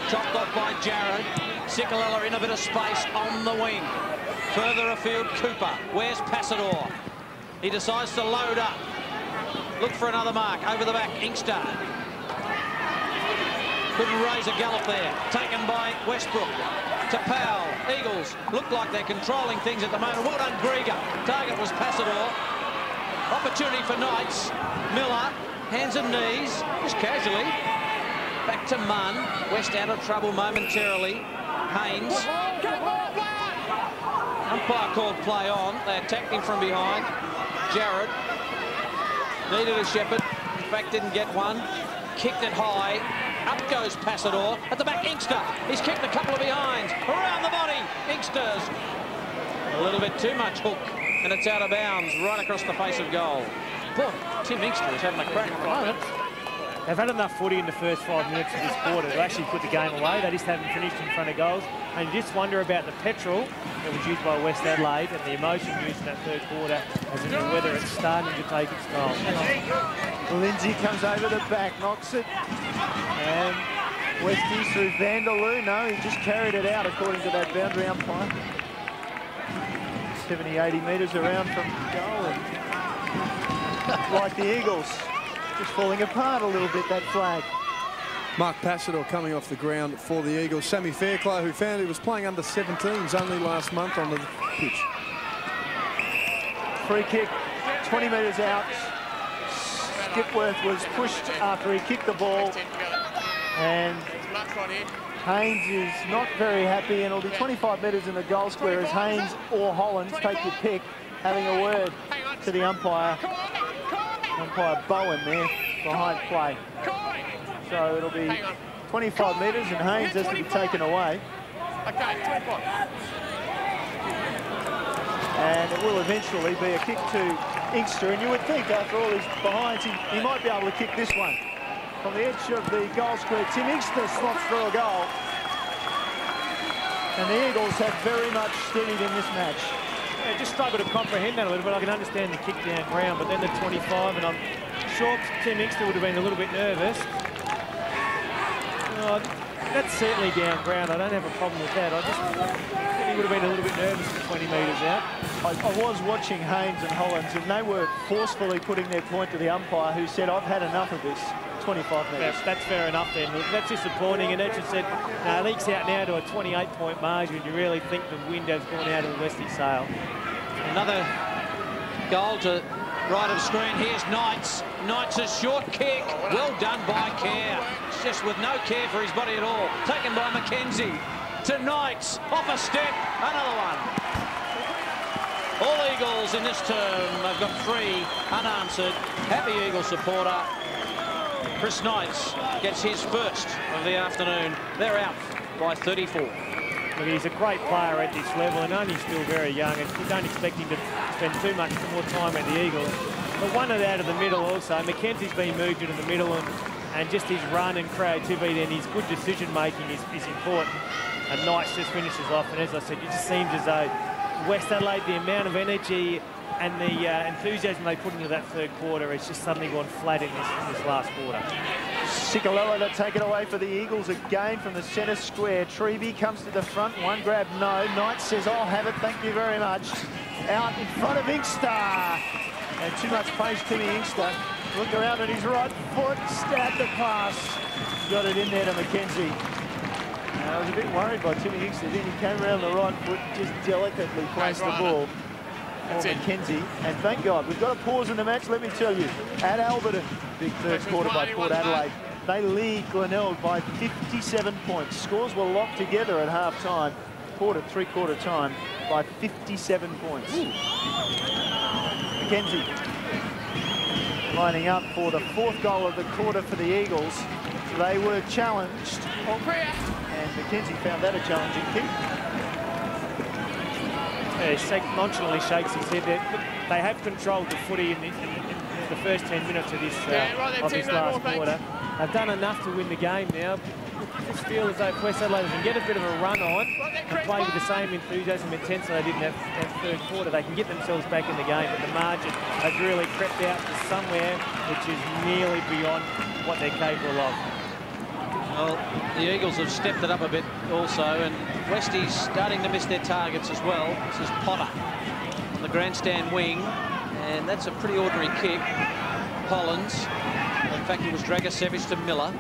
Chopped off by Jared. Cicolella in a bit of space on the wing. Further afield, Cooper. Where's Passador? He decides to load up. Look for another mark. Over the back, Inkster. Couldn't raise a gallop there. Taken by Westbrook. To Powell. Eagles look like they're controlling things at the moment. Well done, Grieger. Target was Passador. Opportunity for Knights. Miller. Hands and knees. Just casually. Back to Munn. West out of trouble momentarily. Haynes. Umpire called play on. They attacked him from behind. Jared. Needed a shepherd. In fact, didn't get one. Kicked it high. Up goes Passador. At the back, Inkster. He's kicked a couple of behinds. Around the body. Inkster's a little bit too much hook. And it's out of bounds right across the face of goal. Boy, Tim Inkster is having a crack at the moment. They've had enough footy in the first 5 minutes of this quarter to actually put the game away. They just haven't finished in front of goals. And you just wonder about the petrol that was used by West Adelaide and the emotion used in that third quarter as to whether it's starting to take its toll. Lindsay comes over the back, knocks it. And Westies through Vanderloo. No, he just carried it out according to that boundary umpire. 70, 80 metres around from goal. And like the Eagles, just falling apart a little bit, that flag. Mark Passador coming off the ground for the Eagles. Sammy Fairclough, who found he was playing under 17s only last month on the pitch. Free kick, 20 metres out. Skipworth was pushed after he kicked the ball. And Haynes is not very happy, and it'll be 25 metres in the goal square as Haynes or Hollands, take your pick, having a word to the umpire. Umpire Bowen there behind play. So it'll be 25 metres and Haynes has to be taken away. Okay, 25. And it will eventually be a kick to Inkster, and you would think after all his behinds he might be able to kick this one. From the edge of the goal square, Tim Inkster slots through a goal. And the Eagles have very much steadied in this match. Yeah, just struggle to comprehend that a little bit. I can understand the kick down ground, but then the 25, and I'm sure Tim Inkster would have been a little bit nervous. That's certainly down ground. I don't have a problem with that. I just think he would have been a little bit nervous from 20 metres out. I was watching Haynes and Hollands, and they were forcefully putting their point to the umpire, who said, "I've had enough of this." 25 metres. That's fair enough then. That's disappointing, and as you said, it leaks out now to a 28-point margin. You really think the wind has gone out of the Westie sail. Another goal to right of screen. Here's Knights. Knights' short kick. Well done by Kerr. Just with no care for his body at all. Taken by McKenzie. To Knights. Off a step. Another one. All Eagles in this term have got 3 unanswered. Happy Eagle supporter. Chris Knights gets his first of the afternoon. They're out by 34. Look, he's a great player at this level and only still very young, and you don't expect him to spend too much more time at the Eagles. But one out of the middle also. Mackenzie's been moved into the middle, and just his run and creativity and his good decision-making is important. And Knights just finishes off, and as I said, it just seems as though West Adelaide, the amount of energy and the enthusiasm they put into that third quarter, it's just suddenly gone flat in this last quarter. Cicolella to take it away for the Eagles again from the centre square. Treby comes to the front, one grab, no. Knight says, "I'll have it, thank you very much." Out in front of Inkster. And too much pace, Timmy Inkster. Look around at his right foot, stabbed the pass. Got it in there to McKenzie. I was a bit worried by Timmy Inkster. Then he came around the right foot, just delicately placed the ball. McKenzie, and thank God we've got a pause in the match. Let me tell you, at Alberton, big third quarter by Port Adelaide, they lead Glenelg by 57 points. Scores were locked together at half-time. Port at three-quarter time by 57 points. McKenzie lining up for the 4th goal of the quarter for the Eagles. They were challenged, and McKenzie found that a challenging kick. Yeah, nonchalantly shakes his head there. They have controlled the footy in the first 10 minutes of this last quarter. They've done enough to win the game now. I just feel as though if West Adelaide can get a bit of a run on and play with the same enthusiasm and intensity they did in that third quarter, they can get themselves back in the game. But the margin has really crept out to somewhere which is nearly beyond what they're capable of. Well, the Eagles have stepped it up a bit also, and Westies starting to miss their targets as well. This is Potter on the grandstand wing, and that's a pretty ordinary kick. Collins, in fact, it was Dragicevic to Miller.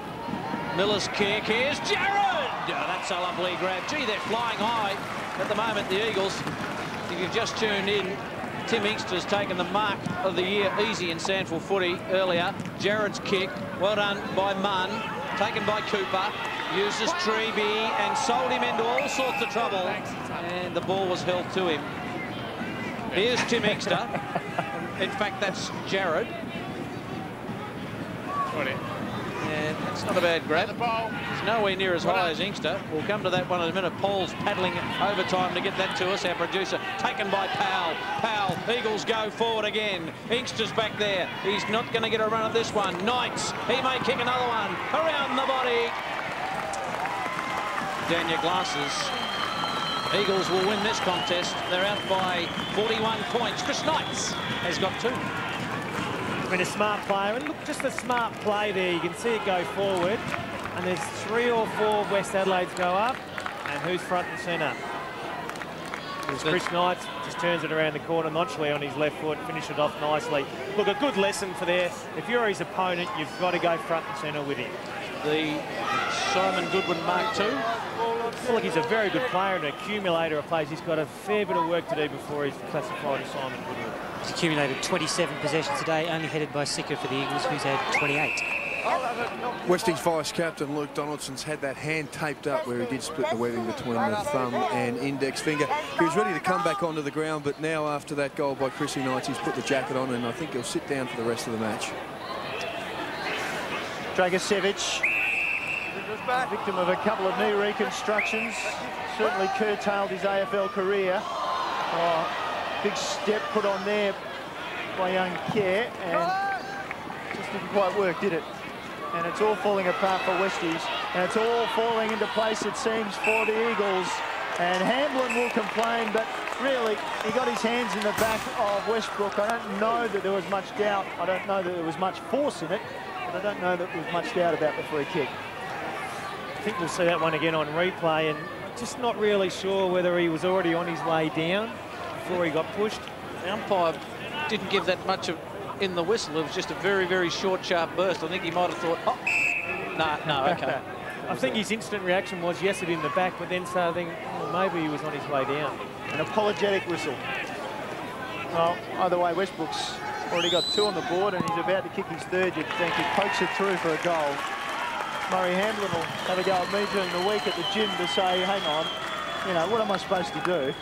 Miller's kick, here's Jared! Oh, that's a lovely grab. Gee, they're flying high at the moment, the Eagles. If you've just tuned in, Tim Inkster's taken the mark of the year easy in Sandford footy earlier. Jared's kick, well done by Munn, taken by Cooper, uses Treby and sold him into all sorts of trouble, and the ball was held to him. Here's Tim Inkster. In fact, that's Jared. And that's not a bad grab. He's nowhere near as high as Inkster. We'll come to that one in a minute. Paul's paddling overtime to get that to us, our producer. Taken by Powell. Powell, Eagles go forward again. Inkster's back there. He's not going to get a run at this one. Knights, he may kick another one. Around the body. Down your glasses. Eagles will win this contest. They're out by 41 points. Chris Knights has got 2. Been a smart player, and look, just a smart play there. You can see it go forward, and there's 3 or 4 West Adelaide's go up, and who's front and centre? Chris Knights just turns it around the corner, nonchalantly on his left foot, finish it off nicely. Look, a good lesson for there. If you're his opponent, you've got to go front and centre with him. The Simon Goodwin Mark II. Well, look, he's a very good player and an accumulator of plays. He's got a fair bit of work to do before he's classified as Simon Goodwin. He's accumulated 27 possessions today, only headed by Sicker for the Eagles, who's had 28. Westies vice-captain Luke Donaldson's had that hand taped up where he did split the webbing between the thumb and index finger. He was ready to come back onto the ground, but now after that goal by Chrissy Knights, he's put the jacket on, and I think he'll sit down for the rest of the match. Dragicevic, victim of a couple of knee reconstructions, certainly curtailed his AFL career. Oh, big step put on there by young Kerr, and just didn't quite work, did it? And it's all falling apart for Westies, and it's all falling into place, it seems, for the Eagles. And Hamblin will complain, but really, he got his hands in the back of Westbrook. I don't know that there was much doubt. I don't know that there was much force in it, but I don't know that there was much doubt about the free kick. I think we'll see that one again on replay, and just not really sure whether he was already on his way down before he got pushed. The umpire didn't give that much of in the whistle. It was just a very, very short, sharp burst. I think he might have thought, oh, no, okay. I think his instant reaction was, yes, it in the back, but then started thinking, oh, maybe he was on his way down. An apologetic whistle. Well, either way, Westbrook's already got 2 on the board, and he's about to kick his 3rd, you'd think. He pokes it through for a goal. Murray Hamblin will have a go at me during the week at the gym to say, hang on, you know, what am I supposed to do?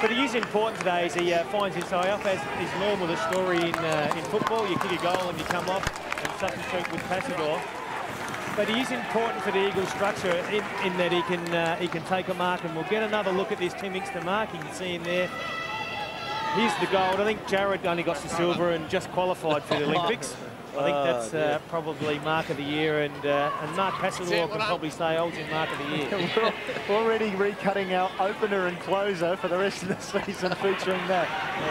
But he is important today as he finds his eye up, as is normal the story in football. You kick a goal and you come off and substitute with Passador. But he is important for the Eagles structure in that he can take a mark, and we'll get another look at this Tim Inkster mark. You can see him there. Here's the gold. I think Jared only got the silver and just qualified for the Olympics. I think that's probably mark of the year, and Mark Passador can probably say holds in mark of the year. We're already recutting our opener and closer for the rest of the season featuring that.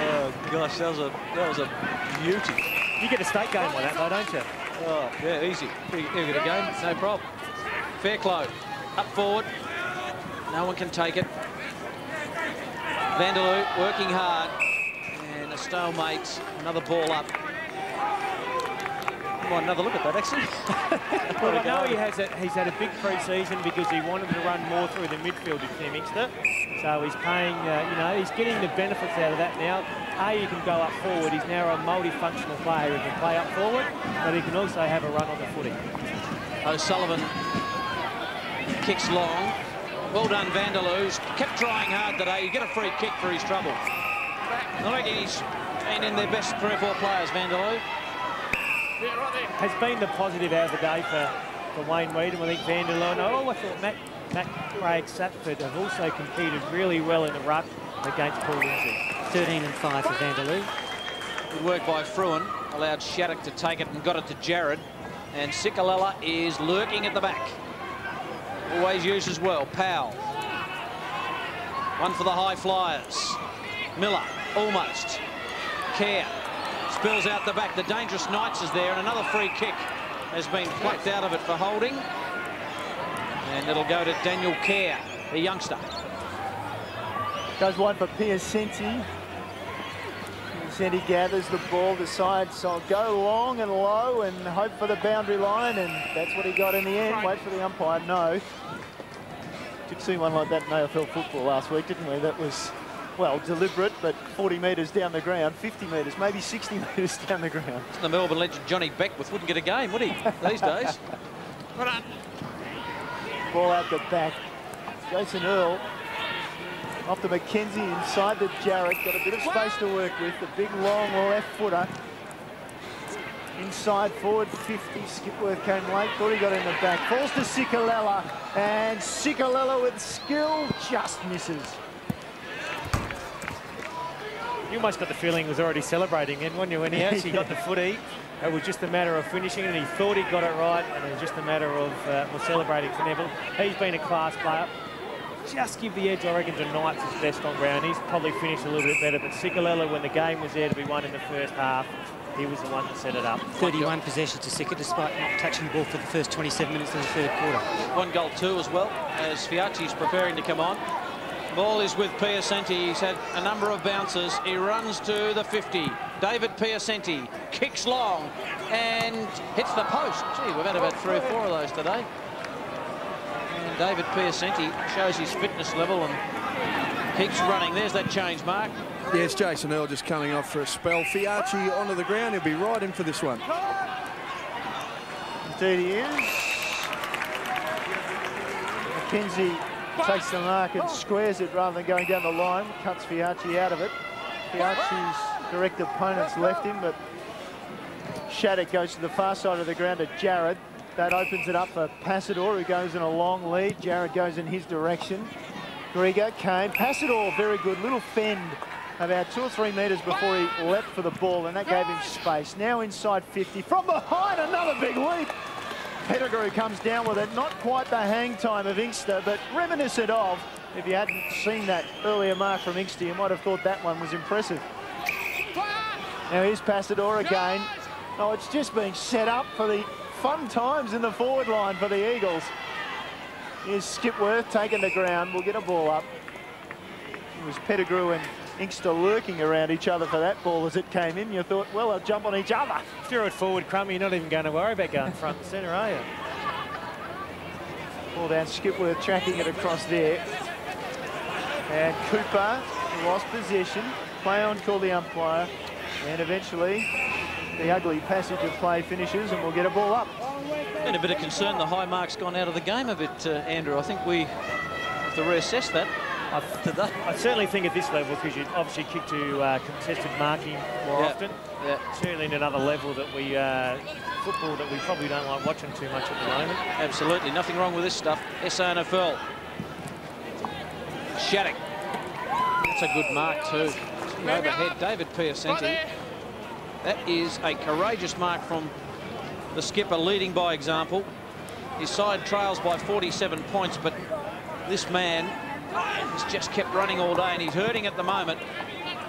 Oh gosh, that was a beauty. You get a state game like that though, don't you? Oh yeah, easy. You get a game, no problem. Fairclough up forward, no one can take it. Vanderloo working hard, and a stalemate. Another ball up. Another look at that, actually. Well, I know he's had a big pre-season because he wanted to run more through the midfield with Tim Inkster. So he's paying, you know, he's getting the benefits out of that now. He can go up forward. He's now a multifunctional player. He can play up forward, but he can also have a run on the footy. O'Sullivan kicks long. Well done, Vanderloo's kept trying hard today. You get a free kick for his trouble. I reckon he's been in their best 3 or 4 players, Vanderloo. Has been the positive out of the day for Wayne Weedham. I think Vanderloo. And I thought Matt Craig Satford have also competed really well in the ruck against Paul Lindsay. 13 and 5 for Vanderloo. Good work by Fruin. Allowed Shattuck to take it and got it to Jared. And Sikalala is lurking at the back. Always used as well. Powell. One for the high flyers. Miller, almost. Kerr spills out the back. The dangerous Knights is there, and another free kick has been plucked out of it for holding. And it'll go to Daniel Kerr, the youngster. Goes wide for Piacenti. Piacenti gathers the ball, decides so I'll go long and low and hope for the boundary line, and that's what he got in the end. Wait for the umpire, no. Did see one like that in AFL football last week, didn't we? That was, well, deliberate, but 40 metres down the ground, 50 metres, maybe 60 metres down the ground. The Melbourne legend Johnny Beckwith wouldn't get a game, would he, these days? Well done. Ball out the back. Jason Earl off to McKenzie inside to Jarrett. Got a bit of space to work with. The big, long left footer. Inside forward 50. Skipworth came late. Thought he got in the back. Falls to Sikalala. And Sikalala with skill just misses. You almost got the feeling he was already celebrating then, wasn't you, when he actually got the footy? It was just a matter of finishing it, and he thought he got it right, and it was just a matter of celebrating for Neville. He's been a class player. Just give the edge, I reckon, to Knights his best on ground. He's probably finished a little bit better, but Sikalala, when the game was there to be won in the first half, he was the one that set it up. 31 possessions to Sika, despite not touching the ball for the first 27 minutes of the third quarter. 1 goal too as well, as Fiacci's preparing to come on. Ball is with Piacenti. He's had a number of bounces. He runs to the 50. David Piacenti kicks long and hits the post. Gee, we've had about 3 or 4 of those today. And David Piacenti shows his fitness level and keeps running. There's that change, Mark. Yes, Jason Earl just coming off for a spell. Fiacci onto the ground. He'll be right in for this one. Indeed he is. McKenzie takes the mark and squares it rather than going down the line. Cuts Fiacci out of it. Fiacci's direct opponents left him, but Shattuck goes to the far side of the ground to Jared. That opens it up for Passador, who goes in a long lead. Jared goes in his direction. Grieger came. Passador, very good. Little fend about 2 or 3 metres before he leapt for the ball, and that gave him space. Now inside 50. From behind, another big leap. Pettigrew comes down with it. Not quite the hang time of Inkster, but reminiscent of. If you hadn't seen that earlier mark from Inkster, you might have thought that one was impressive. Now here's Passador again. Oh, it's just being set up for the fun times in the forward line for the Eagles. Here's Skipworth taking the ground. We'll get a ball up. It was Pettigrew and Inkster lurking around each other for that ball as it came in. You thought, well, they'll jump on each other. Throw it forward, Crummy. You're not even going to worry about going front and centre, are you? Ball down, Skipworth tracking it across there. And Cooper lost possession. Play on, call the umpire. And eventually, the ugly passage of play finishes and we'll get a ball up. Been a bit of concern the high mark's gone out of the game a bit, Andrew. I think we have to reassess that. I certainly think at this level, because you obviously kick to contested marking more often. Yeah. Certainly in another level that we football that we probably don't like watching too much at the moment. Absolutely, nothing wrong with this stuff. SANFL. Shattuck. That's a good mark too. Overhead, David Piacenti. That is a courageous mark from the skipper, leading by example. His side trails by 47 points, but this man has just kept running all day and he's hurting at the moment.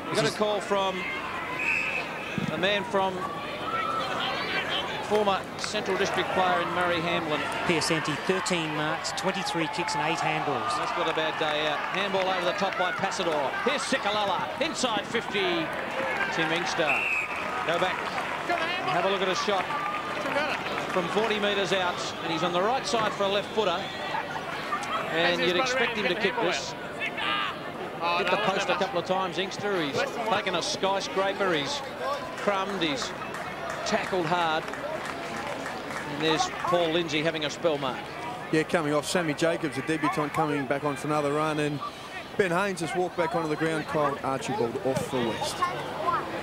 We've got a call from a man from former Central District player in Murray Hamlin. Piacenti, 13 marks, 23 kicks and 8 handballs. That's got a bad day out. Handball over the top by Passador. Here's Sikalala, inside 50. Tim Inkster. Go back. Have a look at a shot from 40 metres out, and he's on the right side for a left footer. And you'd expect him to kick this. Hit the post a couple of times, Inkster. He's taken a skyscraper, he's crumbed, he's tackled hard. And there's Paul Lindsay having a spell mark. Yeah, coming off. Sammy Jacobs, a debutant, coming back on for another run. And Ben Haynes has walked back onto the ground. Kyle Archibald off for West.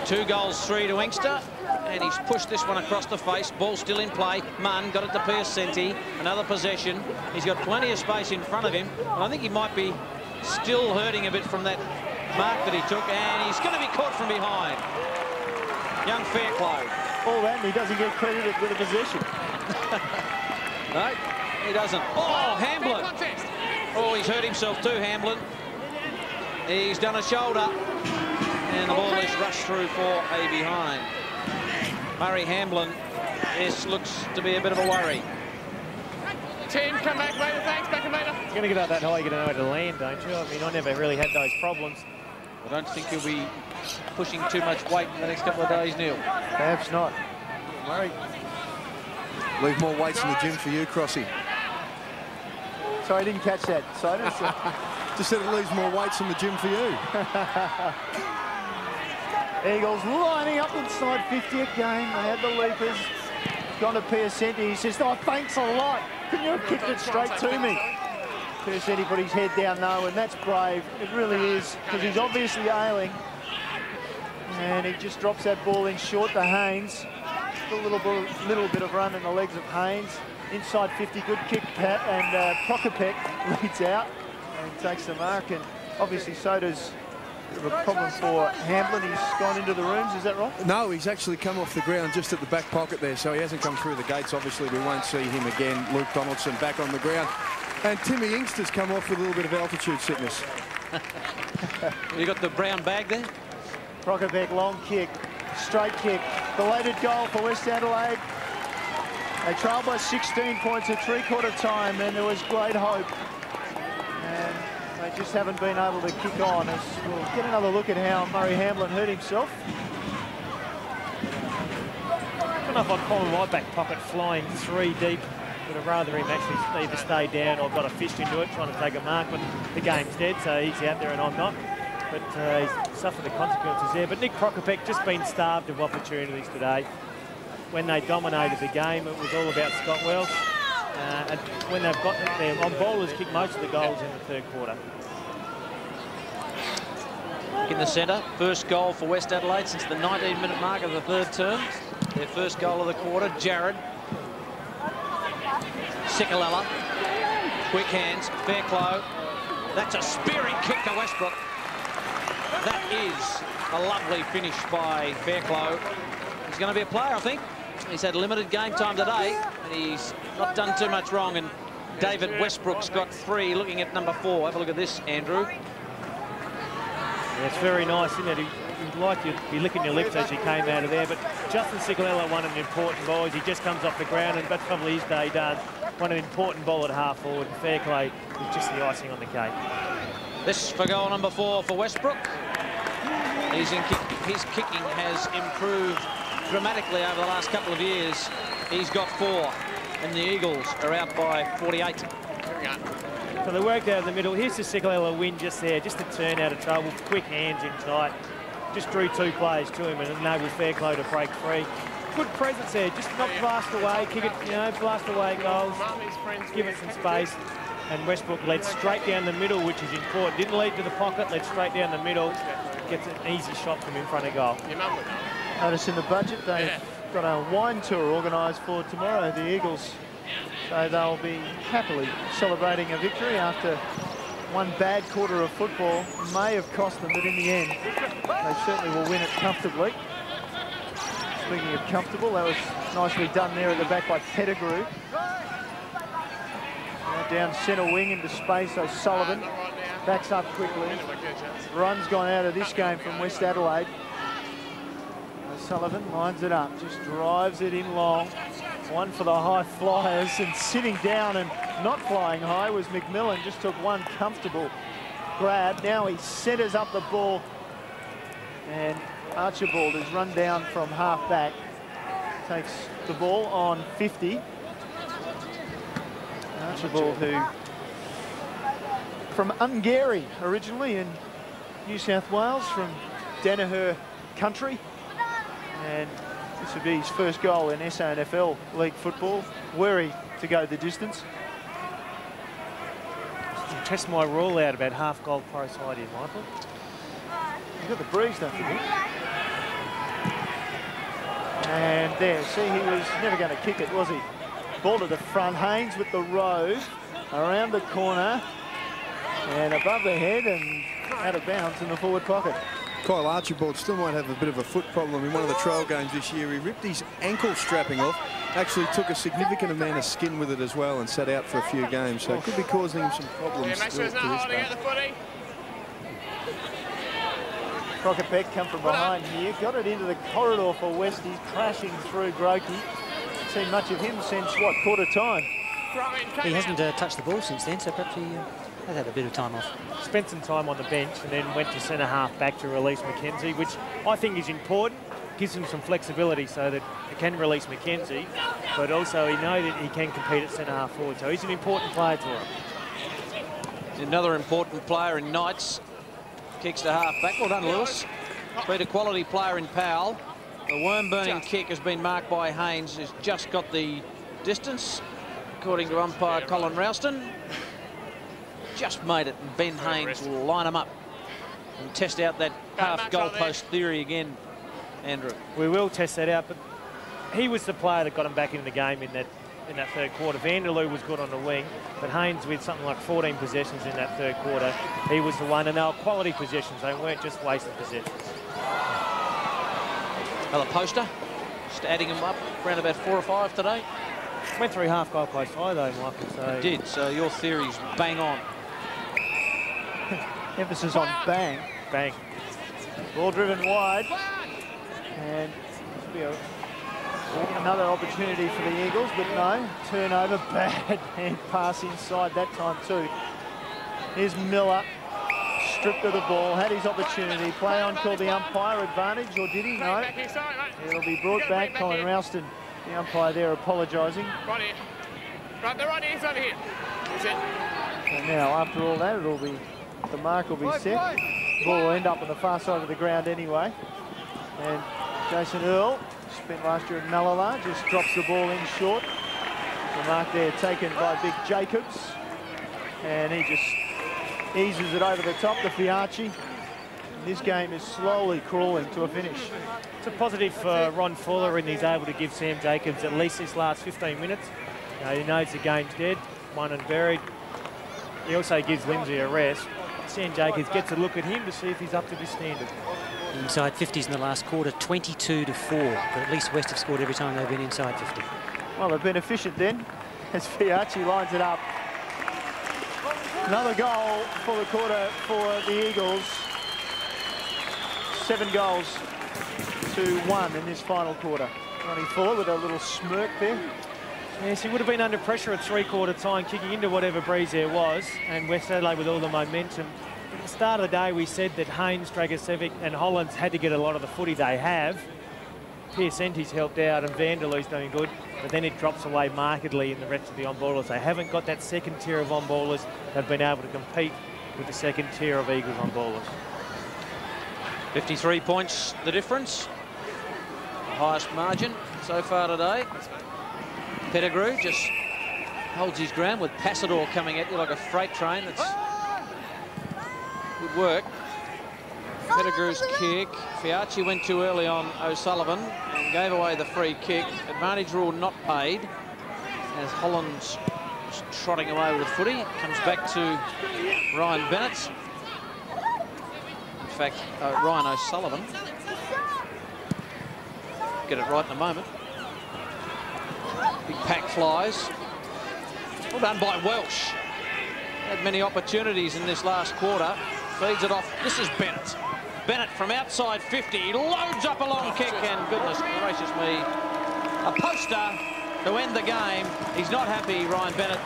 2 goals, 3 to Inkster. And he's pushed this one across the face. Ball still in play. Munn got it to Piacenti. Another possession. He's got plenty of space in front of him. And I think he might be still hurting a bit from that mark that he took. And he's going to be caught from behind. young Fairclough. All that, and he doesn't get credited with a possession. No, he doesn't. Oh, Hamblin. Oh, he's hurt himself too, Hamblin. He's done a shoulder. And the ball is rushed through for a behind. Murray Hamblin, this looks to be a bit of a worry. Tim, come back, mate. Thanks, back a metre. You're going to get out that high, you're going to know where to land, don't you? I mean, I never really had those problems. I don't think he'll be pushing too much weight in the next couple of days, Neil. Perhaps not. Murray. Leave more weights in the gym for you, Crossy. Sorry, I didn't catch that. Just said it leaves more weights in the gym for you. Eagles lining up inside 50 again. They had the leapers. Gone to Piacenti. He says, oh, thanks a lot. Couldn't you have kicked it straight to me? Piacenti put his head down, no, and that's brave. It really is, because he's obviously ailing. And he just drops that ball in short to Haynes. A little bit of run in the legs of Haynes. Inside 50, good kick, Pat, and Prokopek leads out and takes the mark. And obviously so does a problem for Hamblin. He's gone into the rooms, is that right? No, he's actually come off the ground just at the back pocket there, so he hasn't come through the gates. Obviously, we won't see him again. Luke Donaldson back on the ground. And Timmy Inkster's come off with a little bit of altitude sickness. You got the brown bag there? Prokopek, long kick, straight kick. Belated goal for West Adelaide. They trailed by 16 points at three-quarter time, and there was great hope. And they just haven't been able to kick on. As we'll get another look at how Murray Hamblin hurt himself. I don't know if I'd call him my back pocket flying 3 deep. Would have rather him actually either stay down or got a fist into it, trying to take a mark, but the game's dead, so he's out there and I'm not. But he's suffered the consequences there. But Nick Prokopek just been starved of opportunities today. When they dominated the game, it was all about Scott Wells. And when they've got their on-bowlers kick most of the goals in the third quarter. In the centre, first goal for West Adelaide since the 19-minute mark of the third term. Their first goal of the quarter, Jared. Sikalala, quick hands, Fairclough. That's a spearing kick to Westbrook. That is a lovely finish by Fairclough. He's going to be a player, I think. He's had limited game time today, and he's not done too much wrong. And David Westbrook's got 3, looking at number 4. Have a look at this, Andrew. Yeah, it's very nice, isn't it? You'd like to be licking your lips as he came out of there, but Justin Sikalala won an important ball as he just comes off the ground, and that's probably his day done. Won an important ball at half forward, and Fairclough was just the icing on the cake. This for goal number 4 for Westbrook. His kicking has improved dramatically over the last couple of years. He's got 4, and the Eagles are out by 48. So they worked out of the middle. Here's the Sikalala win just there, just a turn out of trouble, quick hands in tight. Just drew 2 players to him and enabled Fairclough to break free. Good presence there, just not blast away, kick it, you know, blast away goals, give it some space. And Westbrook led straight down the middle, which is important. Didn't lead to the pocket, led straight down the middle. Gets an easy shot from in front of goal. Notice in the budget they've got a wine tour organised for tomorrow, the Eagles. So they'll be happily celebrating a victory after one bad quarter of football. May have cost them, but in the end, they certainly will win it comfortably. Speaking of comfortable, that was nicely done there at the back by Pettigrew. Now down centre wing into space, O'Sullivan backs up quickly. Run's gone out of this game from West Adelaide. O'Sullivan lines it up, just drives it in long. One for the high flyers, and sitting down and not flying high was McMillan. Just took one comfortable grab. Now he centres up the ball, and Archibald is run down from half back. Takes the ball on 50. Archibald, who from Ungary originally in New South Wales, from Danaher country, and this would be his first goal in SANFL League football. Wary to go the distance. Test my rule out about half goal pro side here, Michael. You've got the breeze, don't forget. And there, see, he was never going to kick it, was he? Ball to the front, Haynes with the rove, around the corner, and above the head and out of bounds in the forward pocket. Kyle Archibald still might have a bit of a foot problem in one of the trial games this year. He ripped his ankle strapping off, actually took a significant amount of skin with it as well and sat out for a few games. So it could be causing him some problems still to this day. Crockett Beck come from behind here, got it into the corridor for Westies, crashing through Brokey. Seen much of him since, what, quarter time? He hasn't touched the ball since then, so perhaps he has had a bit of time off. Spent some time on the bench and then went to centre-half back to release McKenzie, which I think is important. Gives him some flexibility so that he can release McKenzie, but also he knows that he can compete at centre-half forward, so he's an important player to him. Another important player in Knights. Kicks to half back. Well done, Lewis. Beat a quality player in Powell. The worm-burning kick has been marked by Haynes, who's just got the distance, according to umpire Colin Rouston. Just made it, and Ben Haynes will line him up and test out that half goalpost theory again, Andrew. We will test that out, but he was the player that got him back into the game in that third quarter. Vanderloo was good on the wing, but Haynes, with something like 14 possessions in that third quarter, he was the one, and they were quality possessions. They weren't just wasted possessions. Another poster, just adding him up around about 4 or 5 today. Went through half goal post high though, Michael. So it did, so your theory's bang on. Emphasis on bang. Bang. Ball driven wide. And another opportunity for the Eagles, but no. Turnover, bad hand pass inside that time too. Here's Miller, stripped of the ball, had his opportunity. Play on called the umpire advantage, or did he? No. It'll be brought back. Colin Rouston, the umpire there, apologising. Right here. Right, they're right here, he's over here. That's it. And now, after all that, it'll be, the mark will be set. The ball will end up on the far side of the ground anyway. And Jason Earl, spent last year at Malala, just drops the ball in short. The mark there taken by Big Jacobs. And he just eases it over the top to Fiachi. And this game is slowly crawling to a finish. It's a positive for Ron Fuller, and he's able to give Sam Jacobs at least this last 15 minutes. He knows the game's dead, won and buried. He also gives Lindsay a rest. Sam Jacobs gets a look at him to see if he's up to this standard. Inside 50s in the last quarter, 22-4. But at least West have scored every time they've been inside 50. Well, they've been efficient then, as Fiachi lines it up. Another goal for the quarter for the Eagles. 7 goals to 1 in this final quarter. Ronnie Fuller with a little smirk there. Yes, he would have been under pressure at three-quarter time, kicking into whatever breeze there was, and West Adelaide with all the momentum. At the start of the day, we said that Haynes, Dragosevic and Hollands had to get a lot of the footy they have. Piacenti's helped out and Vanderloo's doing good, but then it drops away markedly in the rest of the on-ballers. They haven't got that second tier of on-ballers that have been able to compete with the second tier of Eagles on-ballers. 53 points the difference. The highest margin so far today. Pettigrew just holds his ground with Passador coming at you like a freight train. That's good work. Pettigrew's kick. Fiachi went too early on O'Sullivan and gave away the free kick. Advantage rule not paid as Holland's trotting away with the footy. Comes back to Ryan Bennett. In fact, Ryan O'Sullivan. Get it right in a moment. Big pack flies. Well done by Welsh. Had many opportunities in this last quarter. Feeds it off. This is Bennett. Bennett from outside 50. He loads up a long kick, and goodness gracious me, a poster to end the game. He's not happy, Ryan Bennett.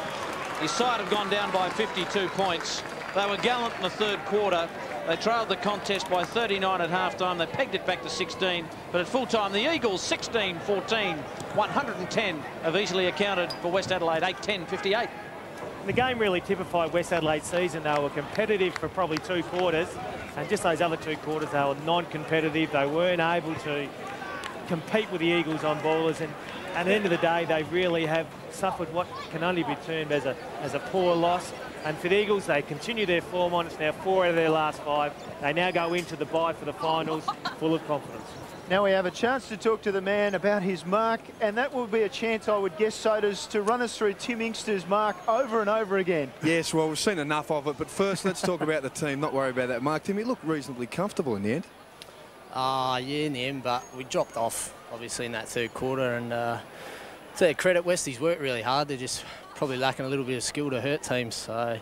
His side have gone down by 52 points. They were gallant in the third quarter. They trailed the contest by 39 at half-time. They pegged it back to 16. But at full-time, the Eagles 16-14. 110 have easily accounted for West Adelaide, 8-10-58. The game really typified West Adelaide's season. They were competitive for probably 2 quarters. And just those other 2 quarters, they were non-competitive. They weren't able to compete with the Eagles on ballers. And at the end of the day, they really have suffered what can only be termed as a poor loss. And for the Eagles, they continue their form on. It's now 4 out of their last 5. They now go into the bye for the finals full of confidence. Now we have a chance to talk to the man about his mark, and that will be a chance, I would guess, Sodas, to run us through Tim Inkster's mark over and over again. Yes, well, we've seen enough of it, but first let's talk about the team, not worry about that mark. Tim, he looked reasonably comfortable in the end. Yeah, in the end, but we dropped off, obviously, in that third quarter. And to their credit, Westies worked really hard. They're just probably lacking a little bit of skill to hurt teams. So,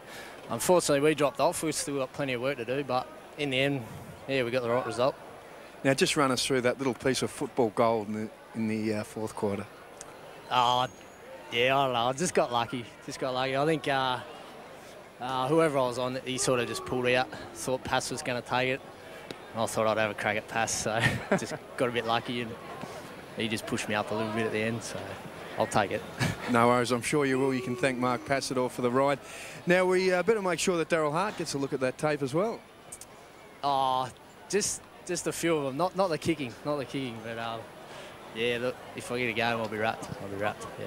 unfortunately, we dropped off. We've still got plenty of work to do, but in the end, yeah, we got the right result. Now, just run us through that little piece of football gold in the fourth quarter. Yeah, I don't know. I just got lucky. I think whoever I was on, he sort of just pulled out. Thought Pass was going to take it. And I thought I'd have a crack at Pass, so just got a bit lucky, and he just pushed me up a little bit at the end, so I'll take it. No worries, I'm sure you will. You can thank Mark Passador for the ride. Now, we better make sure that Daryl Hart gets a look at that tape as well. Just a few of them, not the kicking, but yeah, look, if I get a game, I'll be wrapped, yeah.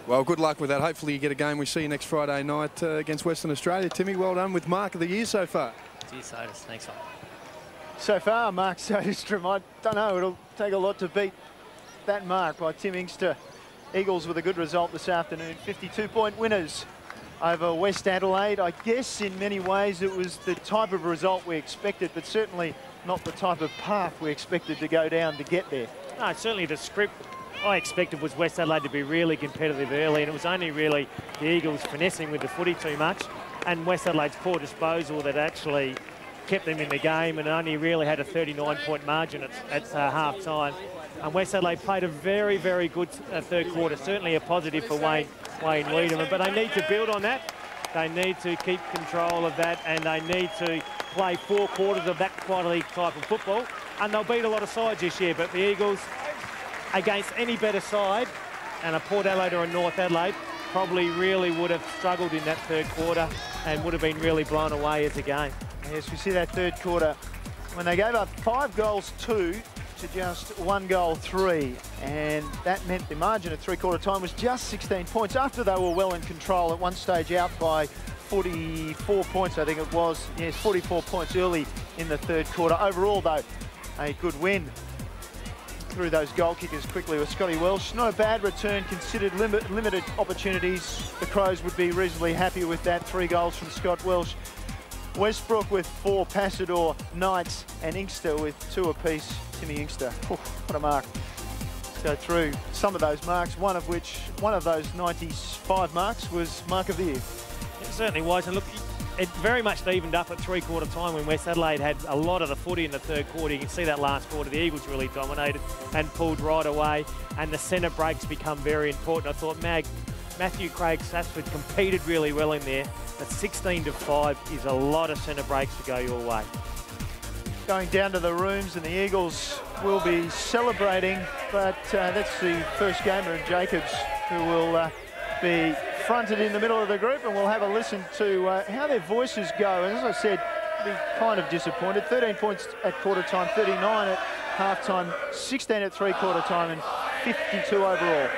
Well, good luck with that. Hopefully you get a game. We see you next Friday night against Western Australia. Timmy, well done with Mark of the Year so far. Cheers, Sodas. Thanks, mate. So far, Mark Soderstrom, I don't know, it'll take a lot to beat that mark by Tim Inkster. Eagles with a good result this afternoon, 52-point winners over West Adelaide. I guess in many ways it was the type of result we expected, but certainly not the type of path we expected to go down to get there. No, certainly the script I expected was West Adelaide to be really competitive early, and it was only really the Eagles finessing with the footy too much and West Adelaide's poor disposal that actually kept them in the game, and only really had a 39-point margin at half-time. And West Adelaide played a very, very good third quarter, certainly a positive for Wayne Wiedemann, but they need to build on that. They need to keep control of that, and they need to play 4 quarters of that quality type of football. And they'll beat a lot of sides this year, but the Eagles, against any better side, and a Port Adelaide or a North Adelaide, probably really would have struggled in that third quarter and would have been really blown away as a game. Yes, we see that third quarter when they gave up 5 goals 2 to just 1 goal 3, and that meant the margin at three-quarter time was just 16 points after they were well in control at one stage, out by 44 points, I think it was. Yes, 44 points early in the third quarter. Overall, though, a good win through those goal kickers quickly with Scotty Welsh. Not a bad return considered limited opportunities. The Crows would be reasonably happy with that. 3 goals from Scott Welsh. Westbrook with 4, Passador, Knights and Inkster with 2 apiece. Timmy Inkster, what a mark. Let's go through some of those marks, one of those 95 marks was Mark of the Year. It certainly was, and look, it very much evened up at three-quarter time when West Adelaide had a lot of the footy in the third quarter. You can see that last quarter, the Eagles really dominated and pulled right away, and the centre breaks become very important. I thought Matthew Craig Sassford competed really well in there, but 16-5 is a lot of centre breaks to go your way. Going down to the rooms, and the Eagles will be celebrating, but that's the first gamer in Jacobs who will be fronted in the middle of the group, and we'll have a listen to how their voices go. And as I said, be kind of disappointed. 13 points at quarter time, 39 at half time, 16 at three-quarter time, and 52 overall.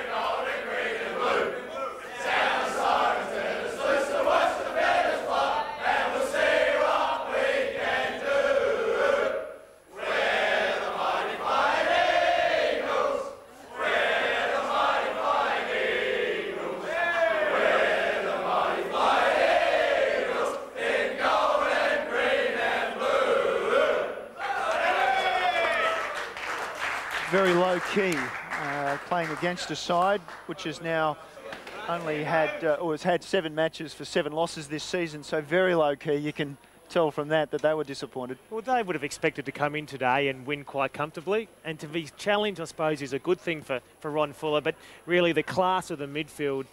Very low key, playing against a side which has now only had, or has had 7 matches for 7 losses this season, so very low key. You can tell from that they were disappointed. Well, they would have expected to come in today and win quite comfortably, and to be challenged, I suppose, is a good thing for Ron Fuller, but really the class of the midfield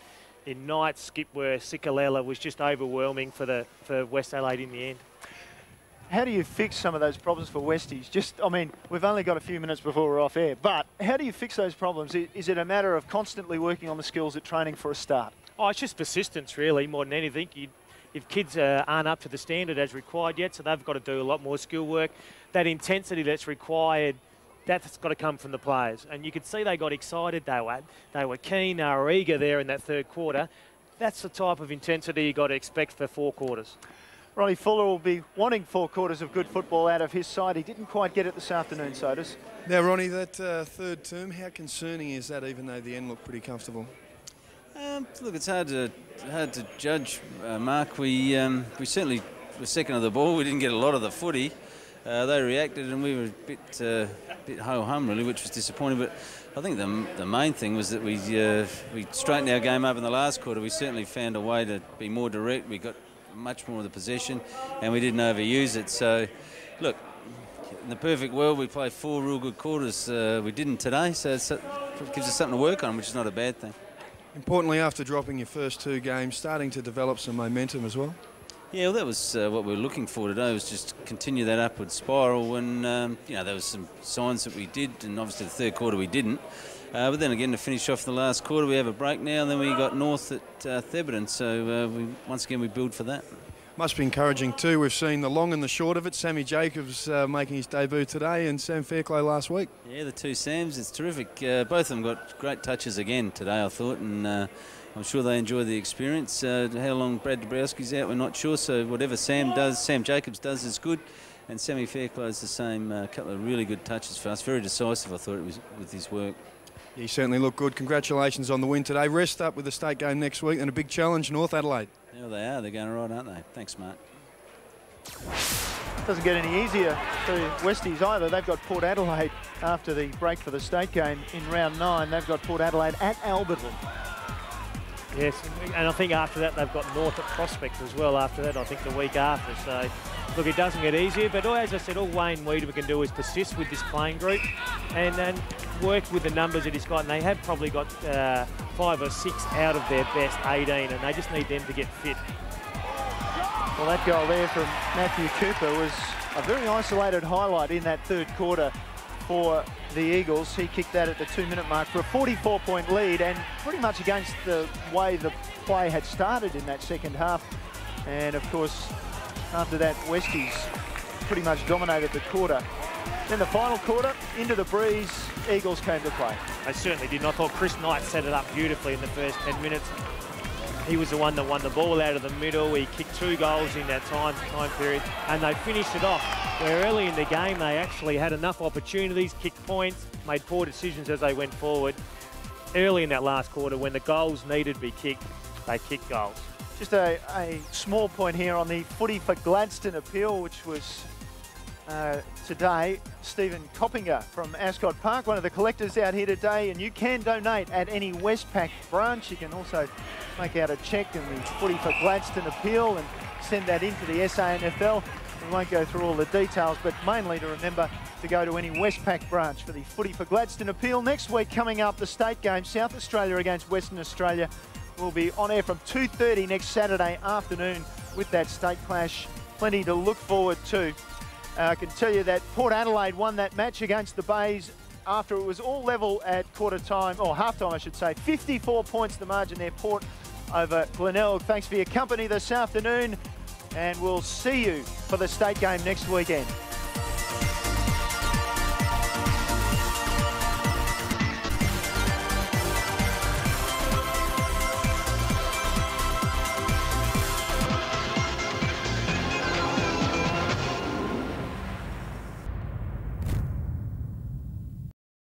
in Knight, Skipworth, Sikalella was just overwhelming for West Adelaide in the end. How do you fix some of those problems for Westies? I mean, we've only got a few minutes before we're off air, but how do you fix those problems? Is it a matter of constantly working on the skills at training for a start? Oh, it's just persistence, really, more than anything. If kids aren't up to the standard as required yet, so they've got to do a lot more skill work. That intensity that's required, that's got to come from the players. And you could see they got excited. They were keen, they were eager there in that third quarter. That's the type of intensity you got to expect for 4 quarters. Ronnie Fuller will be wanting 4 quarters of good football out of his side. He didn't quite get it this afternoon, Sodas. Now, Ronnie, that third term, how concerning is that, even though the end looked pretty comfortable? Look, it's hard to judge, Mark. We certainly were second of the ball. We didn't get a lot of the footy. they reacted, and we were a bit ho-hum really, which was disappointing. But I think the main thing was that we straightened our game up in the last quarter. We certainly found a way to be more direct. We got much more of the possession, and we didn't overuse it. So, look, in the perfect world, we play 4 real good quarters. We didn't today, so it gives us something to work on, which is not a bad thing. Importantly, after dropping your first 2 games, starting to develop some momentum as well. Yeah, well, that was what we were looking for today, was just continue that upward spiral. And there was some signs that we did, and obviously the third quarter we didn't. But then again, to finish off the last quarter, we have a break now, and then we got North at Thebarton. So once again, we build for that. Must be encouraging too. We've seen the long and the short of it. Sammy Jacobs making his debut today, and Sam Fairclough last week. Yeah, the 2 Sams, it's terrific. Both of them got great touches again today, I thought, and I'm sure they enjoy the experience. How long Brad Dabrowski's out, we're not sure. So whatever Sam Jacobs does is good. And Sammy Fairclough's the same. A couple of really good touches for us. Very decisive, I thought, it was with his work. He certainly looked good. Congratulations on the win today. Rest up with the state game next week, and a big challenge, North Adelaide. Yeah, they are. They're going right, aren't they? Thanks, Mark. Doesn't get any easier for Westies either. They've got Port Adelaide after the break for the state game in round 9. They've got Port Adelaide at Alberton. Yes, and I think after that they've got North at Prospect as well after that, I think the week after. So, look, it doesn't get easier, but as I said, all Wayne Wiedemann can do is persist with this playing group and work with the numbers that he's got. And they have probably got 5 or 6 out of their best 18, and they just need them to get fit. Well, that goal there from Matthew Cooper was a very isolated highlight in that third quarter for the Eagles. He kicked that at the 2-minute mark for a 44-point lead, and pretty much against the way the play had started in that second half. And of course, after that, Westies pretty much dominated the quarter. Then the final quarter, into the breeze, Eagles came to play. They certainly did. I thought Chris Knight set it up beautifully in the first 10 minutes. He was the one that won the ball out of the middle. He kicked 2 goals in that time period, and they finished it off where early in the game they actually had enough opportunities, kicked points, made poor decisions as they went forward. Early in that last quarter, when the goals needed to be kicked, they kicked goals. Just a small point here on the Footy for Gladstone appeal, which was today. Stephen Coppinger from Ascot Park, one of the collectors out here today, and you can donate at any Westpac branch. You can also make out a cheque in the Footy for Gladstone appeal and send that into the SANFL. We won't go through all the details, but mainly to remember to go to any Westpac branch for the Footy for Gladstone appeal. Next week coming up, the state game, South Australia against Western Australia. We'll be on air from 2:30 next Saturday afternoon with that state clash. Plenty to look forward to. I can tell you that Port Adelaide won that match against the Bays after it was all level at quarter time, or half time I should say. 54 points the margin there, Port over Glenelg. Thanks for your company this afternoon, and we'll see you for the state game next weekend.